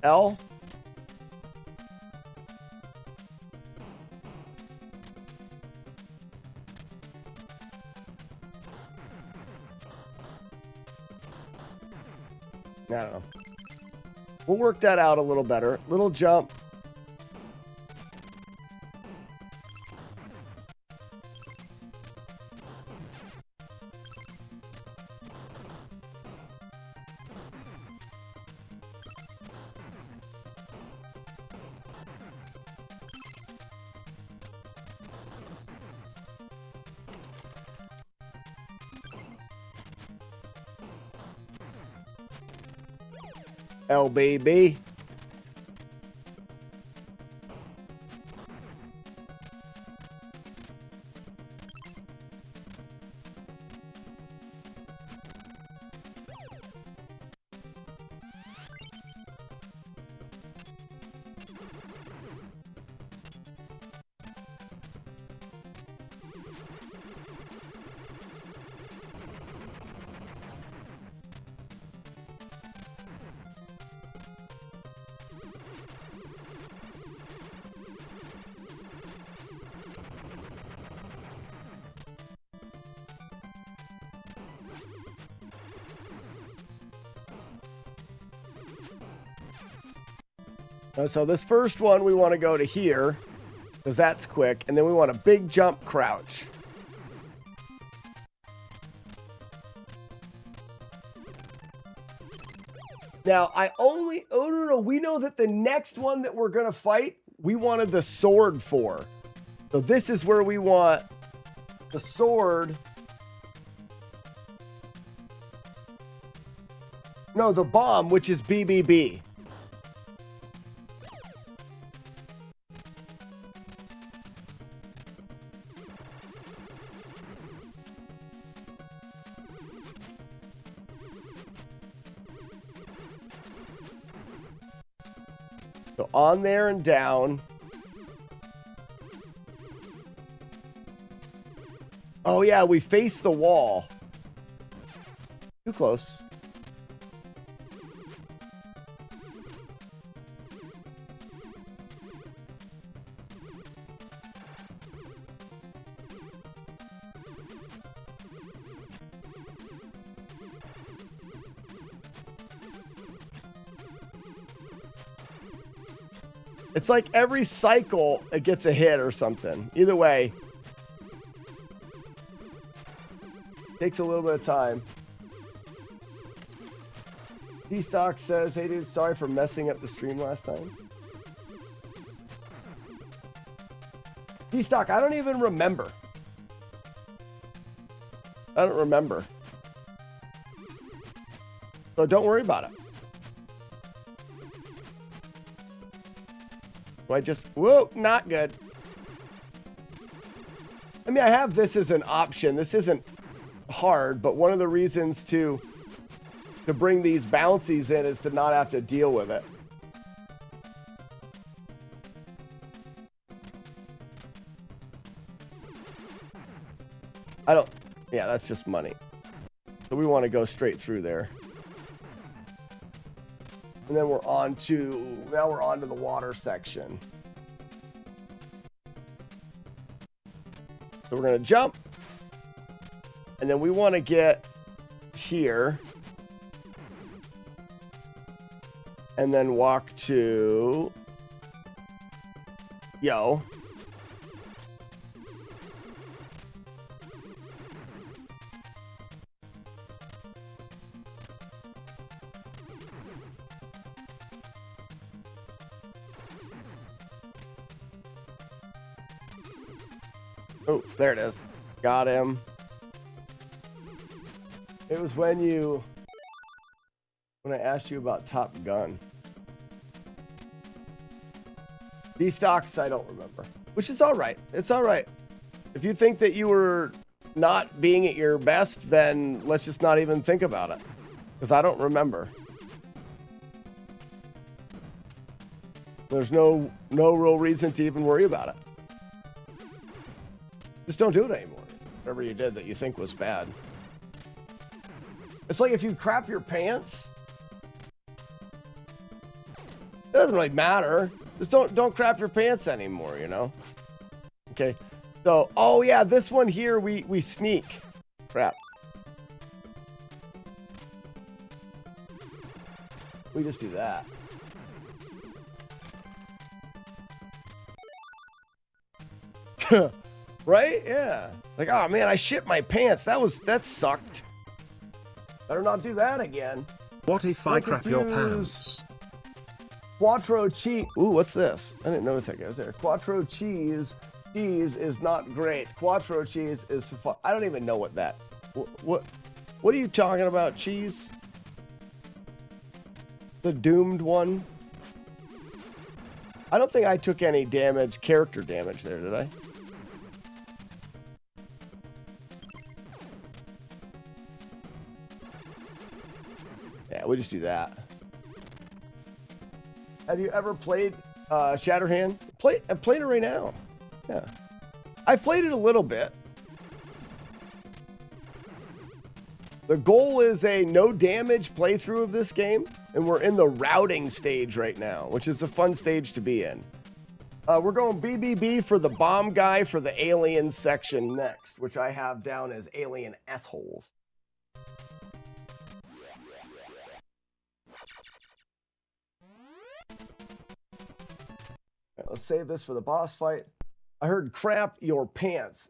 L. I don't know. We'll work that out a little better. Little jump. LBB. So this first one, we want to go to here, because that's quick, and then we want a big jump crouch. Now, oh no, we know that the next one that we're going to fight, we wanted the sword for. So this is where we want the sword. No, the bomb, which is BBB. So on there and down. Oh yeah, we face the wall. Too close. It's like every cycle it gets a hit or something. Either way, takes a little bit of time. D-Stock says, hey dude, sorry for messing up the stream last time. D-Stock, I don't even remember. I don't remember. So don't worry about it. Whoa, not good. I mean, I have this as an option. This isn't hard, but one of the reasons to bring these bouncies in is to not have to deal with it. Yeah, that's just money. So we want to go straight through there. And then now we're on to the water section. So we're going to jump. And then we want to get here. And then walk to... Yo. Oh, there it is. Got him. It was when I asked you about Top Gun. These stocks, I don't remember. Which is all right. It's all right. If you think that you were not being at your best, then let's just not even think about it. Because I don't remember. There's no real reason to even worry about it. Just don't do it anymore. Whatever you did that you think was bad. It's like if you crap your pants. It doesn't really matter. Just don't crap your pants anymore, you know? Okay. So, oh yeah, this one here we sneak. Crap. We just do that. Right? Yeah. Like, oh man, I shit my pants. That sucked. Better not do that again. What if I crap your pants? Quattro cheese. Ooh, what's this? I didn't notice that guy was there. Quattro cheese is not great. Quattro cheese is fun. I don't even know what that. What are you talking about? Cheese? The doomed one. I don't think I took any damage, character damage there, did I? Yeah, we just do that. Have you ever played Shatterhand? I'm playing it right now. Yeah. I played it a little bit. The goal is a no damage playthrough of this game, and we're in the routing stage right now, which is a fun stage to be in. We're going BBB for the bomb guy for the alien section next, which I have down as alien assholes. Let's save this for the boss fight. I heard crap your pants.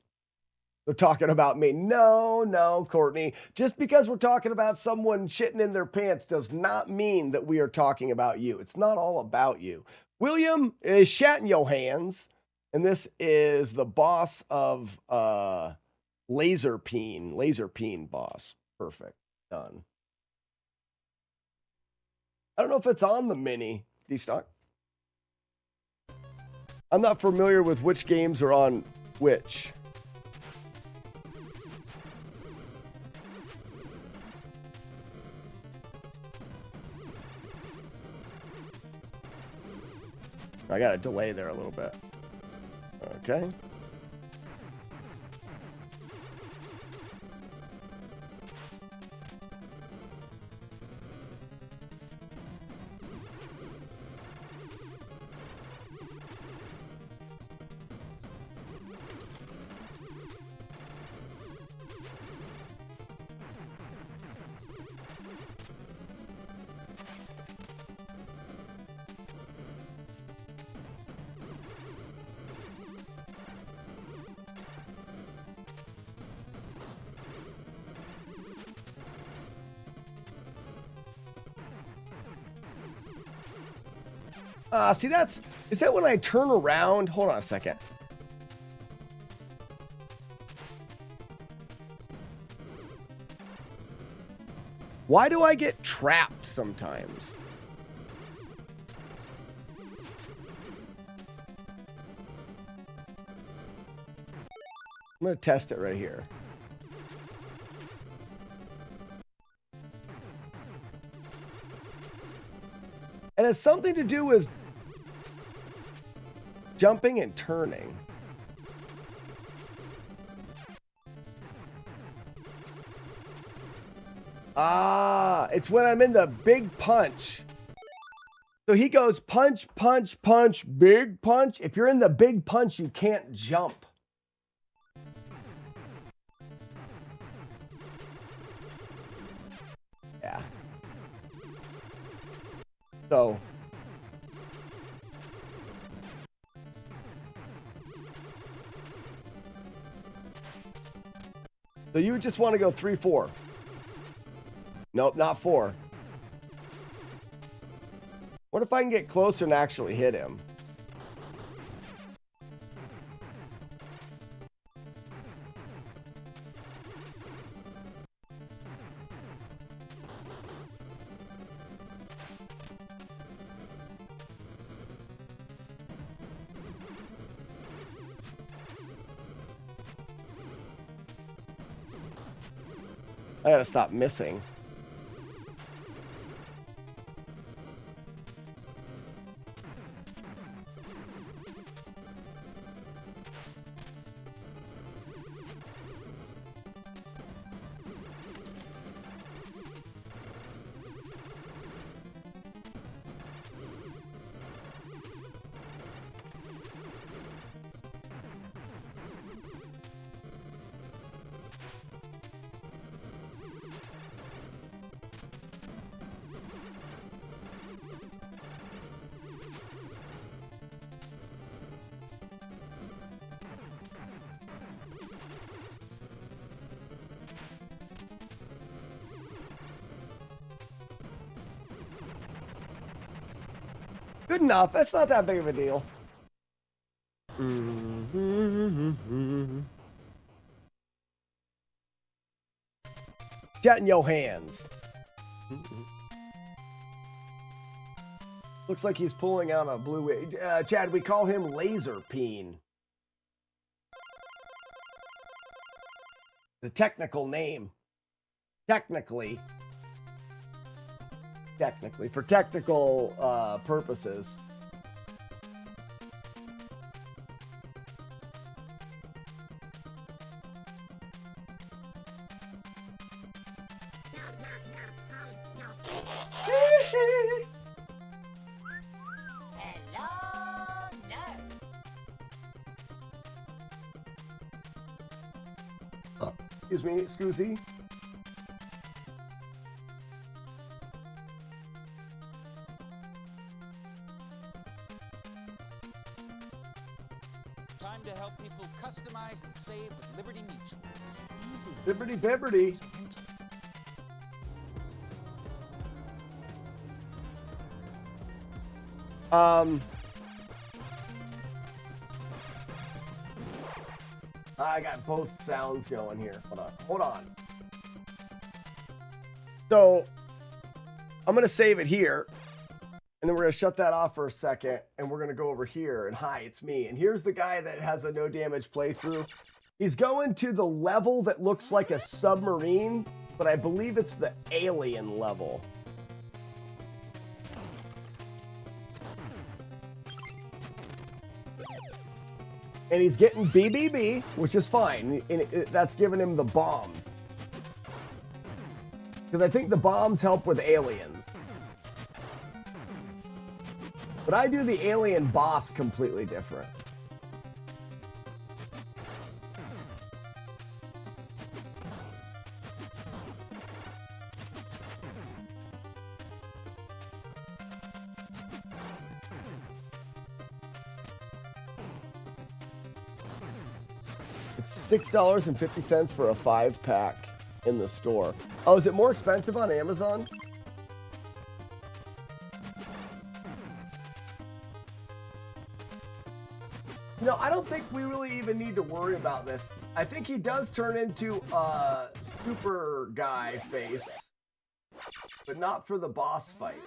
They're talking about me. No, Courtney. Just because we're talking about someone shitting in their pants does not mean that we are talking about you. It's not all about you. William is shat in your hands, and this is the boss of Laserpeen boss. Perfect. Done. I don't know if it's on the mini destock. I'm not familiar with which games are on which. I got a delay there a little bit. Okay. See, is that when I turn around? Hold on a second. Why do I get trapped sometimes? I'm going to test it right here. And it's something to do with jumping and turning. It's when I'm in the big punch. So he goes punch, punch, punch, big punch. If you're in the big punch, you can't jump. Yeah. So you would just want to go 3-4. Nope, not 4. What if I can get closer and actually hit him? I gotta stop missing. Good enough. That's not that big of a deal. Jet in your hands. Looks like he's pulling out a blue. Chad, we call him Laser Peen. The technical name. Technically, for technical purposes. Hello, nurse. Excuse me, Scoozy. Time to help people customize and save with Liberty Mutual. Easy. Liberty Bibberty. I got both sounds going here. Hold on. So, I'm going to save it here. And then we're going to shut that off for a second. And we're going to go over here. And hi, it's me. And here's the guy that has a no damage playthrough. He's going to the level that looks like a submarine. But I believe it's the alien level. And he's getting BBB, which is fine. And that's giving him the bombs. Because I think the bombs help with aliens. But I do the alien boss completely different. $6.50 for a 5-pack in the store. Oh, is it more expensive on Amazon? You know, I don't think we really even need to worry about this. I think he does turn into a super guy face, but not for the boss fight.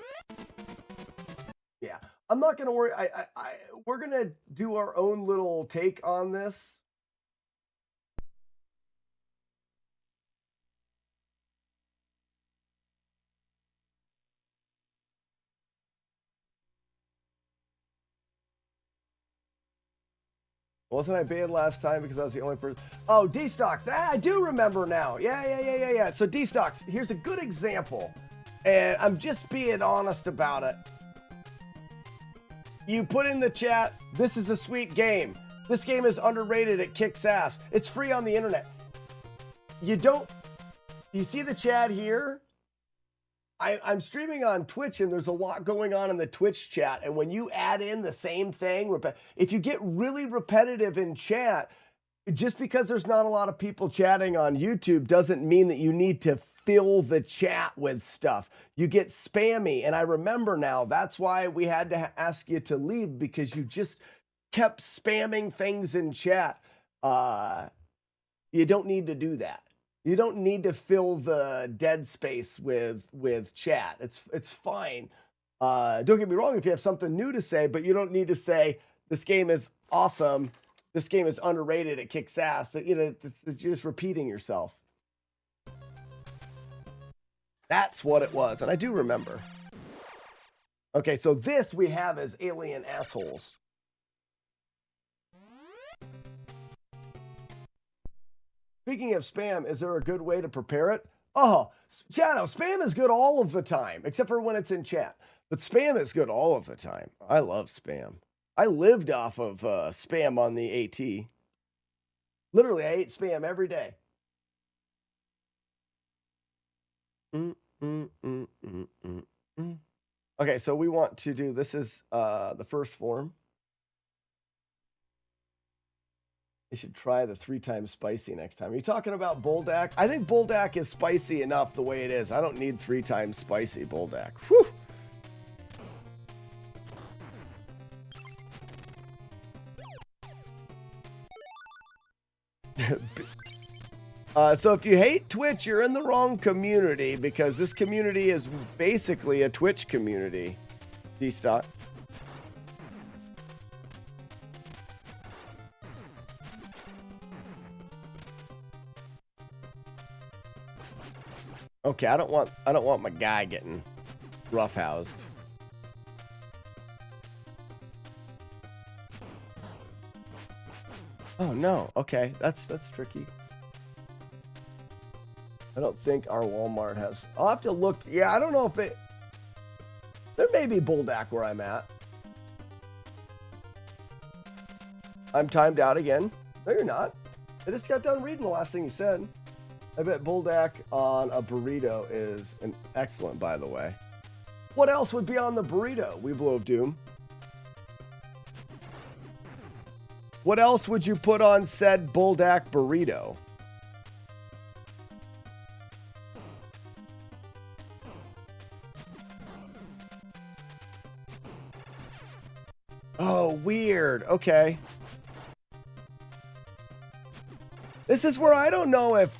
Yeah, I'm not gonna worry. We're gonna do our own little take on this. Wasn't I banned last time because I was the only person? Oh, D-Stocks. I do remember now. Yeah. So D-Stocks, here's a good example. And I'm just being honest about it. You put in the chat, this is a sweet game. This game is underrated. It kicks ass. It's free on the internet. You see the chat here? I'm streaming on Twitch, and there's a lot going on in the Twitch chat. And when you add in the same thing, if you get really repetitive in chat, just because there's not a lot of people chatting on YouTube doesn't mean that you need to fill the chat with stuff. You get spammy. And I remember now, that's why we had to ask you to leave, because you just kept spamming things in chat. You don't need to do that. You don't need to fill the dead space with chat. It's fine. Don't get me wrong if you have something new to say, but you don't need to say this game is awesome, this game is underrated, it kicks ass. That you're just repeating yourself. That's what it was, and I do remember. Okay, so this we have as alien assholes. Speaking of spam, is there a good way to prepare it? Oh, Shadow, spam is good all of the time, except for when it's in chat. But spam is good all of the time. I love spam. I lived off of spam on the AT. Literally, I ate spam every day. Okay, so we want to do, this is the first form. You should try the 3 times spicy next time. Are you talking about Buldak? I think Buldak is spicy enough the way it is. I don't need 3 times spicy Buldak. Whew. So if you hate Twitch, you're in the wrong community, because this community is basically a Twitch community. D-Stock. Okay, I don't want my guy getting roughhoused. Oh no. Okay, that's tricky. I don't think our Walmart has. I'll have to look. Yeah, I don't know if it. There may be Buldak where I'm at. I'm timed out again. No, you're not. I just got done reading the last thing you said. I bet Buldak on a burrito is an excellent, by the way. What else would be on the burrito, Weeblo of Doom? What else would you put on said Buldak burrito? Oh, weird. Okay. This is where I don't know if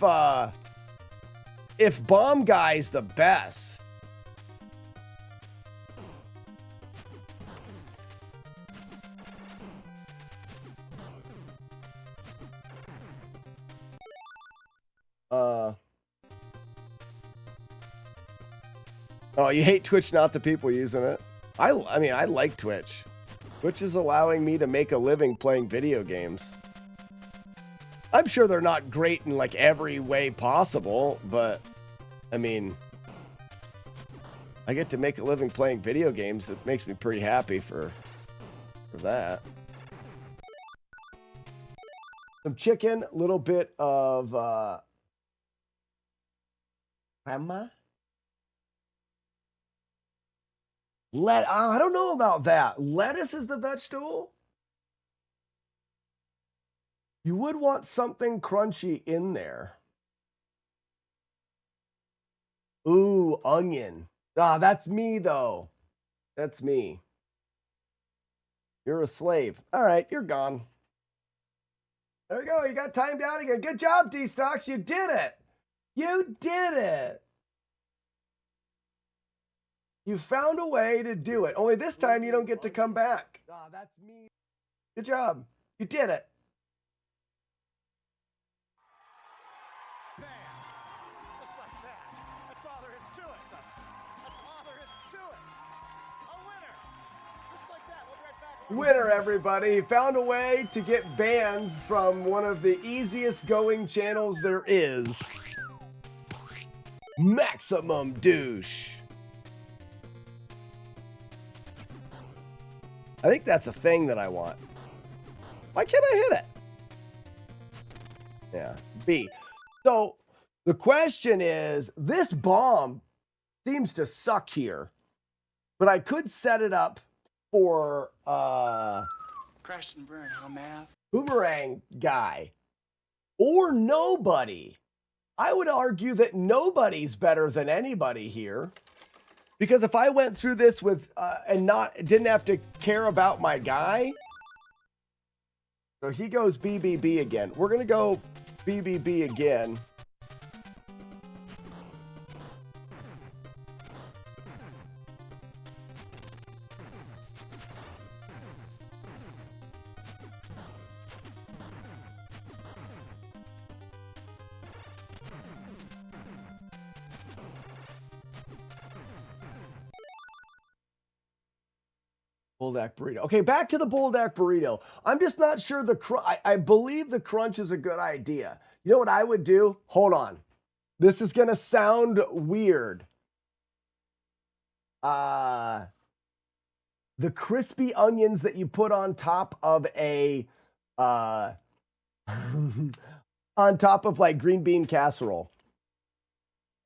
Bomb Guy's the best. Oh, you hate Twitch, not the people using it. I mean, I like Twitch. Twitch is allowing me to make a living playing video games. I'm sure they're not great in like every way possible, but I mean, I get to make a living playing video games. It makes me pretty happy for that. Some chicken, a little bit of grandma. I don't know about that. Lettuce is the vegetable? You would want something crunchy in there. Ooh, onion. Ah, that's me, though. That's me. You're a slave. All right, you're gone. There we go. You got timed out again. Good job, D-Stocks. You did it. You did it. You found a way to do it. Only this time you don't get to come back. Ah, that's me. Good job. You did it. Bam! Just like that. That's all there is to it, Dustin. That's all there is to it. A winner! Just like that. We'll be right back. Winner, everybody. Found a way to get banned from one of the easiest going channels there is. Maximum Douche. I think that's a thing that I want. Why can't I hit it? Yeah, B. So the question is, this bomb seems to suck here, but I could set it up for Crash and burn, huh, Mav? Boomerang guy or nobody. I would argue that nobody's better than anybody here. Because if I went through this with and didn't have to care about my guy, so he goes BBB again. We're gonna go BBB again. Buldak burrito. Okay, back to the Buldak burrito. I'm just not sure I believe the crunch is a good idea. You know what I would do? Hold on. This is going to sound weird. The crispy onions that you put on top of a on top of like green bean casserole.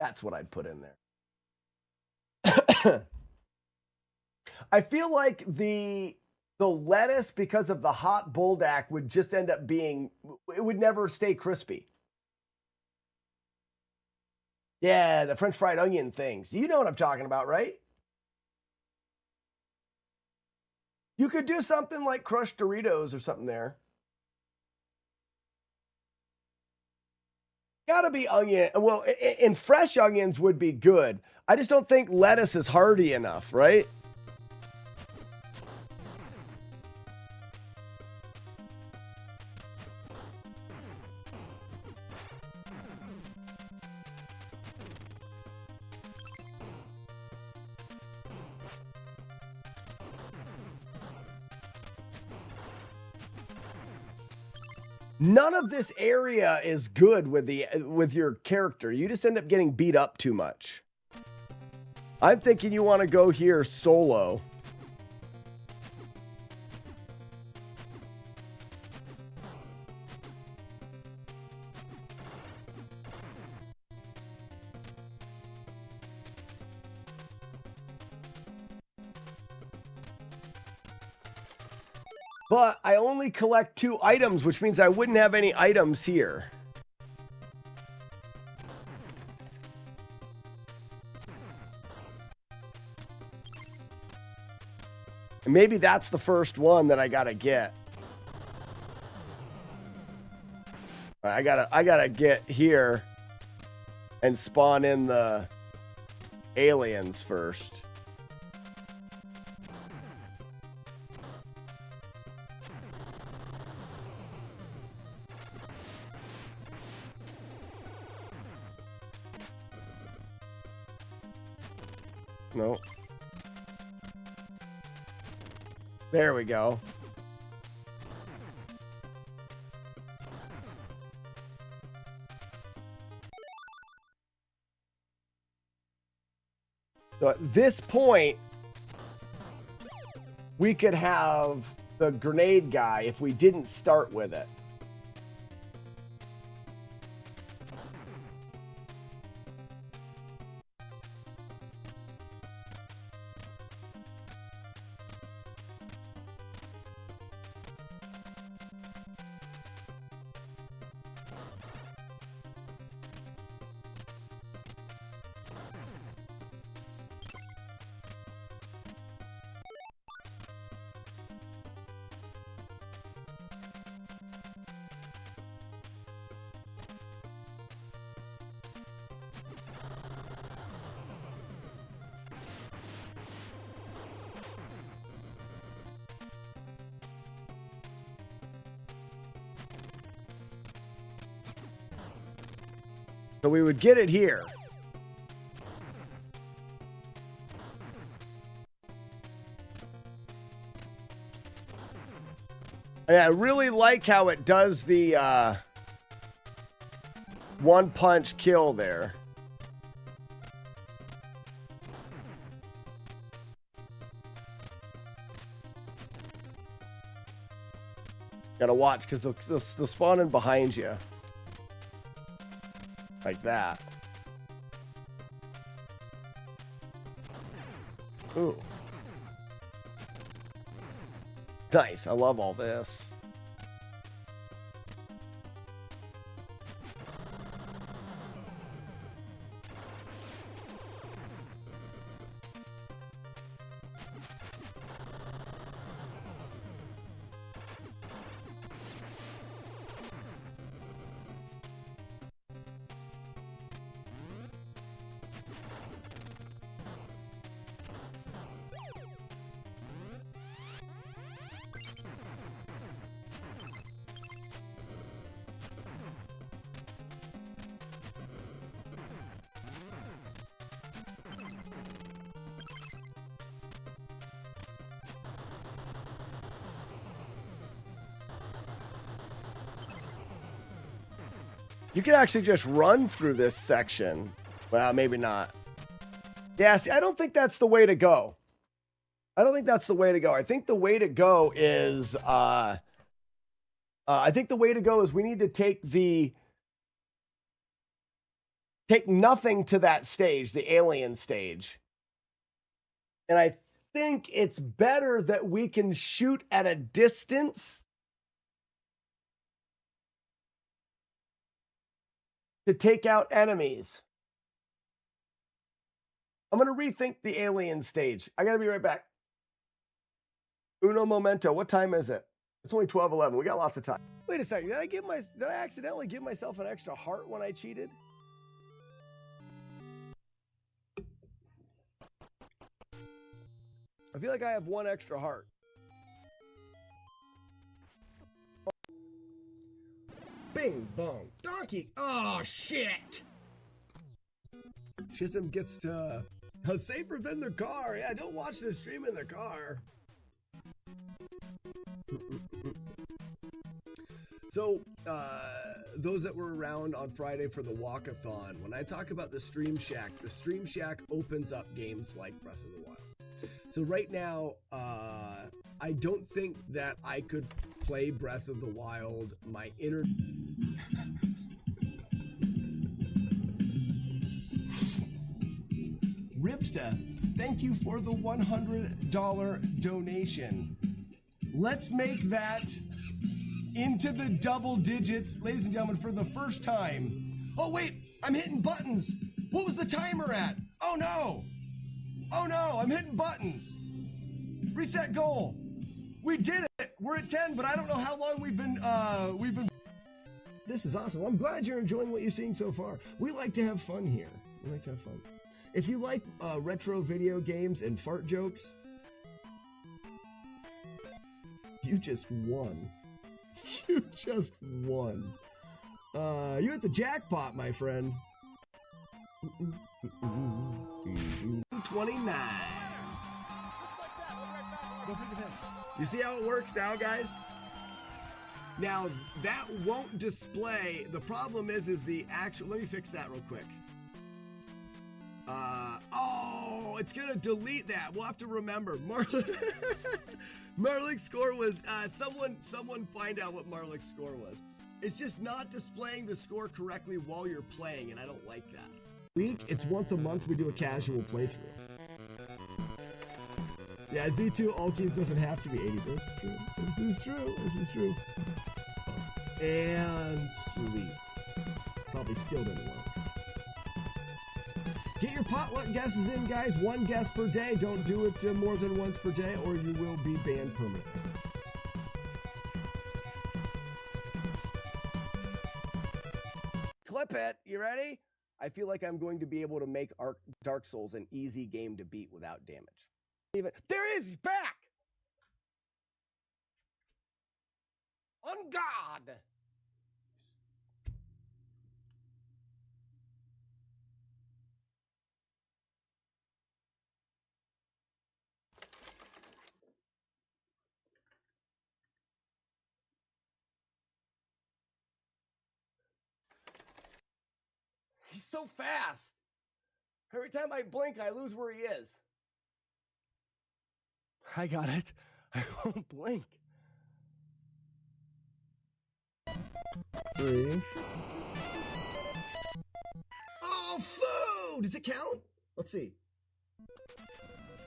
That's what I'd put in there. I feel like the lettuce, because of the hot Buldak, would just end up being, it would never stay crispy. Yeah, the French fried onion things. You know what I'm talking about, right? You could do something like crushed Doritos or something there. Gotta be onion. Well, and fresh onions would be good. I just don't think lettuce is hearty enough, right? None of this area is good with your character. You just end up getting beat up too much. I'm thinking you want to go here solo. But I only collect 2 items, which means I wouldn't have any items here. And maybe that's the first one that I gotta get. I gotta get here and spawn in the aliens first. No. There we go. So at this point, we could have the grenade guy if we didn't start with it. So we would get it here. And I really like how it does the one punch kill there. Gotta watch because they'll spawn in behind you. Like that. Ooh. Nice. I love all this. You can actually just run through this section. Well, maybe not. Yeah, see, I don't think that's the way to go. I don't think that's the way to go. I think the way to go is, we need to take nothing to that stage, the alien stage. And I think it's better that we can shoot at a distance to take out enemies. I'm going to rethink the alien stage. I got to be right back. Uno momento. What time is it? It's only 12:11. We got lots of time. Wait a second. Did I accidentally give myself an extra heart when I cheated? I feel like I have one extra heart. Bing bong. Donkey. Oh, shit. Shism gets to safer than the car. Yeah, don't watch this stream in the car. So, those that were around on Friday for the walkathon, when I talk about the Stream Shack opens up games like Breath of the Wild. So right now, I don't think that I could play Breath of the Wild. My internet... Ripsta, thank you for the $100 donation. Let's make that into the double digits, ladies and gentlemen, for the first time. Oh wait, I'm hitting buttons. What was the timer at? Oh no. Oh no, I'm hitting buttons. Reset goal. We did it. We're at 10, but I don't know how long we've been. This is awesome. I'm glad you're enjoying what you're seeing so far. We like to have fun here. We like to have fun. If you like retro video games and fart jokes, you just won. You just won. You hit the jackpot, my friend. 29. You see how it works now, guys? Now, that won't display. The problem is the actual... Let me fix that real quick. Oh, it's going to delete that. We'll have to remember. Marlick's score was... someone find out what Marlick's score was. It's just not displaying the score correctly while you're playing, and I don't like that. It's once a month we do a casual playthrough. Yeah, Z2 all keys doesn't have to be 80. This is true. This is true. This is true. And sweet. Probably still didn't work. Get your potluck guesses in, guys. One guess per day. Don't do it more than once per day, or you will be banned permanently. Clip it. You ready? I feel like I'm going to be able to make Dark Souls an easy game to beat without damage. There he is! He's back! On God! He's so fast! Every time I blink, I lose where he is. I got it. I won't blink. 3. Oh, food! Does it count? Let's see.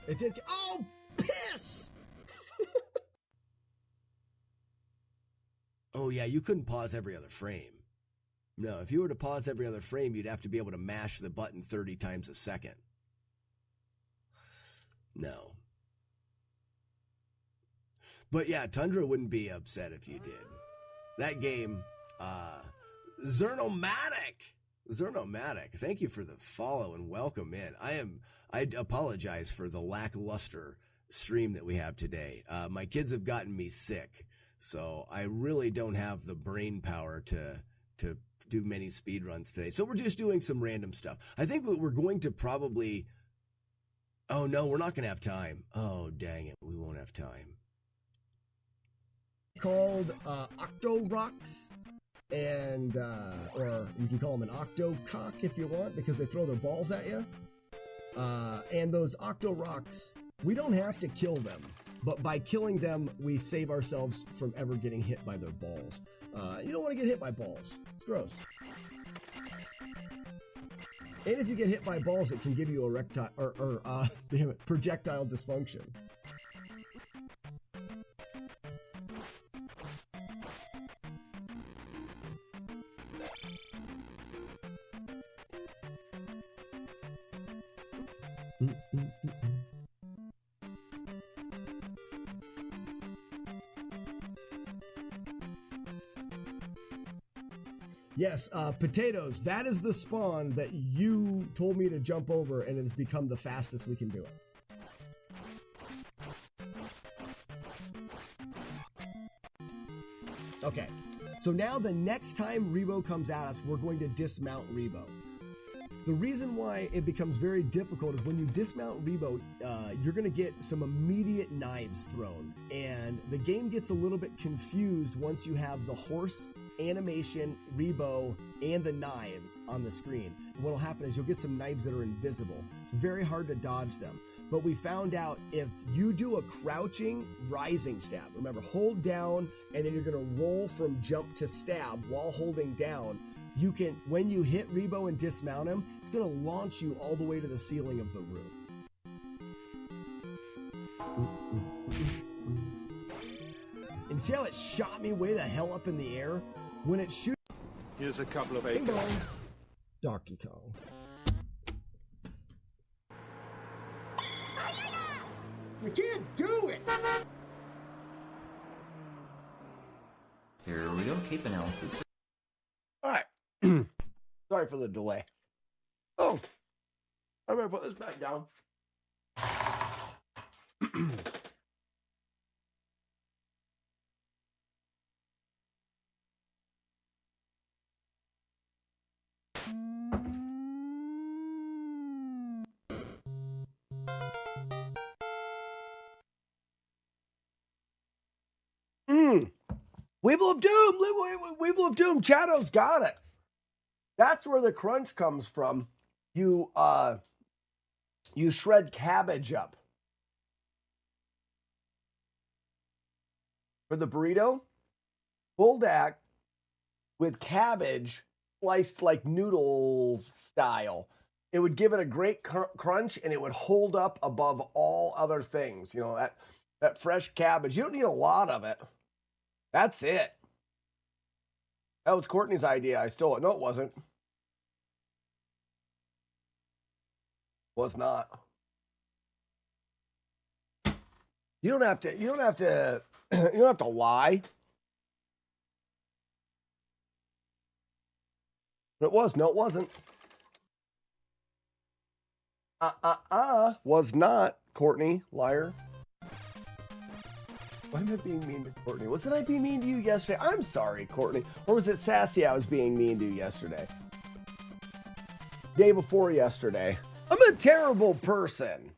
It did. Oh, piss! Oh, yeah, you couldn't pause every other frame. No, if you were to pause every other frame, you'd have to be able to mash the button 30 times a second. No. But yeah, Tundra wouldn't be upset if you did. That game, Zernomatic, thank you for the follow and welcome in. I apologize for the lackluster stream that we have today. My kids have gotten me sick, so I really don't have the brain power to do many speedruns today. So we're just doing some random stuff. I think we're going to probably... Oh no, we're not going to have time. Oh, dang it, we won't have time. Called Octo Rocks, and or you can call them an Octo Cock if you want, because they throw their balls at you. And those Octo Rocks, we don't have to kill them, but by killing them, we save ourselves from ever getting hit by their balls. You don't want to get hit by balls. It's gross. And if you get hit by balls, it can give you erectile damn it, projectile dysfunction. Yes, potatoes. That is the spawn that you told me to jump over, and it has become the fastest we can do it. Okay, so now the next time Rebo comes at us, we're going to dismount Rebo. The reason why it becomes very difficult is when you dismount Rebo, you're going to get some immediate knives thrown. And the game gets a little bit confused once you have the horse animation, Rebo, and the knives on the screen. And what will happen is you'll get some knives that are invisible. It's very hard to dodge them. But we found out if you do a crouching rising stab, remember, hold down, and then you're going to roll from jump to stab while holding down. You can, when you hit Rebo and dismount him, it's going to launch you all the way to the ceiling of the room. And see how it shot me way the hell up in the air? When it shoots... Here's a couple of acres. Donkey Kong. You can't do it! Here we go, cape analysis. Alright. Sorry for the delay. Oh, I'm gonna put this back down. Weevil of Doom! Weevil of Doom! Chato's got it! That's where the crunch comes from. You shred cabbage up. For the burrito, buldak with cabbage sliced like noodle style. It would give it a great crunch, and it would hold up above all other things. You know, that fresh cabbage. You don't need a lot of it. That's it. That was Courtney's idea. I stole it. No, it wasn't. Was not. You don't have to you don't have to lie. It was. No, it wasn't. Was not, Courtney. Liar. Why am I being mean to Courtney? Wasn't I being mean to you yesterday? I'm sorry, Courtney. Or was it Sassy I was being mean to yesterday? Day before yesterday. I'm a terrible person.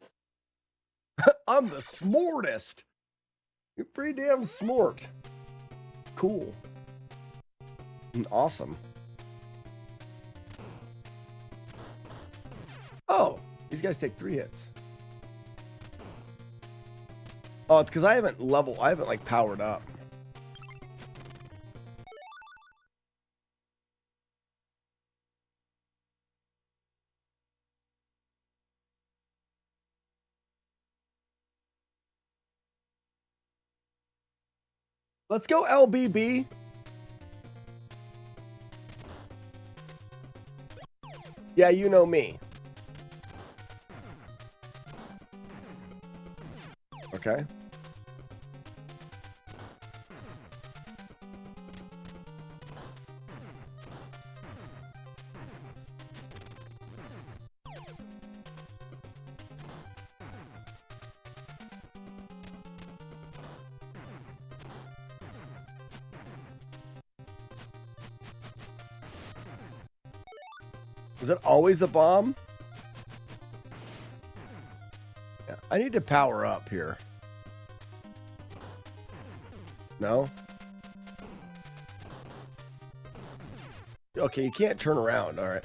I'm the smartest. You're pretty damn smart. Cool. And awesome. Oh, these guys take 3 hits. Oh, it's because I haven't like powered up. Let's go LBB. Yeah, you know me. Okay. Is it always a bomb? Yeah, I need to power up here. No? Okay, you can't turn around. All right.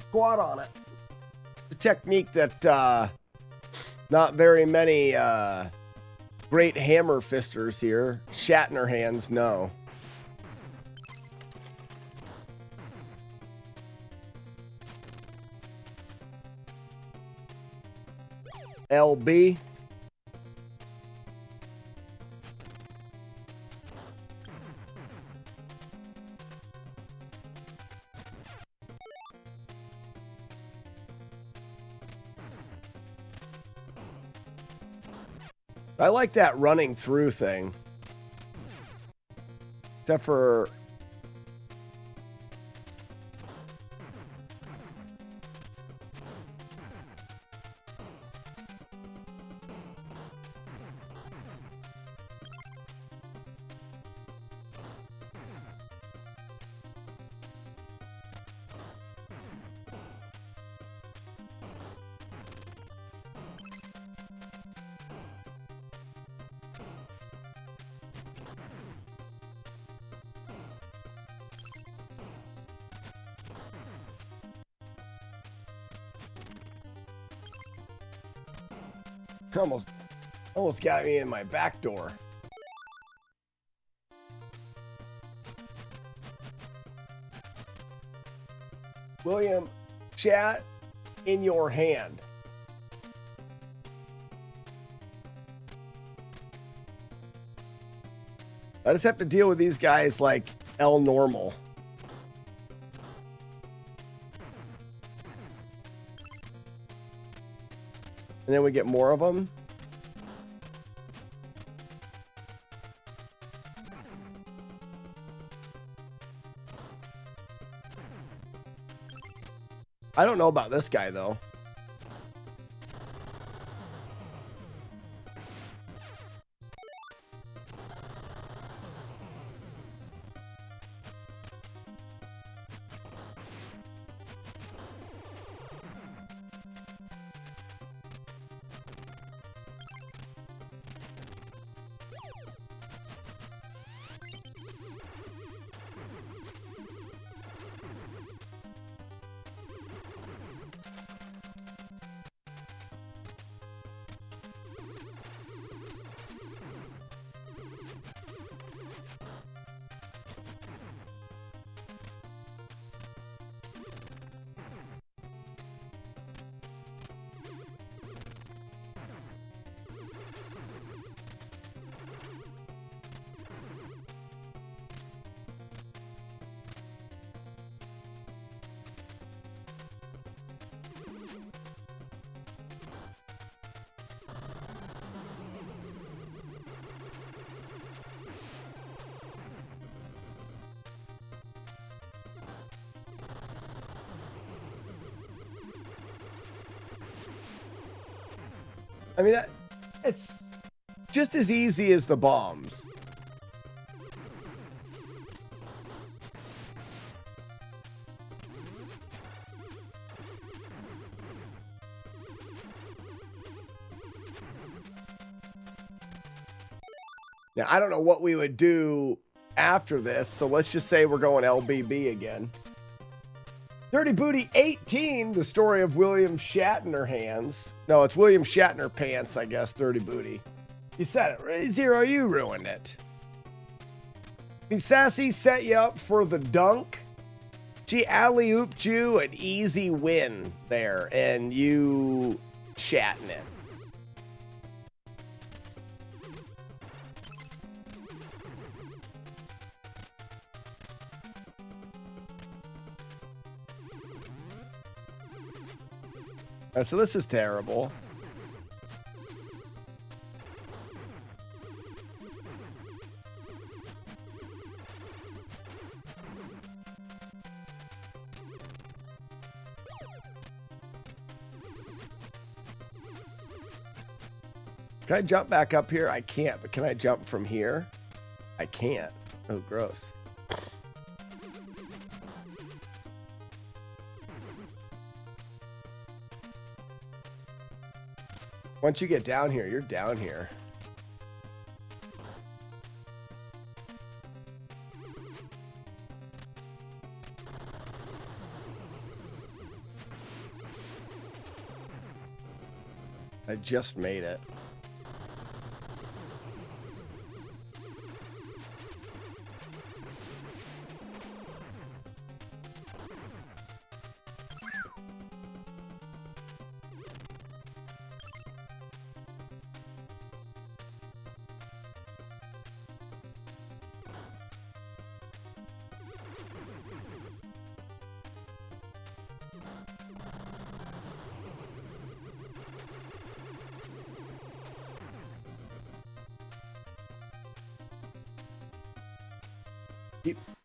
Squat on it. The technique that not very many great hammer fisters here, Shatterhands, know. LB. I like that running through thing. Except for... Almost got me in my back door. William, chat in your hand. I just have to deal with these guys like L normal. And then we get more of them. I don't know about this guy, though. I mean, it's just as easy as the bombs. Now, I don't know what we would do after this, so let's just say we're going LBB again. Dirty Booty 18, the story of William Shatterhands. No, it's William Shatner Pants, I guess, Dirty Booty. You said it. Zero, you ruined it. I mean, Sassy set you up for the dunk. She alley-ooped you an easy win there, and you chatting it. So this is terrible. Can I jump back up here? I can't, but can I jump from here? I can't. Oh, gross. Once you get down here, you're down here. I just made it.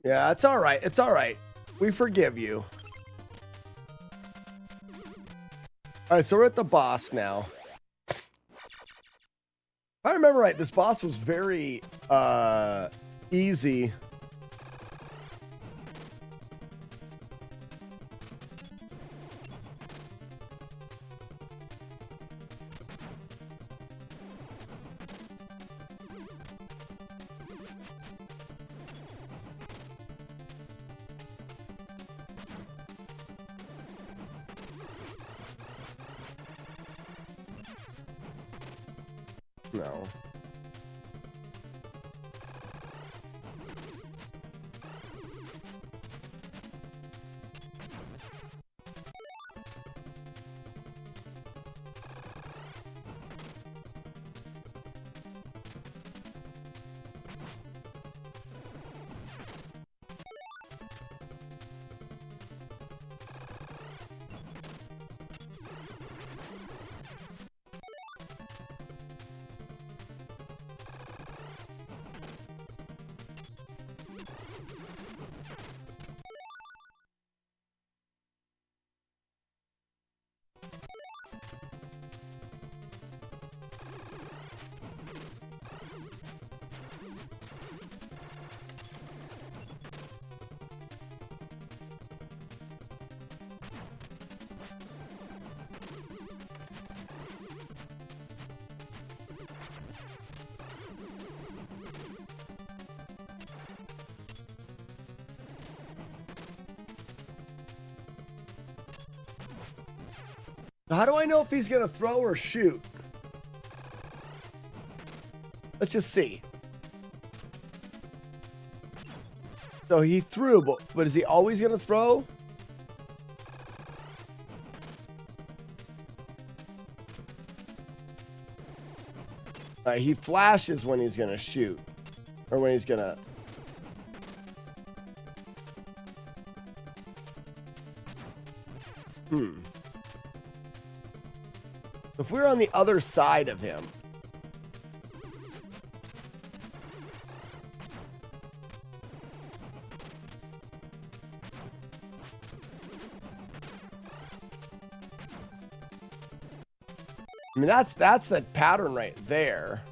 Yeah, it's all right. It's all right. We forgive you. All right, so we're at the boss now. If I remember right, this boss was very easy. No. How do I know if he's going to throw or shoot? Let's just see. So he threw, but is he always going to throw? All right, he flashes when he's going to shoot. Or when he's going to... If we're on the other side of him... I mean, that's the pattern right there.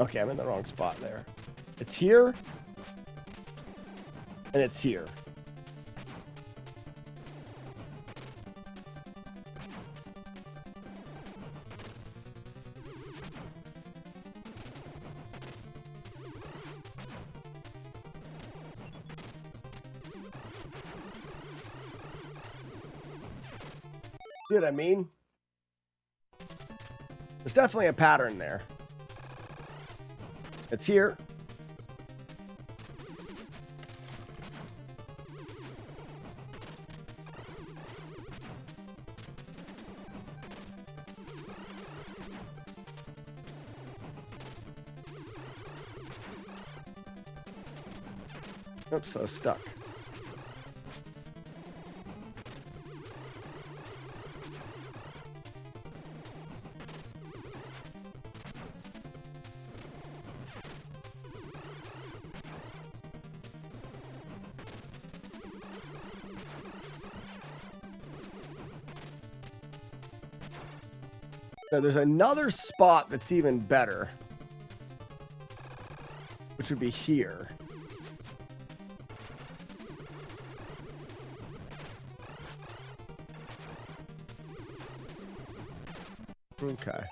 Okay, I'm in the wrong spot there. It's here. And it's here. See what I mean? There's definitely a pattern there. It's here. Oops, I was stuck. Now, there's another spot that's even better, which would be here. Okay.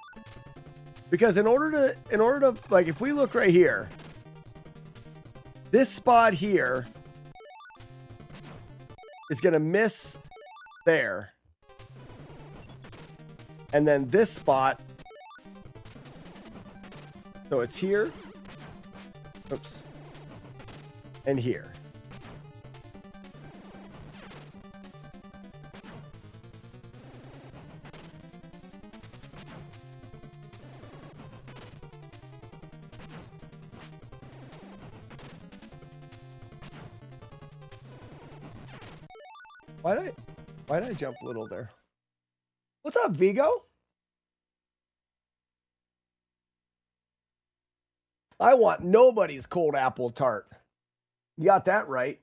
Because in order to like, if we look right here, this spot here is going to miss there. And then this spot So it's here. Oops. And here. Why did I jump little there? What's up, Vigo? I want nobody's cold apple tart. You got that right.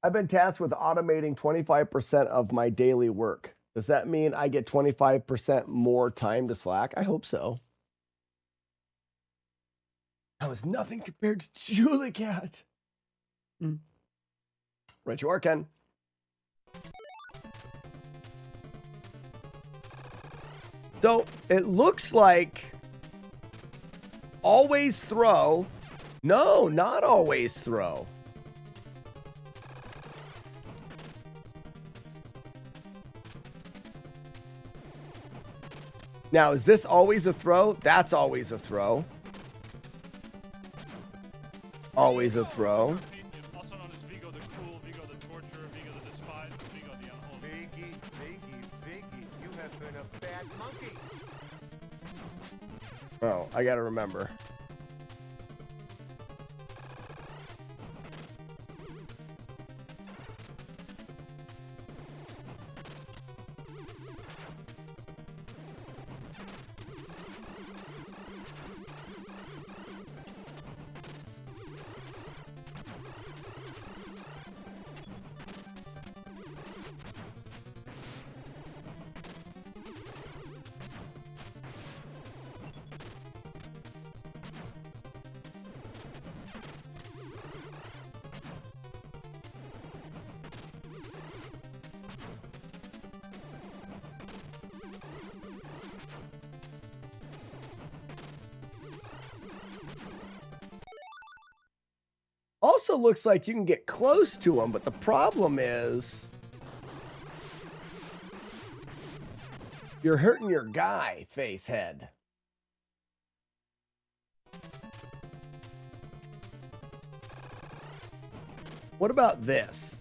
I've been tasked with automating 25% of my daily work. Does that mean I get 25% more time to Slack? I hope so. That was nothing compared to Julie Cat. Right you are, Ken. So it looks like always throw. No, not always throw. Now, is this always a throw? That's always a throw. Always a throw. Also known as Vigo the Cruel, Vigo the Torturer, Vigo the Despised, Vigo the Unholy. Viggy, you have been a bad monkey. Oh, I gotta remember. Also looks like you can get close to him, but the problem is you're hurting your guy, face head. What about this?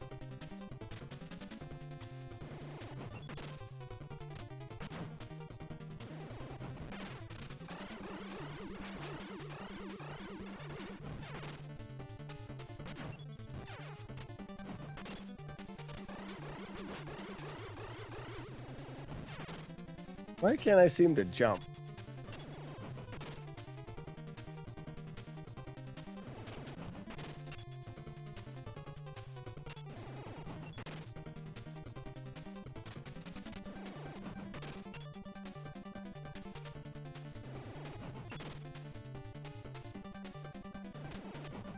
Why can't I seem to jump?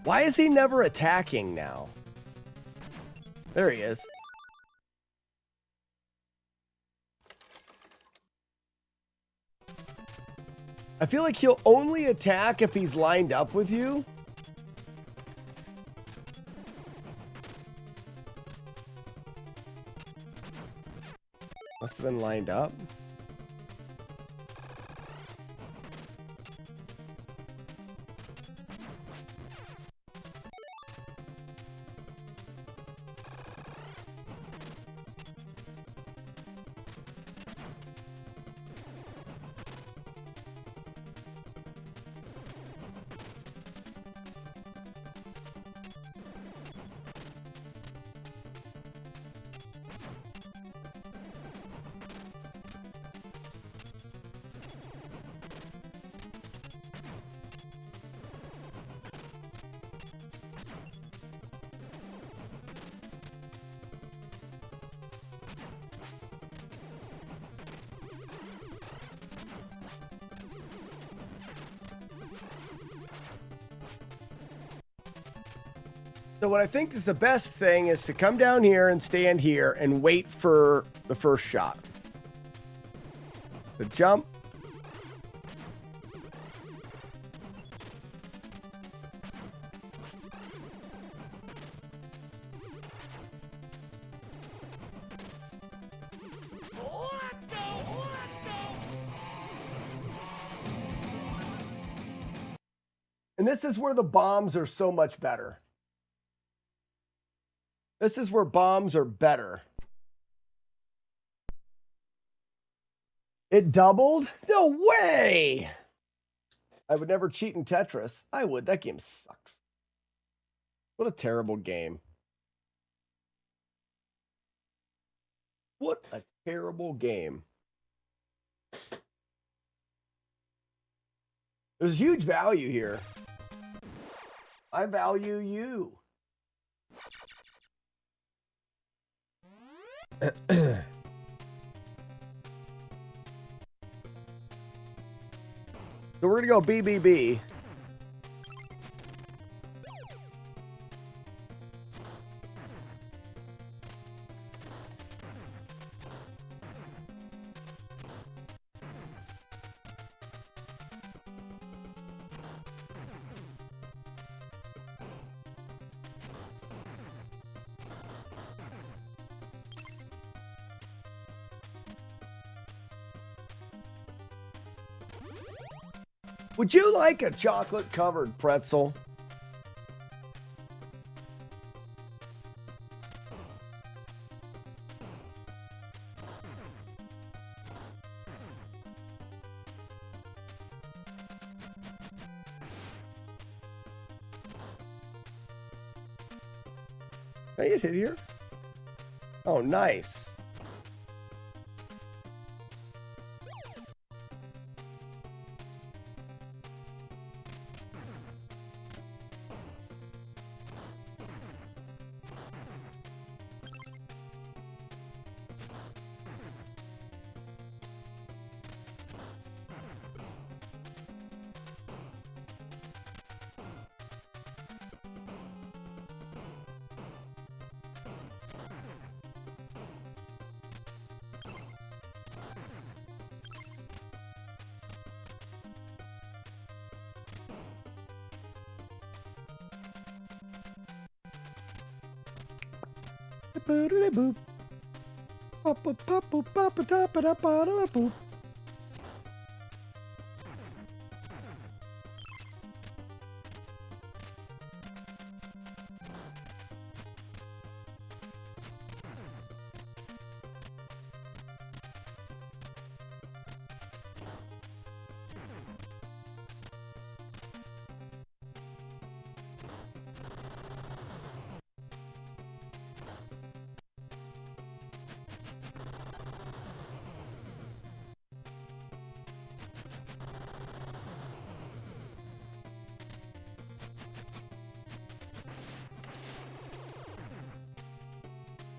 Why is he never attacking now? There he is. I feel like he'll only attack if he's lined up with you. Must have been lined up. So what I think is the best thing is to come down here and stand here and wait for the first shot. The jump. And this is where the bombs are so much better. This is where bombs are better. It doubled? No way! I would never cheat in Tetris. I would. That game sucks. What a terrible game. What a terrible game. There's huge value here. I value you. So we're gonna go BBB. Would you like a chocolate-covered pretzel? Hey, it hit here. Oh, nice. Boop. Pop pop pop pop pop pop pop pop boop.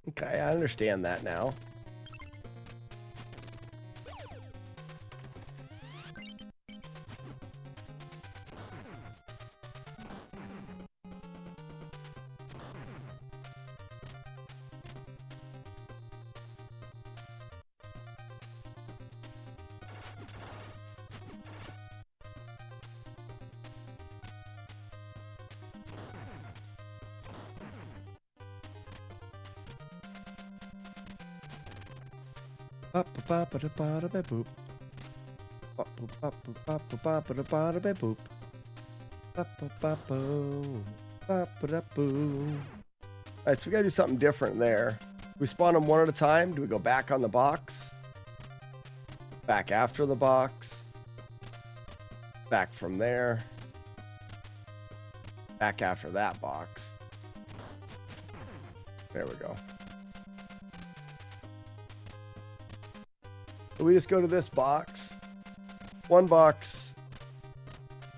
Okay, I understand that now. Alright, so we gotta do something different there. We spawn them one at a time. Do we go back on the box? Back after the box? Back from there? Back after that box? There we go. So we just go to this box. One box.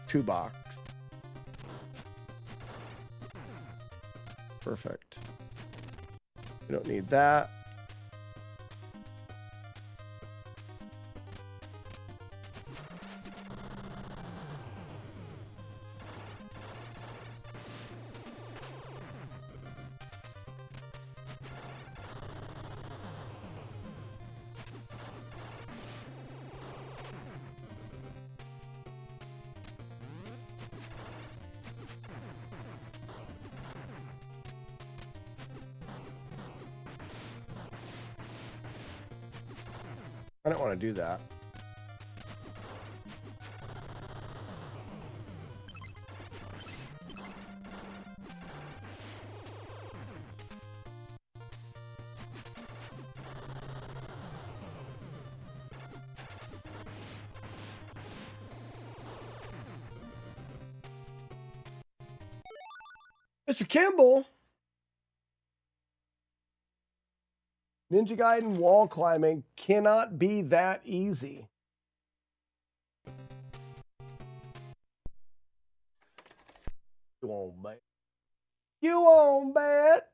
Two box. Perfect. We don't need that. I don't want to do that. Mr. Kimball. Ninja Gaiden wall climbing cannot be that easy. You won't bet. You won't bet.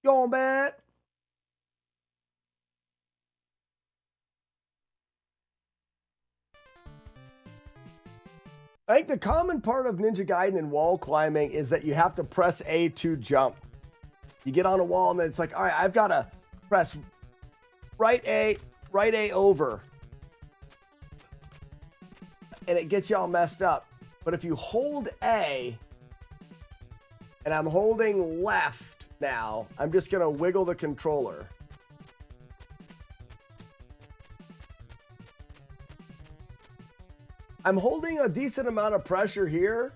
You won't bet. I think the common part of Ninja Gaiden and wall climbing is that you have to press A to jump. You get on a wall and then it's like, all right, I've got to press right A over. And it gets you all messed up. But if you hold A, and I'm holding left now, I'm just going to wiggle the controller. I'm holding a decent amount of pressure here,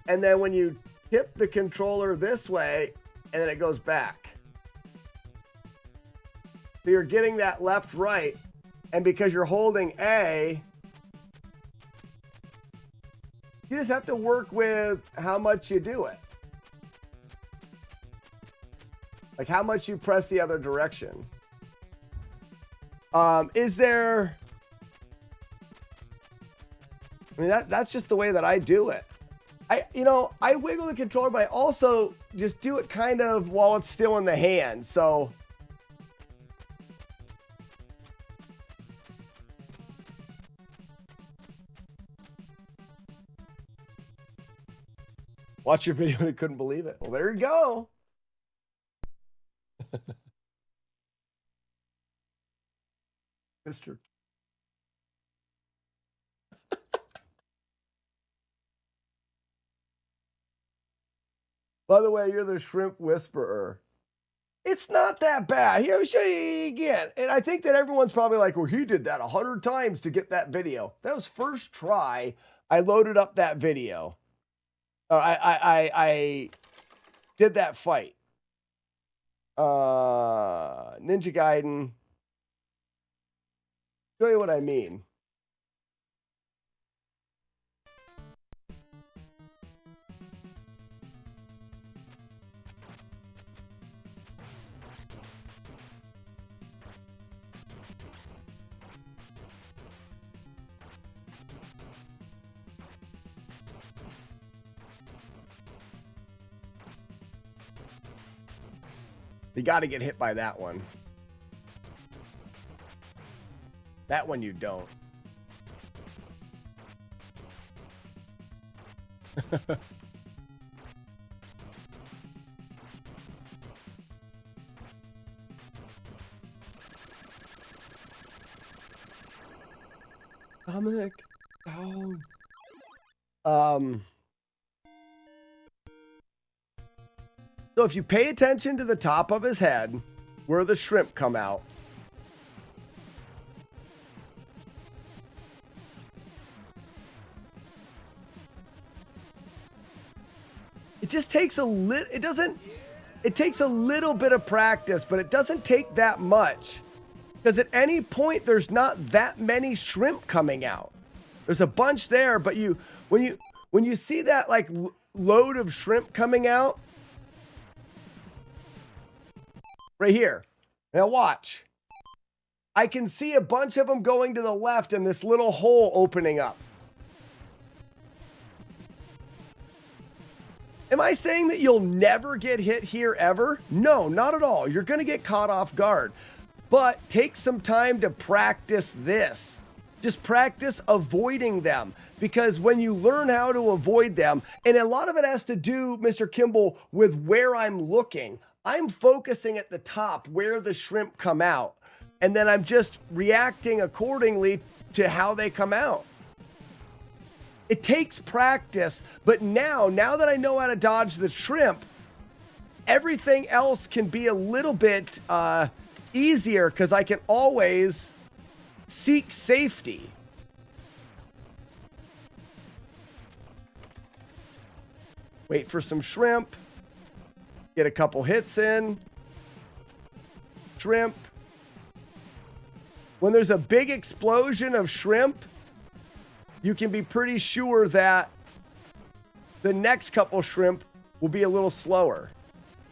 and then when you tip the controller this way, and then it goes back. So you're getting that left-right, and because you're holding A, you just have to work with how much you do it. Like how much you press the other direction. Is there... I mean, that's just the way that I do it. I wiggle the controller, but I also just do it kind of while it's still in the hand. So watch your video and I couldn't believe it. Well, there you go. Mr. By the way, you're the shrimp whisperer. It's not that bad. Here, I'll show you again. And I think that everyone's probably like, well, he did that 100 times to get that video. That was first try. I loaded up that video. I did that fight. Ninja Gaiden. Show you what I mean. You got to get hit by that one. That one you don't. Dominic, down. So if you pay attention to the top of his head, where the shrimp come out, it just takes a little, it takes a little bit of practice, but it doesn't take that much. Because at any point, there's not that many shrimp coming out. There's a bunch there, but when you see that like load of shrimp coming out, right here. Now watch. I can see a bunch of them going to the left and this little hole opening up. Am I saying that you'll never get hit here ever? No, not at all. You're going to get caught off guard. But take some time to practice this. Just practice avoiding them. Because when you learn how to avoid them, and a lot of it has to do, Mr. Kimball, with where I'm looking. I'm focusing at the top where the shrimp come out. And then I'm just reacting accordingly to how they come out. It takes practice, but now that I know how to dodge the shrimp, everything else can be a little bit easier because I can always seek safety. Wait for some shrimp. Get a couple hits in. Shrimp. when there's a big explosion of shrimp, you can be pretty sure that the next couple shrimp will be a little slower.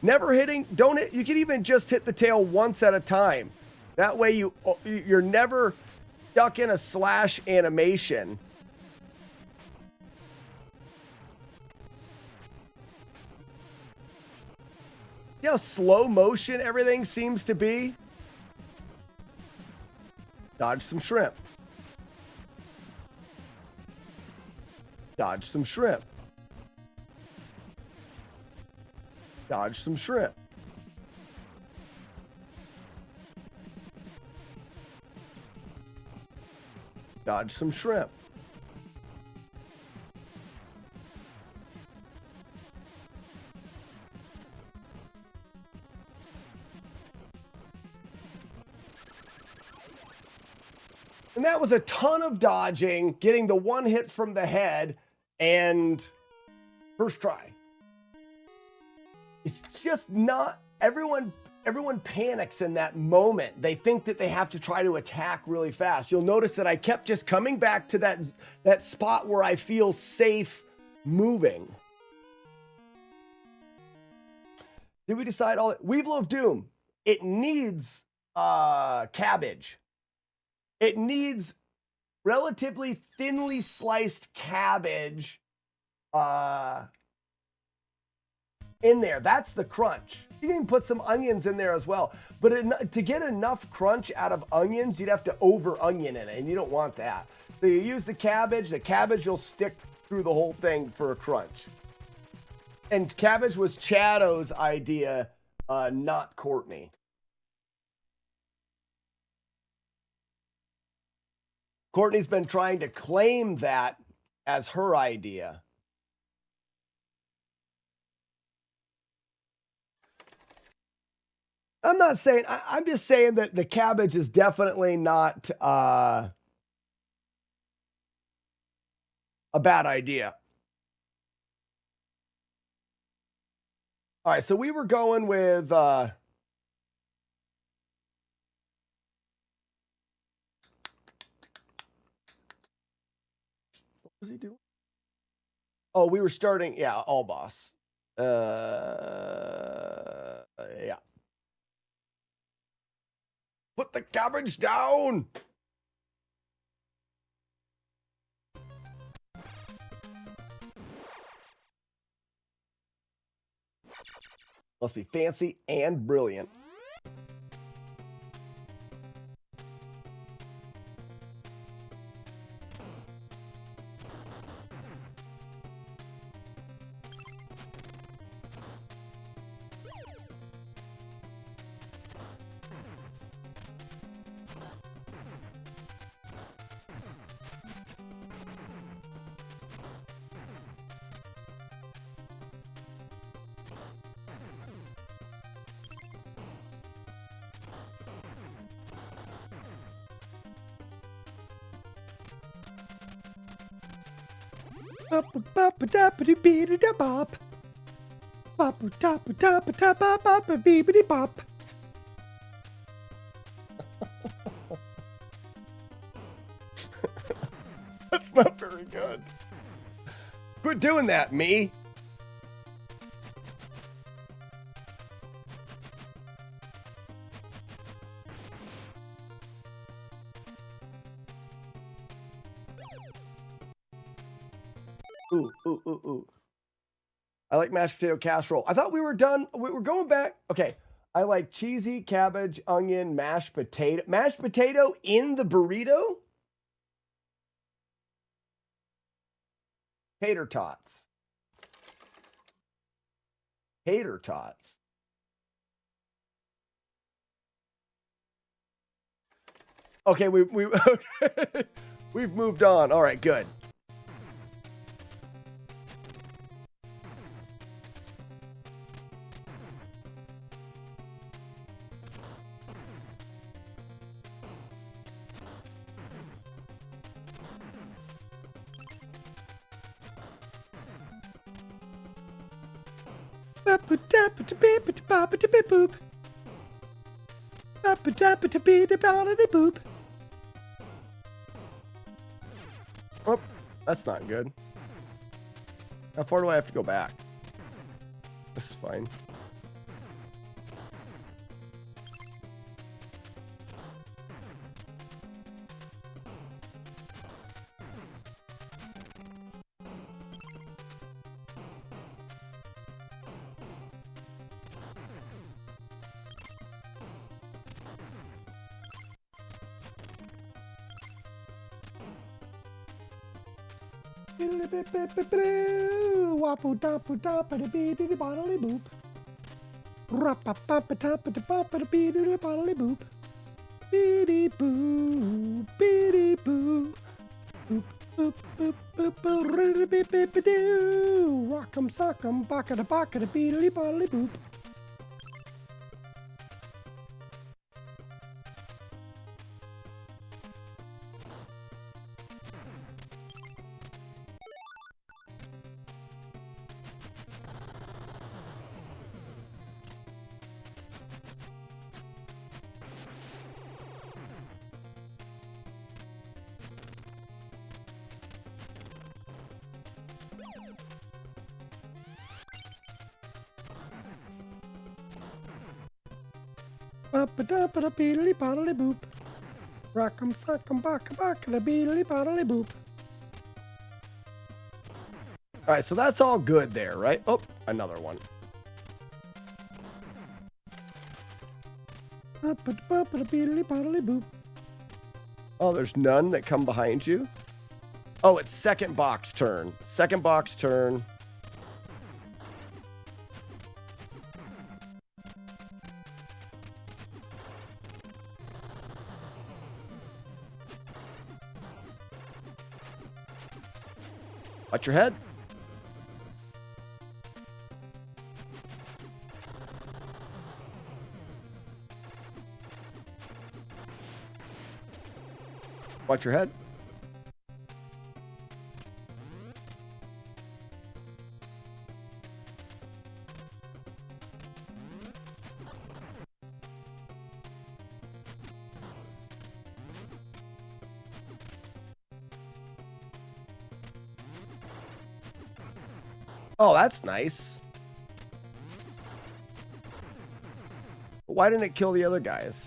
Never hitting, don't hit, you can even just hit the tail once at a time. That way you're never stuck in a slash animation. You know how slow motion everything seems to be? Dodge some shrimp. Dodge some shrimp. Dodge some shrimp. Dodge some shrimp. And that was a ton of dodging, getting the one hit from the head, and first try. It's just not, everyone panics in that moment. They think that they have to try to attack really fast. You'll notice that I kept just coming back to that spot where I feel safe moving. Did we decide all that? Weevil of Doom. It needs cabbage. It needs relatively thinly sliced cabbage in there. That's the crunch. You can even put some onions in there as well. But to get enough crunch out of onions, you'd have to over onion in it, and you don't want that. So you use the cabbage. The cabbage will stick through the whole thing for a crunch. And cabbage was Chado's idea, not Courtney. Courtney's been trying to claim that as her idea. I'm not saying, I'm just saying that the cabbage is definitely not a bad idea. All right, so we were going with what was he doing? Oh, we were starting, yeah, all boss. Yeah. Put the cabbage down. Must be fancy and brilliant. That's not very good. Quit doing that, me. Ooh. I like mashed potato casserole. I thought we were done. We were going back. Okay. I like cheesy, cabbage, onion, mashed potato. Mashed potato in the burrito? Tater tots. Tater tots. Okay, okay. We've moved on. All right, good. Boop. That's not good. How far do I have to go back? This is fine. Wapu dapu dapu da bee dee bodily boop. Rappa papa tappa da papa da bee dee bodily boop. Beady boo, beady boo. Boop, boop, boop, boop, boop, riddly beep beep doo. Rock'em sock'em, baka da beedly bodily boop. Ba-ba-da-ba-da beedly bodily boop. Rock'em sock'em baka da beedly bodily boop. All right, so that's all good there, right? Oh, another one. Ba-ba-da-ba-da beedly bodily boop. Oh, there's none that come behind you? Oh, it's second box turn. Second box turn. Watch your head. Watch your head. Oh, that's nice. Why didn't it kill the other guys?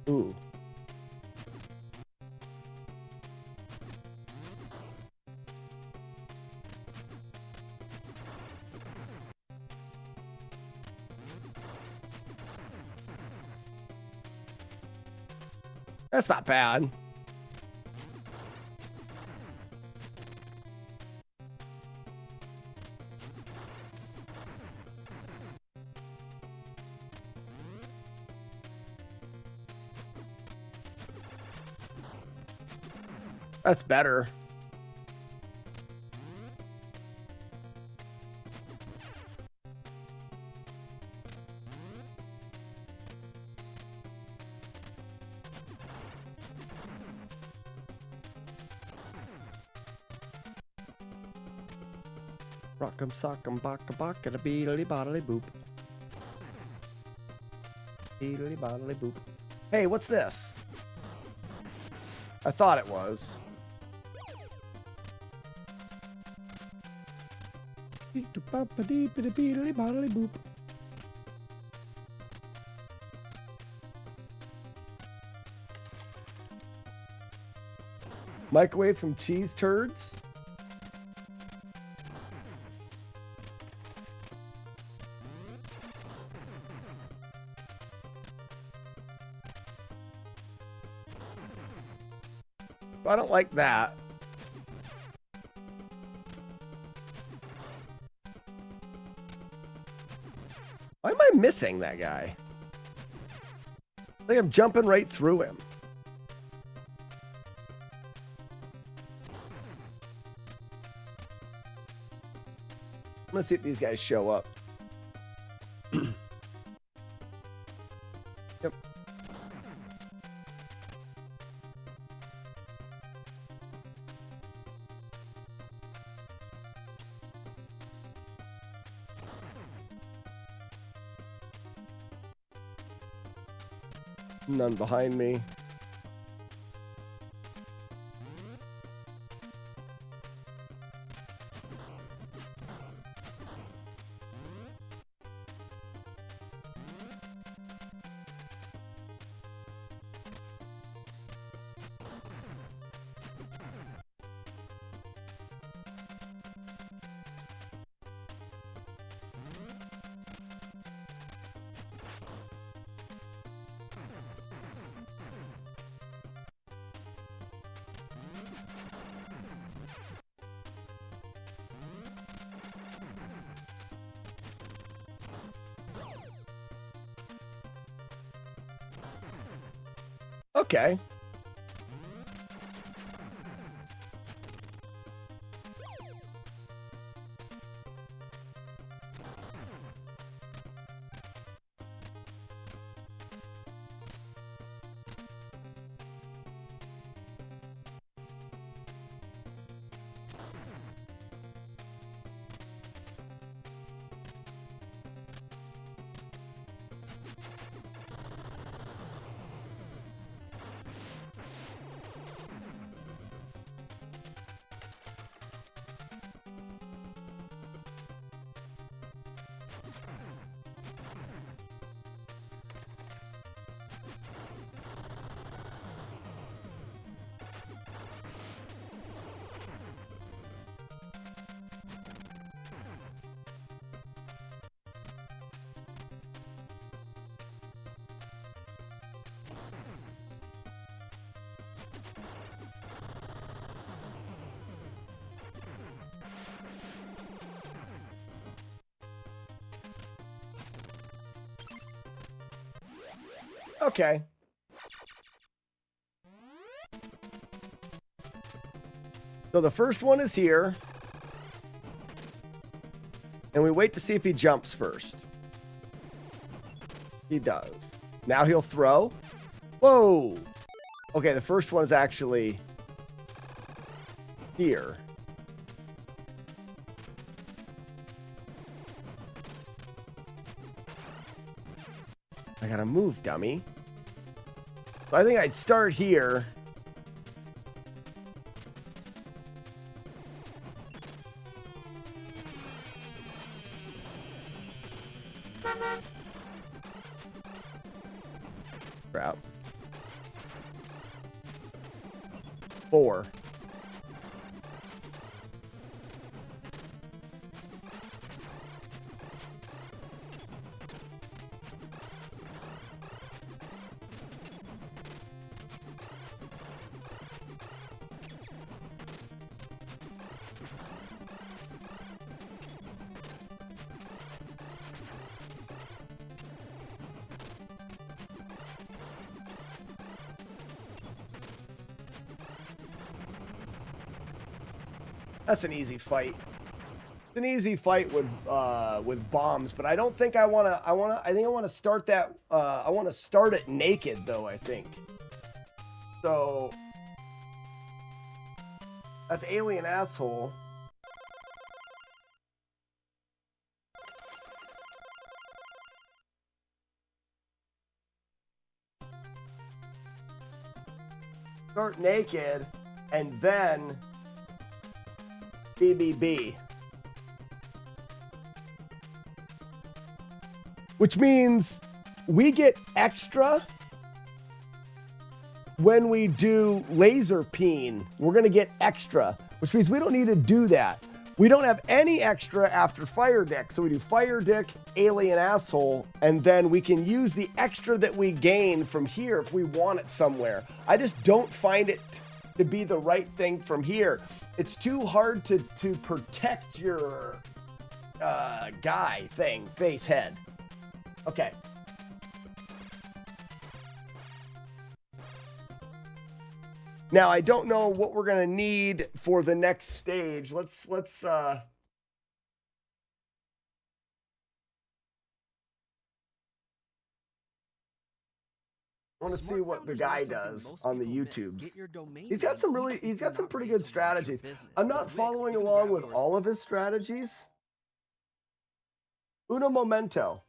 Ooh. That's not bad. That's better. Rock'em sock'em baka da beedly bodily boop. Beedly bodily boop. Hey, what's this? I thought it was. Boop. Microwave from cheese turds? I don't like that. Why am I missing that guy? I think I'm jumping right through him. I'm gonna see if these guys show up. Yep. None behind me. Okay. Okay. So the first one is here. And we wait to see if he jumps first. He does. Now he'll throw. Whoa. Okay, the first one is actually here. I gotta move, dummy. So I think I'd start here. Crap. 4. That's an easy fight. It's an easy fight with bombs, but I don't think I want to. I think I want to start that. I want to start it naked, though. I think. So that's alien asshole. Start naked, and then BBB. Which means we get extra when we do laser peen. We're going to get extra, which means we don't need to do that. We don't have any extra after Fire Dick. So we do Fire Dick, Alien Asshole, and then we can use the extra that we gain from here if we want it somewhere. I just don't find it to be the right thing from here. It's too hard to protect your guy thing, face head. Okay. Now I don't know what we're gonna need for the next stage. Let's I want to see what the guy does on the YouTube. He's got some pretty good strategies. I'm not following along with all of his strategies. Uno momento.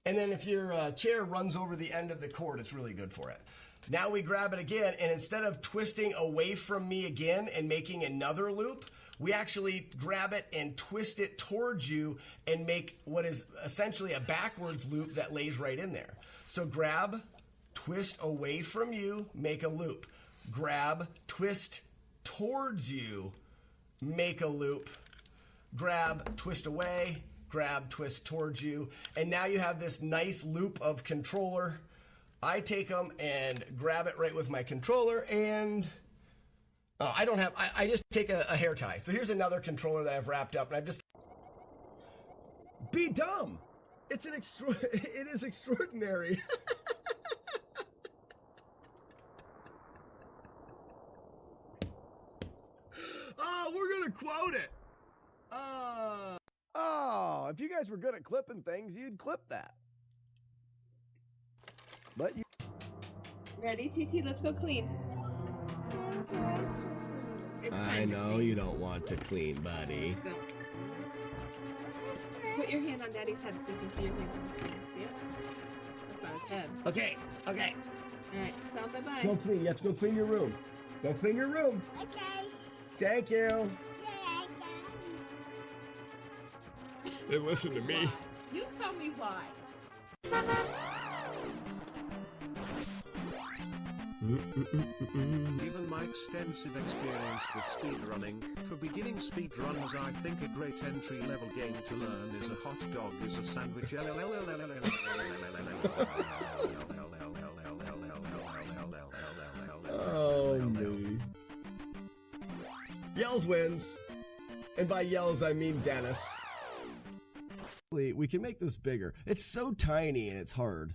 And then if your chair runs over the end of the cord, it's really good for it. Now we grab it again, and instead of twisting away from me again and making another loop, we actually grab it and twist it towards you and make what is essentially a backwards loop that lays right in there. So grab, twist away from you, make a loop. Grab, twist towards you, make a loop. Grab, twist away, grab, twist towards you. And now you have this nice loop of controller. I take them and grab it right with my controller, and I just take a hair tie. So here's another controller that I've wrapped up, and I've just be dumb. It is extraordinary. Oh, we're gonna quote it. Oh, if you guys were good at clipping things, you'd clip that. But you. Ready, TT? Let's go clean. I know you don't want to clean, buddy. Let's go. Put your hand on Daddy's head so you can see your hand on the screen. See it? That's not his head. Okay. Okay. All right. Tell him bye-bye. Go clean. You have to go clean your room. Go clean your room. Okay. Thank you. They listen to me. You tell me why. Given my extensive experience with speedrunning, for beginning speedrunners I think a great entry-level game to learn is a hot dog is a sandwich. Oh, me. Yells wins. And by yells, I mean Dennis. We can make this bigger. It's so tiny and it's hard.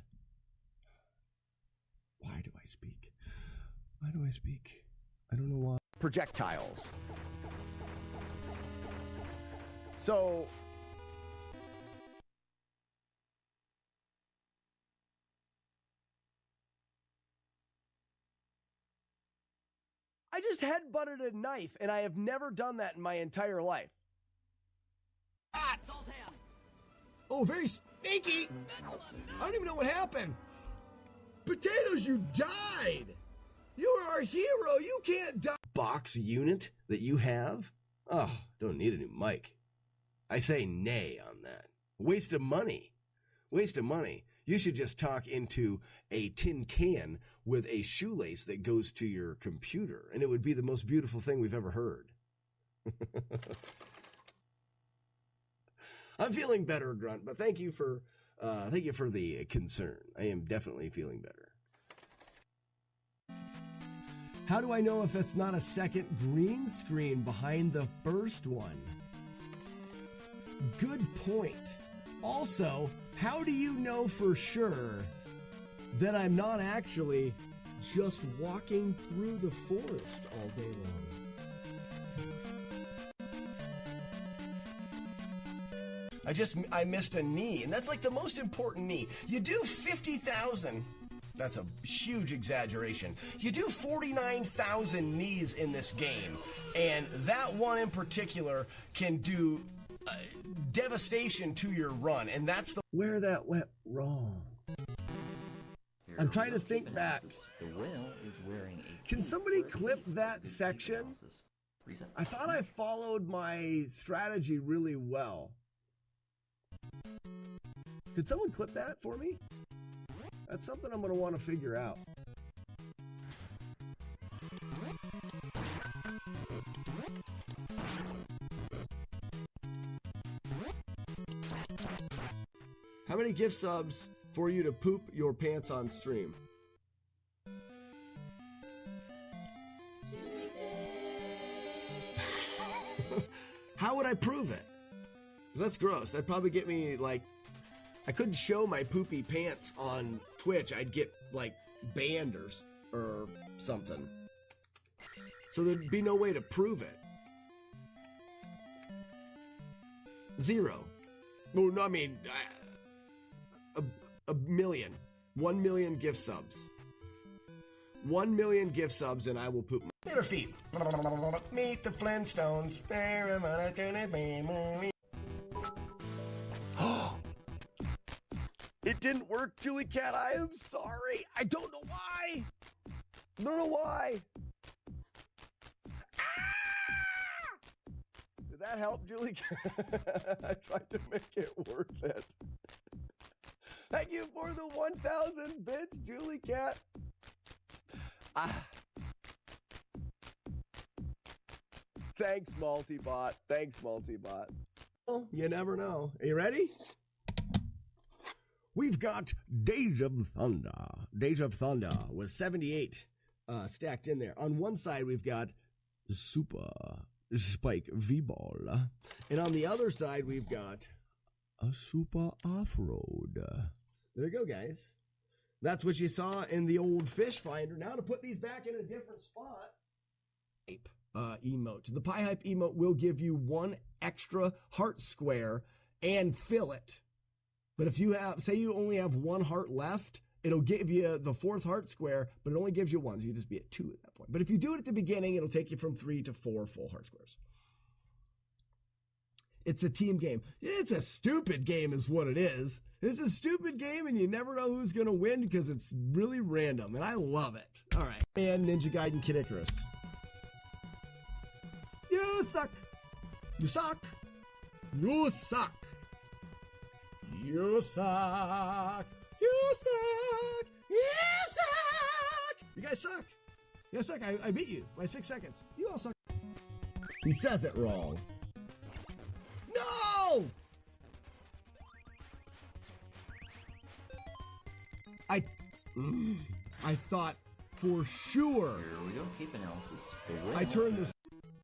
Why do I speak? Why do I speak? I don't know why. Projectiles. So... I just headbutted a knife, and I have never done that in my entire life. Oh, very sneaky! I don't even know what happened. Potatoes, you died! You're our hero, you can't die! Box unit that you have? Oh, don't need a new mic. I say nay on that. Waste of money. Waste of money. You should just talk into a tin can with a shoelace that goes to your computer, and it would be the most beautiful thing we've ever heard. I'm feeling better, Grunt, but thank you for the concern. I am definitely feeling better. How do I know if it's not a second green screen behind the first one? Good point. Also, how do you know for sure that I'm not actually just walking through the forest all day long? I missed a knee, and that's like the most important knee. You do 50,000. That's a huge exaggeration. You do 49,000 knees in this game, and that one in particular can do devastation to your run, and that's where that went wrong. I'm trying to think back. The whale is wearing a Can somebody clip that section? I thought I followed my strategy really well. Could someone clip that for me? That's something I'm going to want to figure out. How many gift subs for you to poop your pants on stream? How would I prove it? That's gross. That'd probably get me, like, I couldn't show my poopy pants on Twitch. I'd get, like, banned or something. So there'd be no way to prove it. 0. Well, no, I mean, a million. 1 million gift subs. 1 million gift subs and I will poop my little feet. Meet the Flintstones. It didn't work, Julie Cat. I am sorry. I don't know why. I don't know why. Ah! Did that help, Julie Cat? I tried to make it worth it. Thank you for the 1,000 bits, Julie Cat. Ah. Thanks, Multibot. Thanks, Multibot. Oh, you never know. Are you ready? We've got Deja Thunder. Deja Thunder with 78 stacked in there. On one side, we've got Super Spike V-Ball. And on the other side, we've got a Super Off-Road. There you go, guys. That's what you saw in the old fish finder. Now to put these back in a different spot. emote. The Pie Hype emote will give you 1 extra heart square and fill it. But if you have, say you only have 1 heart left, it'll give you the 4th heart square, but it only gives you 1, so you just be at 2 at that point. But if you do it at the beginning, it'll take you from 3 to 4 full heart squares. It's a team game. It's a stupid game is what it is. It's a stupid game, and you never know who's going to win because it's really random, and I love it. All right. And Ninja Gaiden Kid Icarus. You suck. You suck. You suck. You suck. You suck. You suck. You guys suck. You guys suck. I beat you by 6 seconds. You all suck. He says it wrong. No! I thought for sure. Here we go. Keep analysis. I turned this.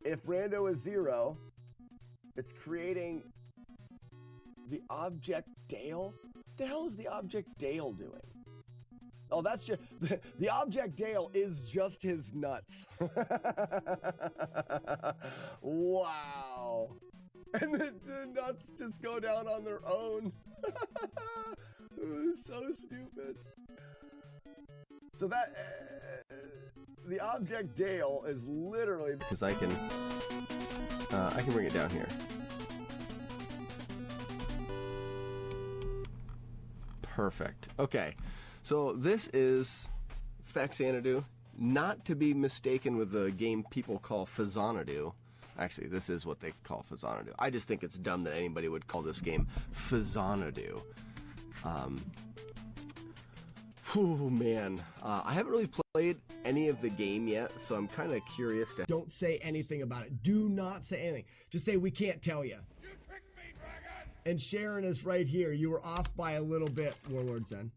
If rando is 0, it's creating the object Dale. What the hell is the object Dale doing? Oh, that's just the object Dale is just his nuts. Wow. And the nuts just go down on their own. It was so stupid. So that the object Dale is literally because I can bring it down here. Perfect. Okay, so this is Faxanadu, not to be mistaken with the game people call Fazzanadu. Actually, this is what they call Fazzanadu. I just think it's dumb that anybody would call this game Fazzanadu. Oh man, I haven't really played any of the game yet, so I'm kind of curious to. Don't say anything about it. Do not say anything. Just say we can't tell you. You tricked me, Dragon. And Sharon is right here. You were off by a little bit, Warlord Zen.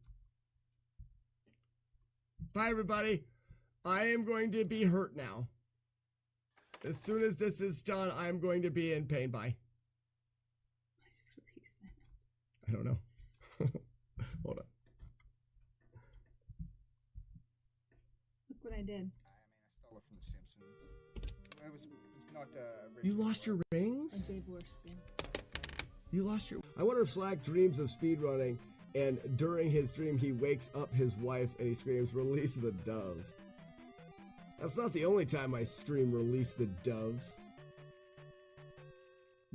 Bye, everybody. I am going to be hurt now. As soon as this is done, I'm going to be in pain. Bye. I don't know. Hold on. Look what I did. I mean, I stole it from The Simpsons. It was not You lost your rings? A big worse too. You lost your. I wonder if Slack dreams of speedrunning, and during his dream, he wakes up his wife and he screams, "Release the doves." That's not the only time I scream, "Release the doves."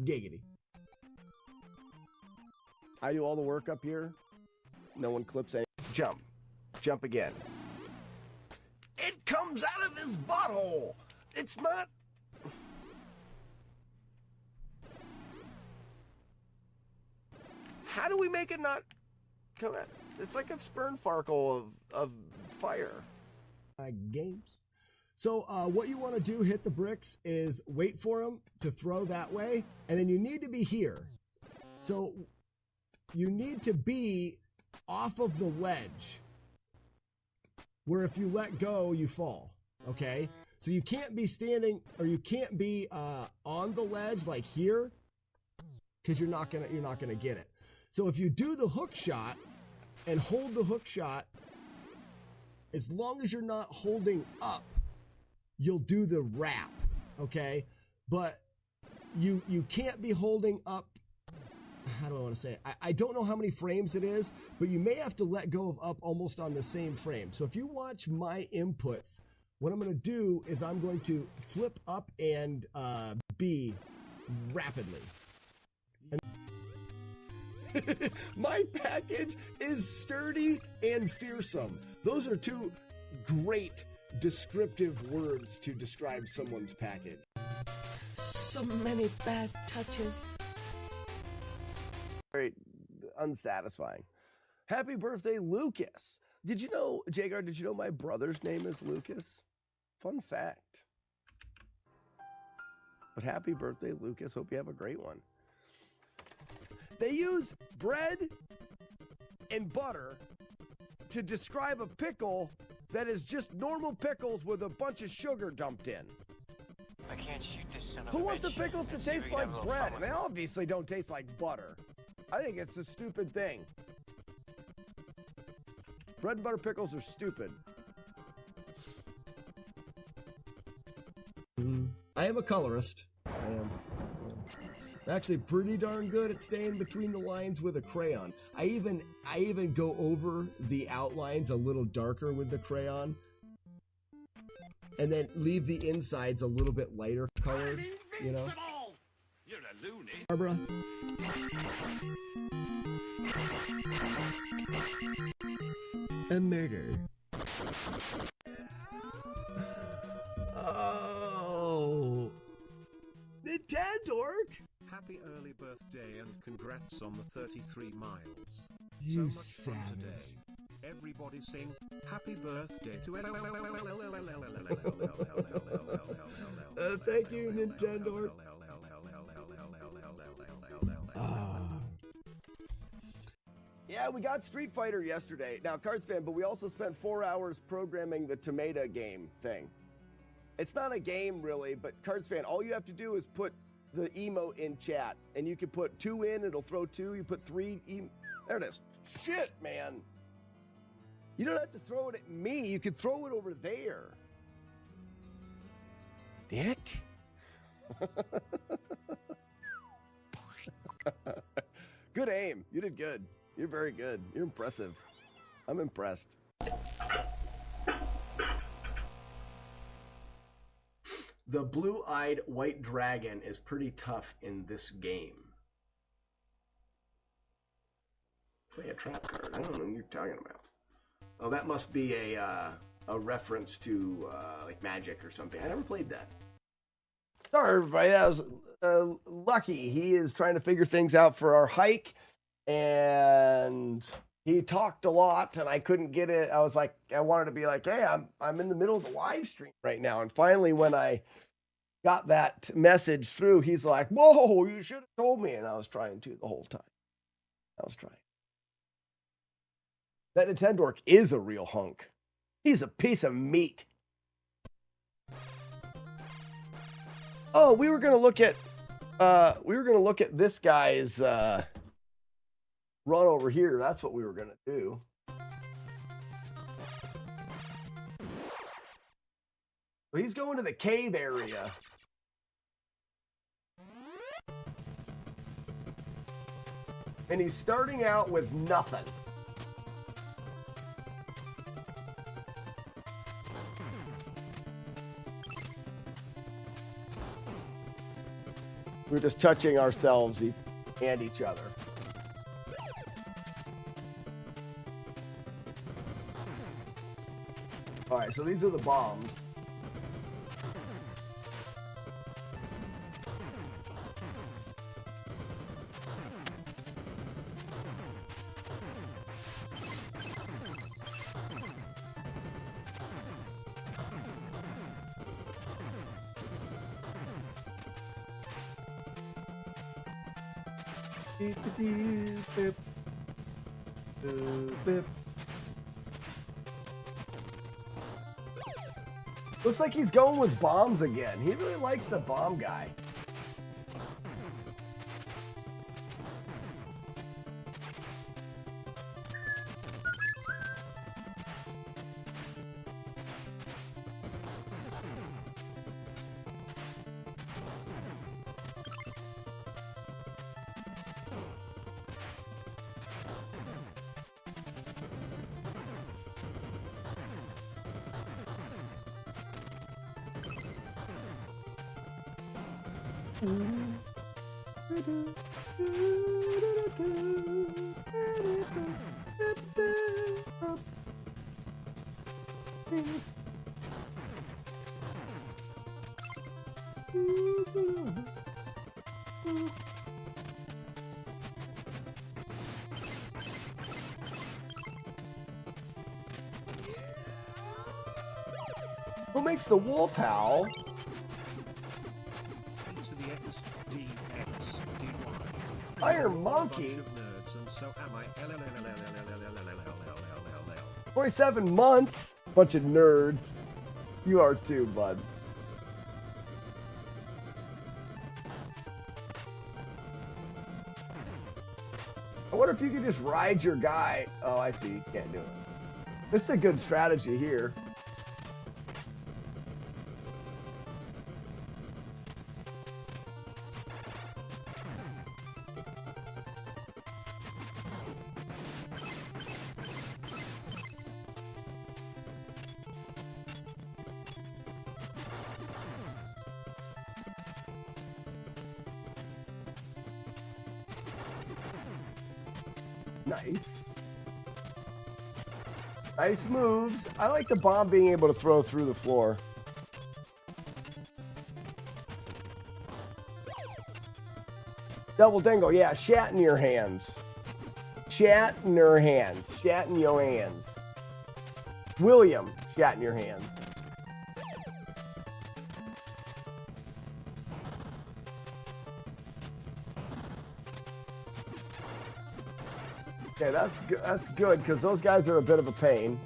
Giggity. I do all the work up here. No one clips any. Jump. Jump again. It comes out of his butthole. It's not. How do we make it not come out? It's like a Spernfarkle of fire. Games. So what you want to do, hit the bricks, is wait for them to throw that way, and then you need to be here. So you need to be off of the ledge, where if you let go, you fall, okay? So you can't be standing, or you can't be on the ledge like here, because you're not gonna get it. So if you do the hook shot and hold the hook shot, as long as you're not holding up, you'll do the wrap, okay? But you can't be holding up. How do I want to say it? I don't know how many frames it is, but you may have to let go of up almost on the same frame. So if you watch my inputs, what I'm going to do is I'm going to flip up and B rapidly. And my package is sturdy and fearsome. Those are two great descriptive words to describe someone's package. So many bad touches. Very unsatisfying. Happy birthday, Lucas. Did you know, Jagar, did you know my brother's name is Lucas? Fun fact. But happy birthday, Lucas. Hope you have a great one. They use bread and butter to describe a pickle that is just normal pickles with a bunch of sugar dumped in. I can't shoot this son of Who a wants the bitch. pickles to Let's see if taste we can like have a little bread? fun They with it. obviously don't taste like butter. I think it's a stupid thing. Bread and butter pickles are stupid. I am a colorist. I am. I'm actually pretty darn good at staying between the lines with a crayon. I even go over the outlines a little darker with the crayon, and then leave the insides a little bit lighter colored. You know. You're a loony. Barbara. A murder. Oh, Nintendork! Happy early birthday and congrats on the 33 miles. You so much fun today. Everybody sing happy birthday to thank you, Nintendork. Yeah, we got Street Fighter yesterday. Now, Cards fan, but we also spent 4 hours programming the tomato game thing. It's not a game, really, but Cards fan, all you have to do is put the emote in chat, and you can put 2 in, it'll throw 2. You put 3, there it is. Shit, man. You don't have to throw it at me. You can throw it over there. Dick. Good aim. You did good. You're very good. You're impressive. I'm impressed. The blue-eyed white dragon is pretty tough in this game. Play a trap card. I don't know what you're talking about. Oh, that must be a reference to like Magic or something. I never played that. Sorry, everybody. That was Lucky. He is trying to figure things out for our hike, and he talked a lot, and I couldn't get it. I was like, I wanted to be like, hey, I'm in the middle of the live stream right now. And finally, when I got that message through, he's like, whoa, you should have told me. And I was trying to the whole time. I was trying. That Nintendork is a real hunk. He's a piece of meat. Oh, we were gonna look at this guy's run over here. That's what we were gonna do. Well, he's going to the cave area. And he's starting out with nothing. We're just touching ourselves and each other. All right, so these are the bombs. Looks like he's going with bombs again. He really likes the bomb guy. Who makes the wolf howl? Iron Monkey. 27 months. Bunch of nerds. You are too, bud. I wonder if you could just ride your guy. Oh, I see. You can't do it. This is a good strategy here. Nice. Nice moves. I like the bomb being able to throw through the floor. Double dingle, yeah, shat in your hands. Shat in your hands. Shat in your hands. William, shat in your hands. Okay, that's good because those guys are a bit of a pain.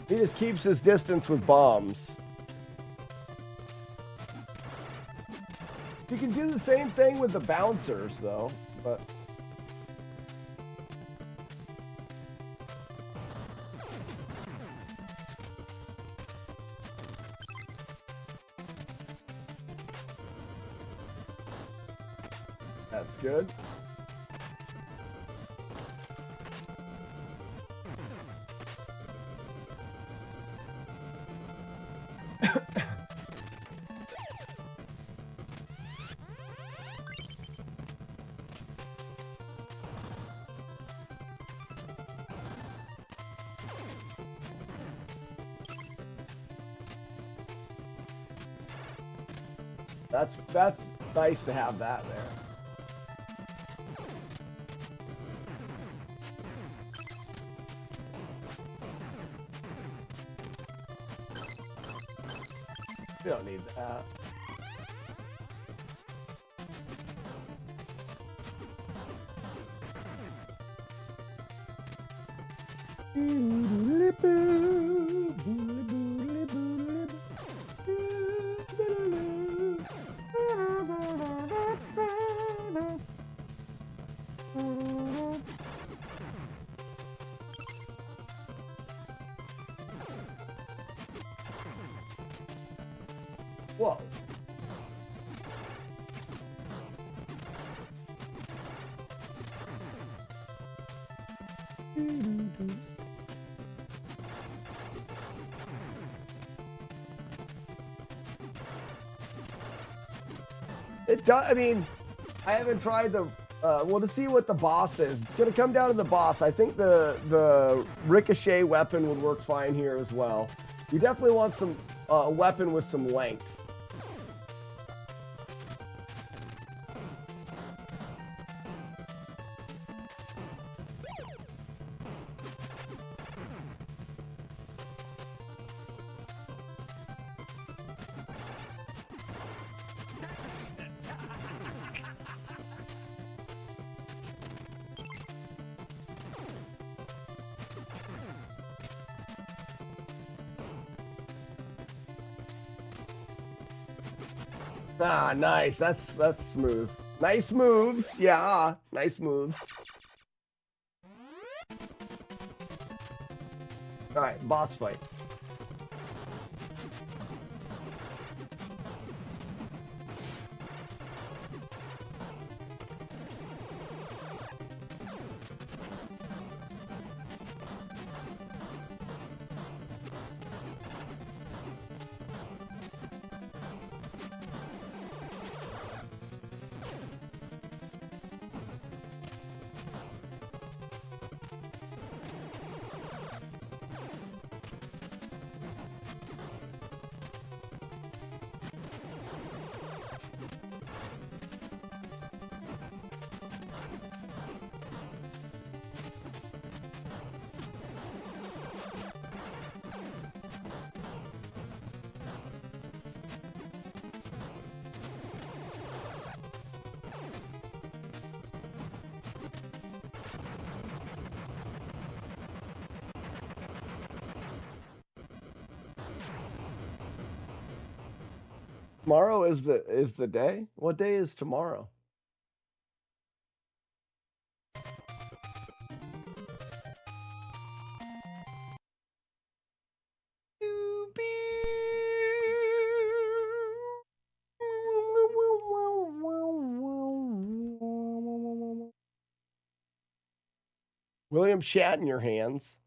He just keeps his distance with bombs. You can do the same thing with the bouncers, though, but... That's good. That's nice to have that there. We don't need that. Whoa. It does, I mean, I haven't tried the, well, to see what the boss is. It's going to come down to the boss. I think the ricochet weapon would work fine here as well. You definitely want some, a weapon with some length. Ah, nice. That's smooth. Nice moves. Yeah, nice moves. All right, boss fight. Tomorrow is the day? What day is tomorrow? William Shat in your hands.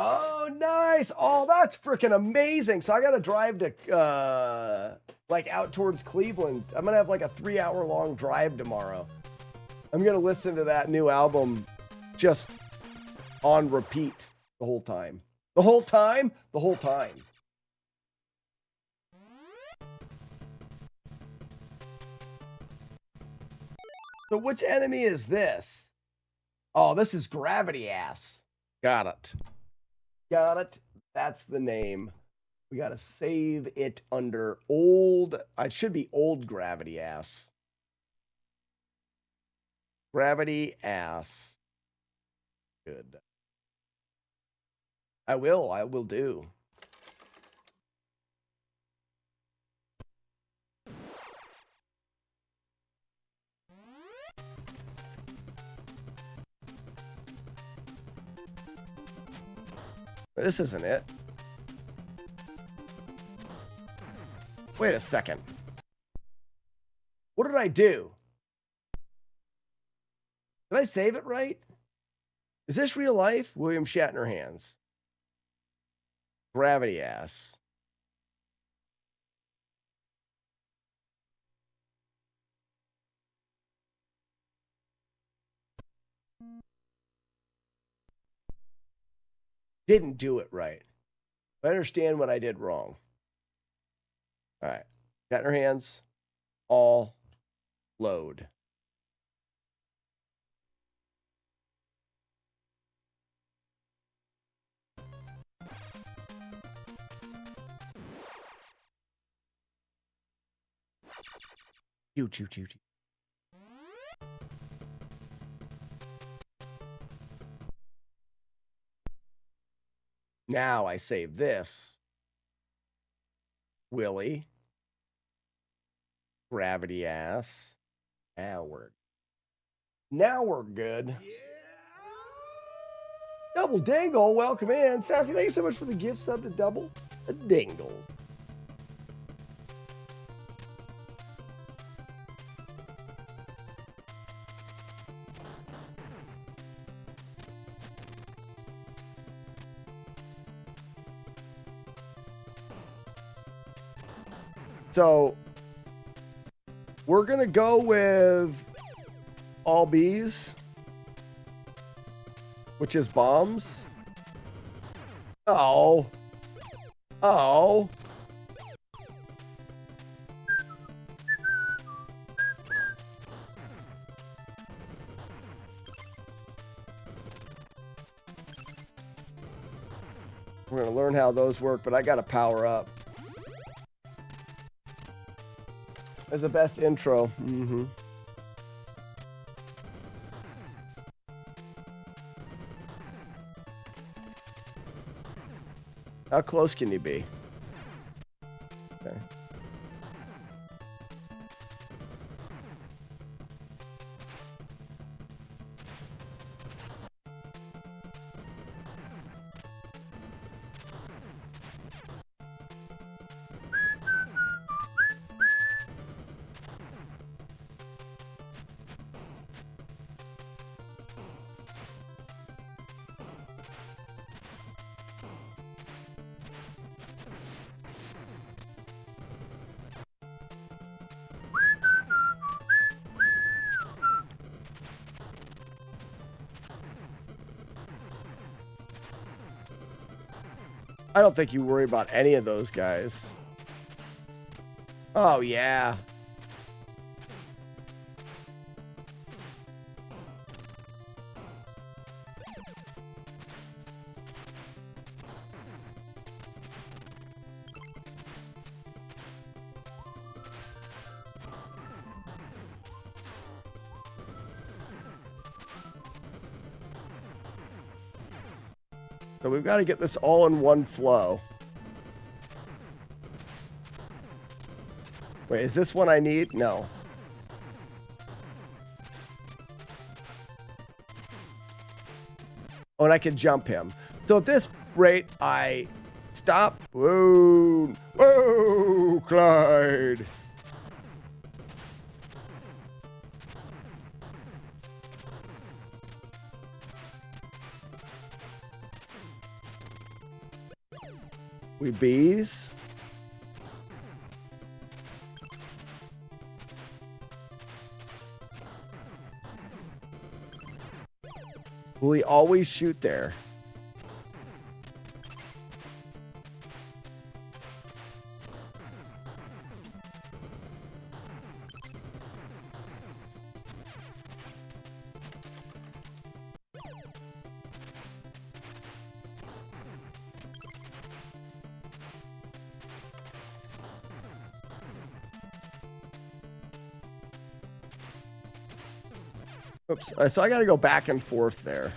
Oh, nice. Oh, that's freaking amazing. So I got to drive to, like, out towards Cleveland. I'm going to have, like, a 3-hour-long drive tomorrow. I'm going to listen to that new album just on repeat the whole time. The whole time? The whole time. So which enemy is this? Oh, this is Gravity Ass. Got it. Got it. That's the name. We got to save it under old. It should be old Gravity Ass. Gravity Ass. Good. I will do. This isn't it. Wait a second. What did I do? Did I save it right? Is this real life? William Shatterhands. Gravity Ass. Didn't do it right. I understand what I did wrong. All right. Shatterhands. All. Load. Choo. Now I save this. Willie. Gravity Ass. Now we're good. Yeah. Double Dingle, welcome in. Sassy, thank you so much for the gift sub to Double Dingle. So we're going to go with all bees, which is bombs. Oh. We're going to learn how those work, but I got to power up. As the best intro. Mm-hmm. How close can you be? Okay. I don't think you worry about any of those guys. Oh, yeah. So we've got to get this all in one flow. Wait, is this one I need? No. Oh, and I can jump him. So at this rate, I stop. Whoa. Whoa, Clyde. We bees. Will he always shoot there? Oops. So I got to go back and forth there.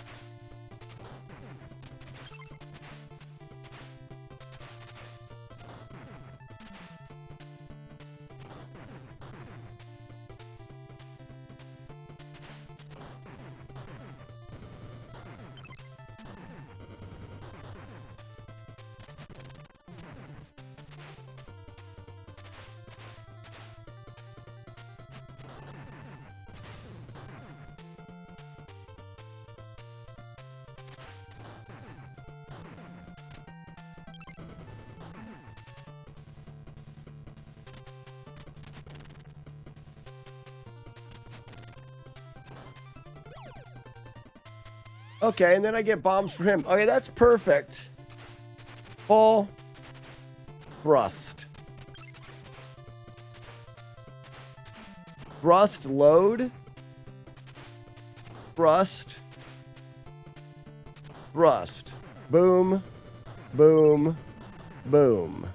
Okay, and then I get bombs for him. Okay, that's perfect. Full thrust. Thrust load. Thrust. Thrust. Boom. Boom. Boom.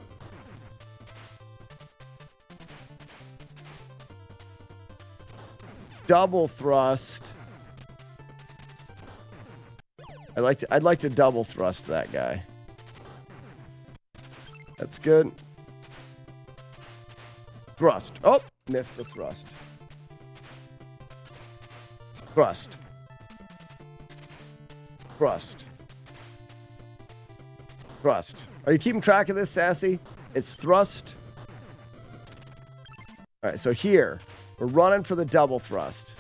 Double thrust. I'd like to double thrust that guy. That's good. Thrust. Oh, missed the thrust. Thrust. Thrust. Thrust. Are you keeping track of this, Sassy? It's thrust. All right, so here, we're running for the double thrust.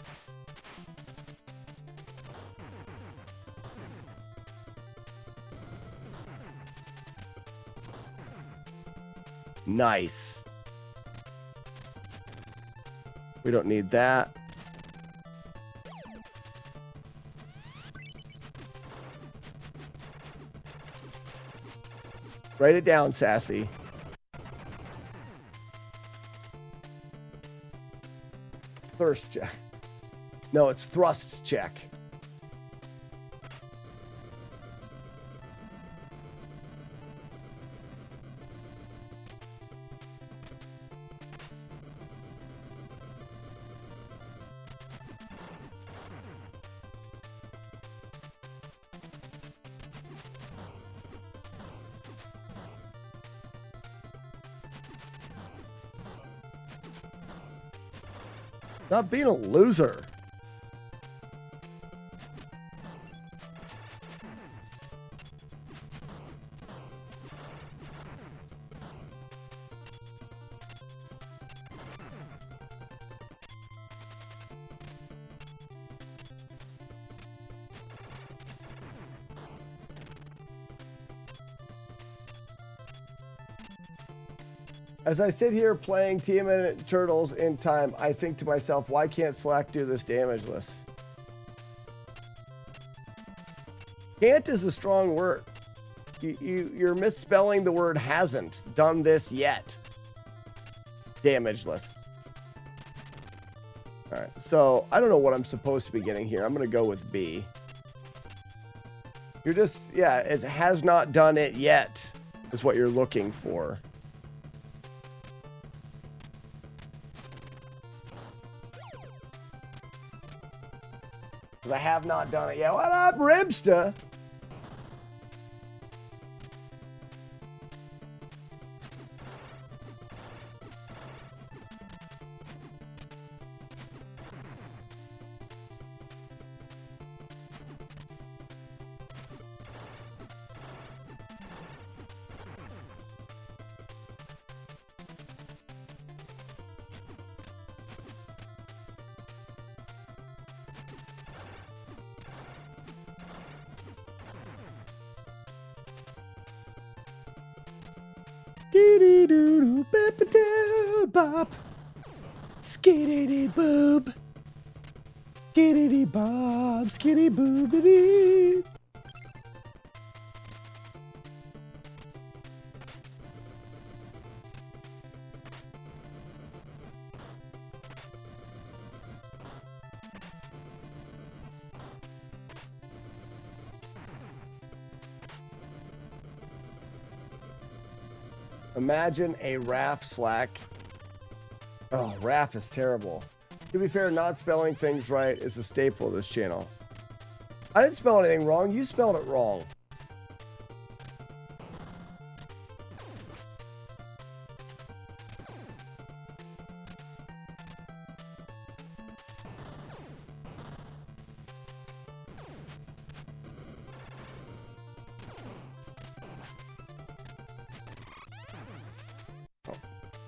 Nice. We don't need that. Write it down, Sassy. Thirst check. No, it's thrust check. Not being a loser. As I sit here playing TMN Turtles in time, I think to myself, why can't Slack do this damageless? Can't is a strong word. You're misspelling the word hasn't done this yet. Damageless. All right, so I don't know what I'm supposed to be getting here. I'm going to go with B. You're just, yeah, it has not done it yet is what you're looking for. I have not done it yet. What up, Ribsta? Skitty doo doo bip doo bop. Skitty boob. Skitty bob. Skitty boobity. Imagine a RAF Slack. Oh, RAF is terrible. To be fair, not spelling things right is a staple of this channel. I didn't spell anything wrong. You spelled it wrong.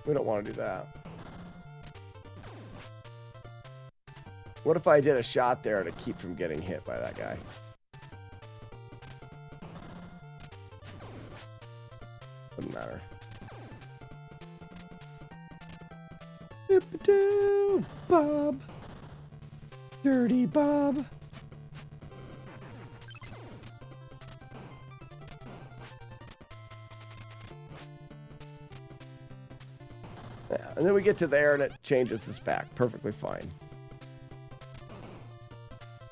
We don't want to do that. What if I did a shot there to keep from getting hit by that guy? Wouldn't matter. Dip-a-doo, Bob. Dirty Bob. Yeah, and then we get to there and it changes this back. Perfectly fine.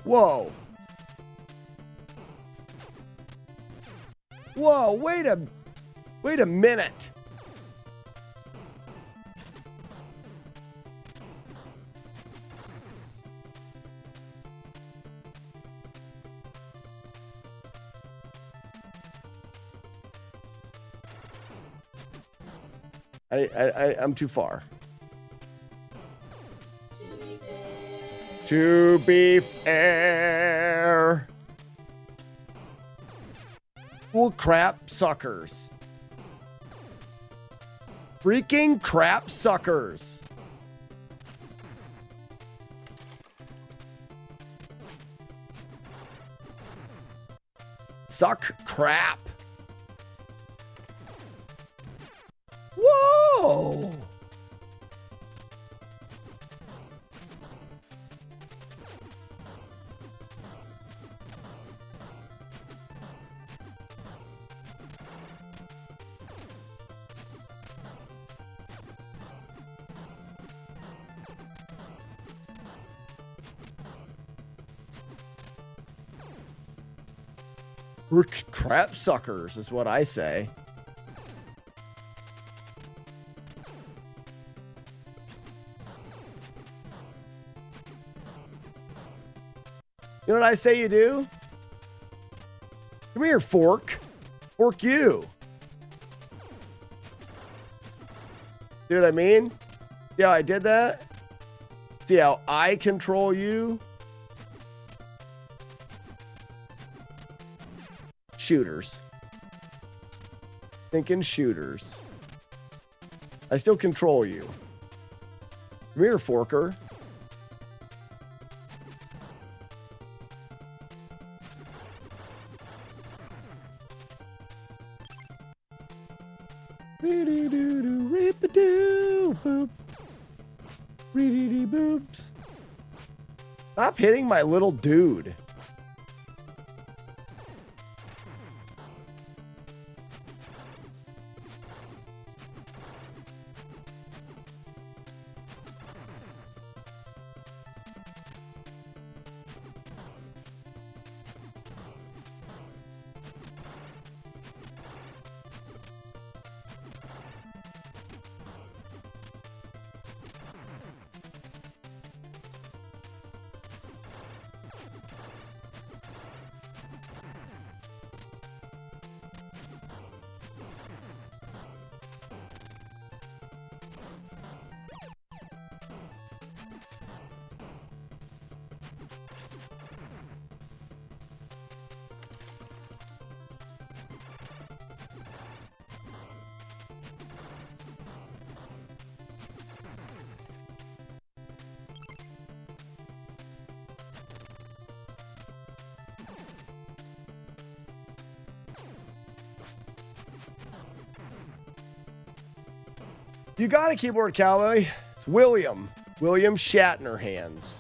Whoa. Whoa, wait a minute. I'm too far. To be fair. Well, crap suckers. Freaking crap suckers. Suck crap. Whoa! We're crap suckers is what I say. You know what I say you do? Come here, fork. Fork you. See what I mean? See how I did that? See how I control you? Shooters. Thinking shooters. I still control you. Come here, forker. Reedy-doo-doo, reep-a-doo, boop. Reedy-dee boops. Stop hitting my little dude. You got a keyboard cowboy. It's William Shatterhand.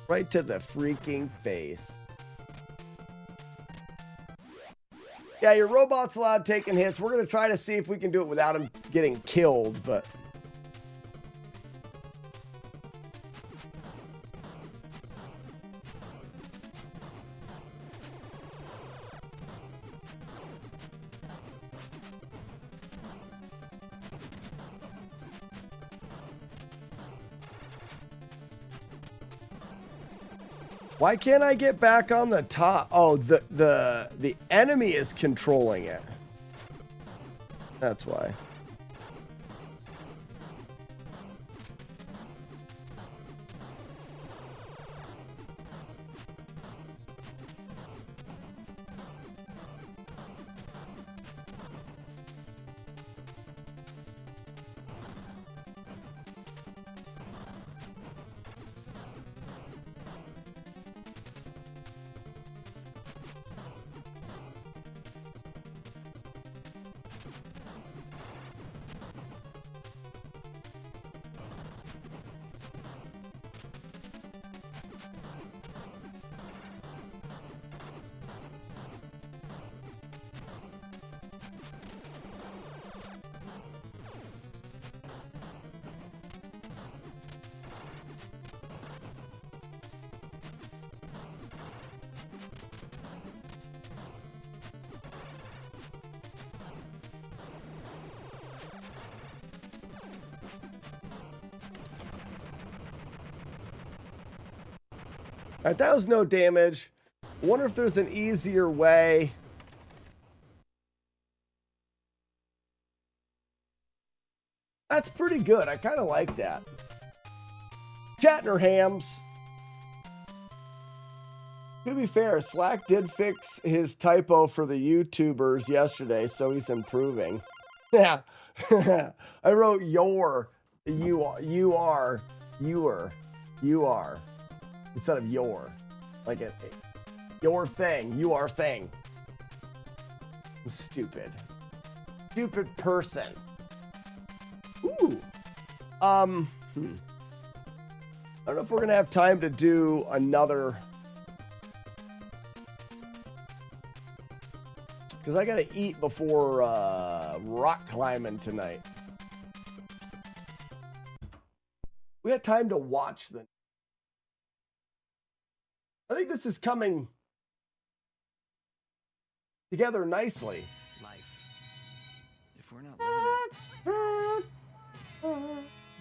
Right to the freaking face. Yeah, your robot's allowed taking hits. We're going to try to see if we can do it without him getting killed, but... Why can't I get back on the top? Oh, the enemy is controlling it. That's why. All right, that was no damage. I wonder if there's an easier way. That's pretty good. I kind of like that. Chatterhams. To be fair, Slack did fix his typo for the YouTubers yesterday, so he's improving. Yeah. I wrote you are instead of your, like your thing, you are thing. I'm stupid person. Ooh. I don't know if we're gonna have time to do another, because I gotta eat before rock climbing tonight. We had time to watch the. I think this is coming together nicely. Life. If we're not living it,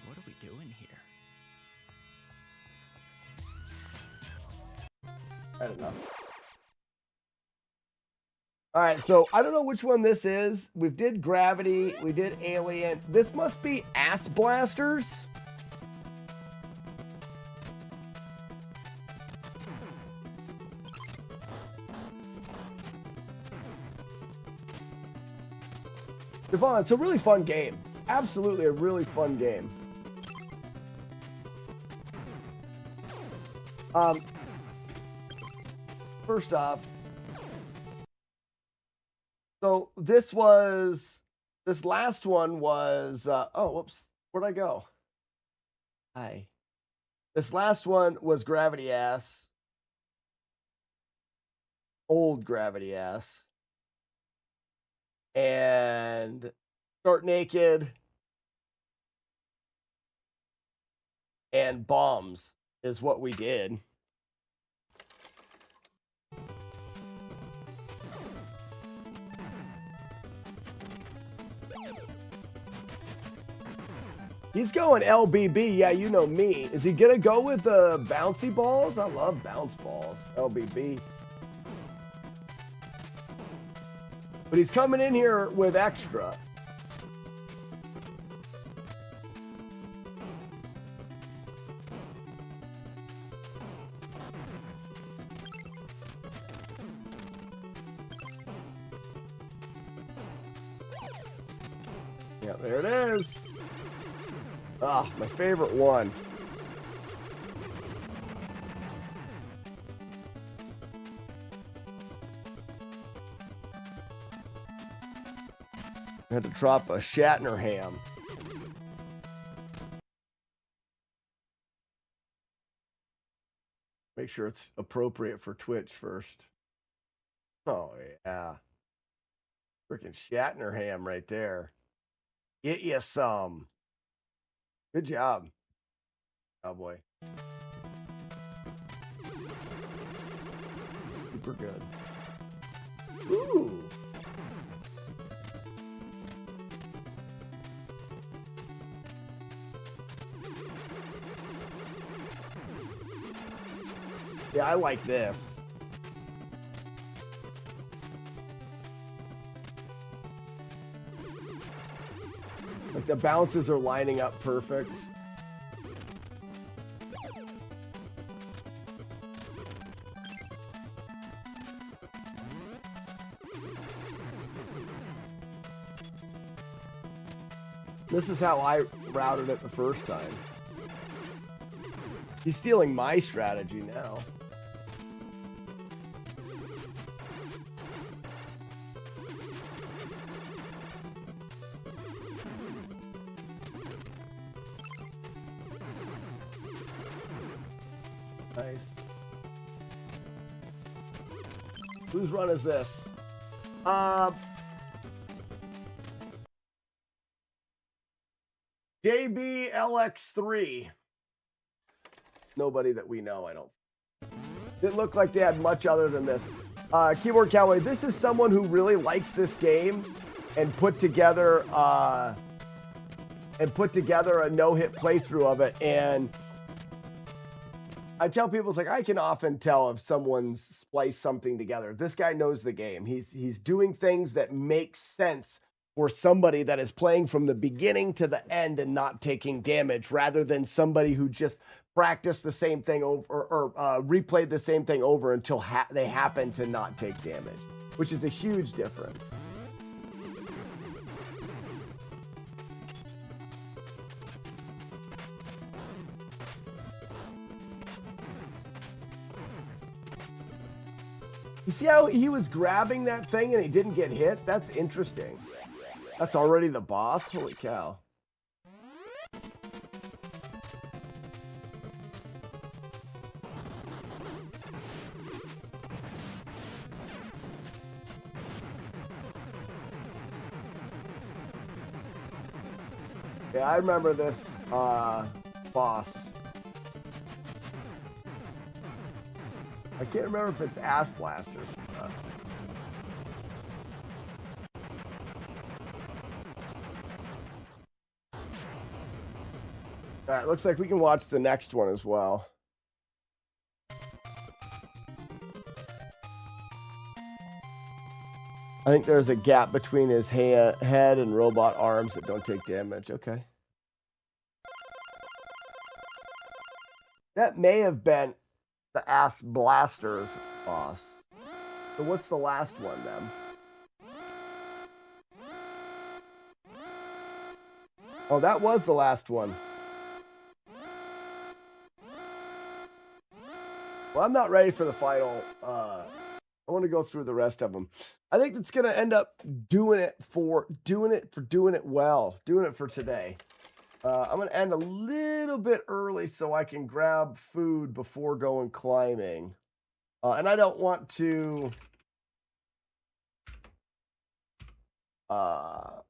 what are we doing here? I don't know. All right, so I don't know which one this is. We did Gravity, we did Alien. This must be Ass Blasters. Devon, it's a really fun game. Absolutely a really fun game. First off, so this last one was, oh, whoops, where'd I go? Hi. This last one was Gravity Ass. Old Gravity Ass. And Start Naked and Bombs is what we did. He's going LBB. Yeah, you know me. Is he gonna go with the bouncy balls? I love bounce balls. LBB. But he's coming in here with extra. Yeah, there it is. Ah, my favorite one. I had to drop a Shatterhand. Make sure it's appropriate for Twitch first. Oh, yeah. Freaking Shatterhand right there. Get you some. Good job, cowboy. Super good. Ooh. Yeah, I like this. Like the bounces are lining up perfect. This is how I routed it the first time. He's stealing my strategy now. Nice. Whose run is this? JBLX3. Nobody that we know, I don't. Didn't look like they had much other than this. Keyboard Cowboy, this is someone who really likes this game and put together a no-hit playthrough of it. And I tell people, it's like, I can often tell if someone's spliced something together. This guy knows the game. He's doing things that make sense for somebody that is playing from the beginning to the end and not taking damage, rather than somebody who just practiced the same thing over or replayed the same thing over until they happen to not take damage, which is a huge difference. You see how he was grabbing that thing and he didn't get hit? That's interesting. That's already the boss? Holy cow. Yeah, I remember this boss. I can't remember if it's Ass Blasters or not. All right, looks like we can watch the next one as well. I think there's a gap between his head and robot arms that don't take damage. Okay. That may have been the Ass Blasters boss. So what's the last one then? Oh, that was the last one. Well, I'm not ready for the final. I want to go through the rest of them. I think it's going to end up doing it for doing it well, doing it for today. I'm going to end a little bit early so I can grab food before going climbing. And I don't want to... I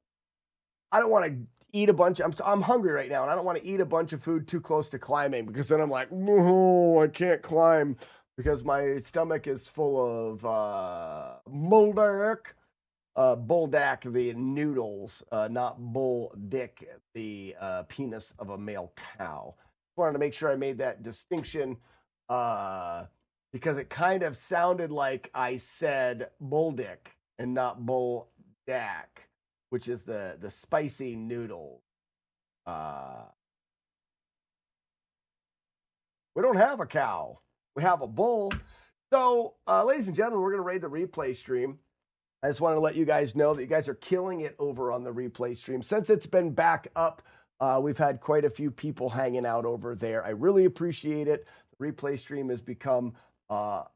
don't want to eat a bunch. I'm hungry right now, and I don't want to eat a bunch of food too close to climbing, because then I'm like, oh, I can't climb because my stomach is full of Buldak, the noodles, not Bull Dick, the penis of a male cow. Wanted to make sure I made that distinction because it kind of sounded like I said Bull Dick and not Bull Dak, which is the spicy noodle. We don't have a cow. We have a bull. So, ladies and gentlemen, we're going to raid the replay stream. I just want to let you guys know that you guys are killing it over on the replay stream. Since it's been back up, we've had quite a few people hanging out over there. I really appreciate it. The replay stream has become a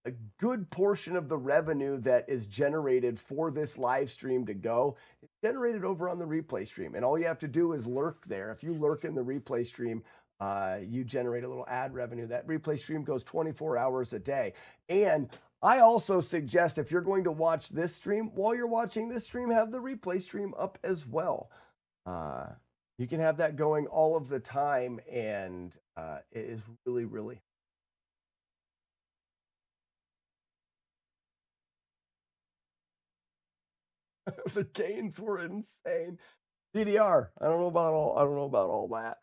a good portion of the revenue that is generated for this live stream to go is generated over on the replay stream. And all you have to do is lurk there. If you lurk in the replay stream, you generate a little ad revenue. That replay stream goes 24 hours a day. And I also suggest if you're going to watch this stream, while you're watching this stream, have the replay stream up as well. You can have that going all of the time, and it is really, really. The gains were insane. DDR. I don't know about all that.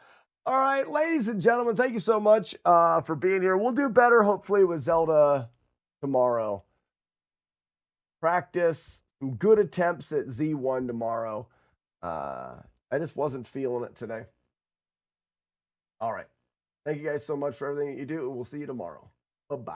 All right, ladies and gentlemen, thank you so much for being here. We'll do better, hopefully, with Zelda tomorrow. Practice some good attempts at Z1 tomorrow. I just wasn't feeling it today. All right. Thank you guys so much for everything that you do, and we'll see you tomorrow. Bye-bye.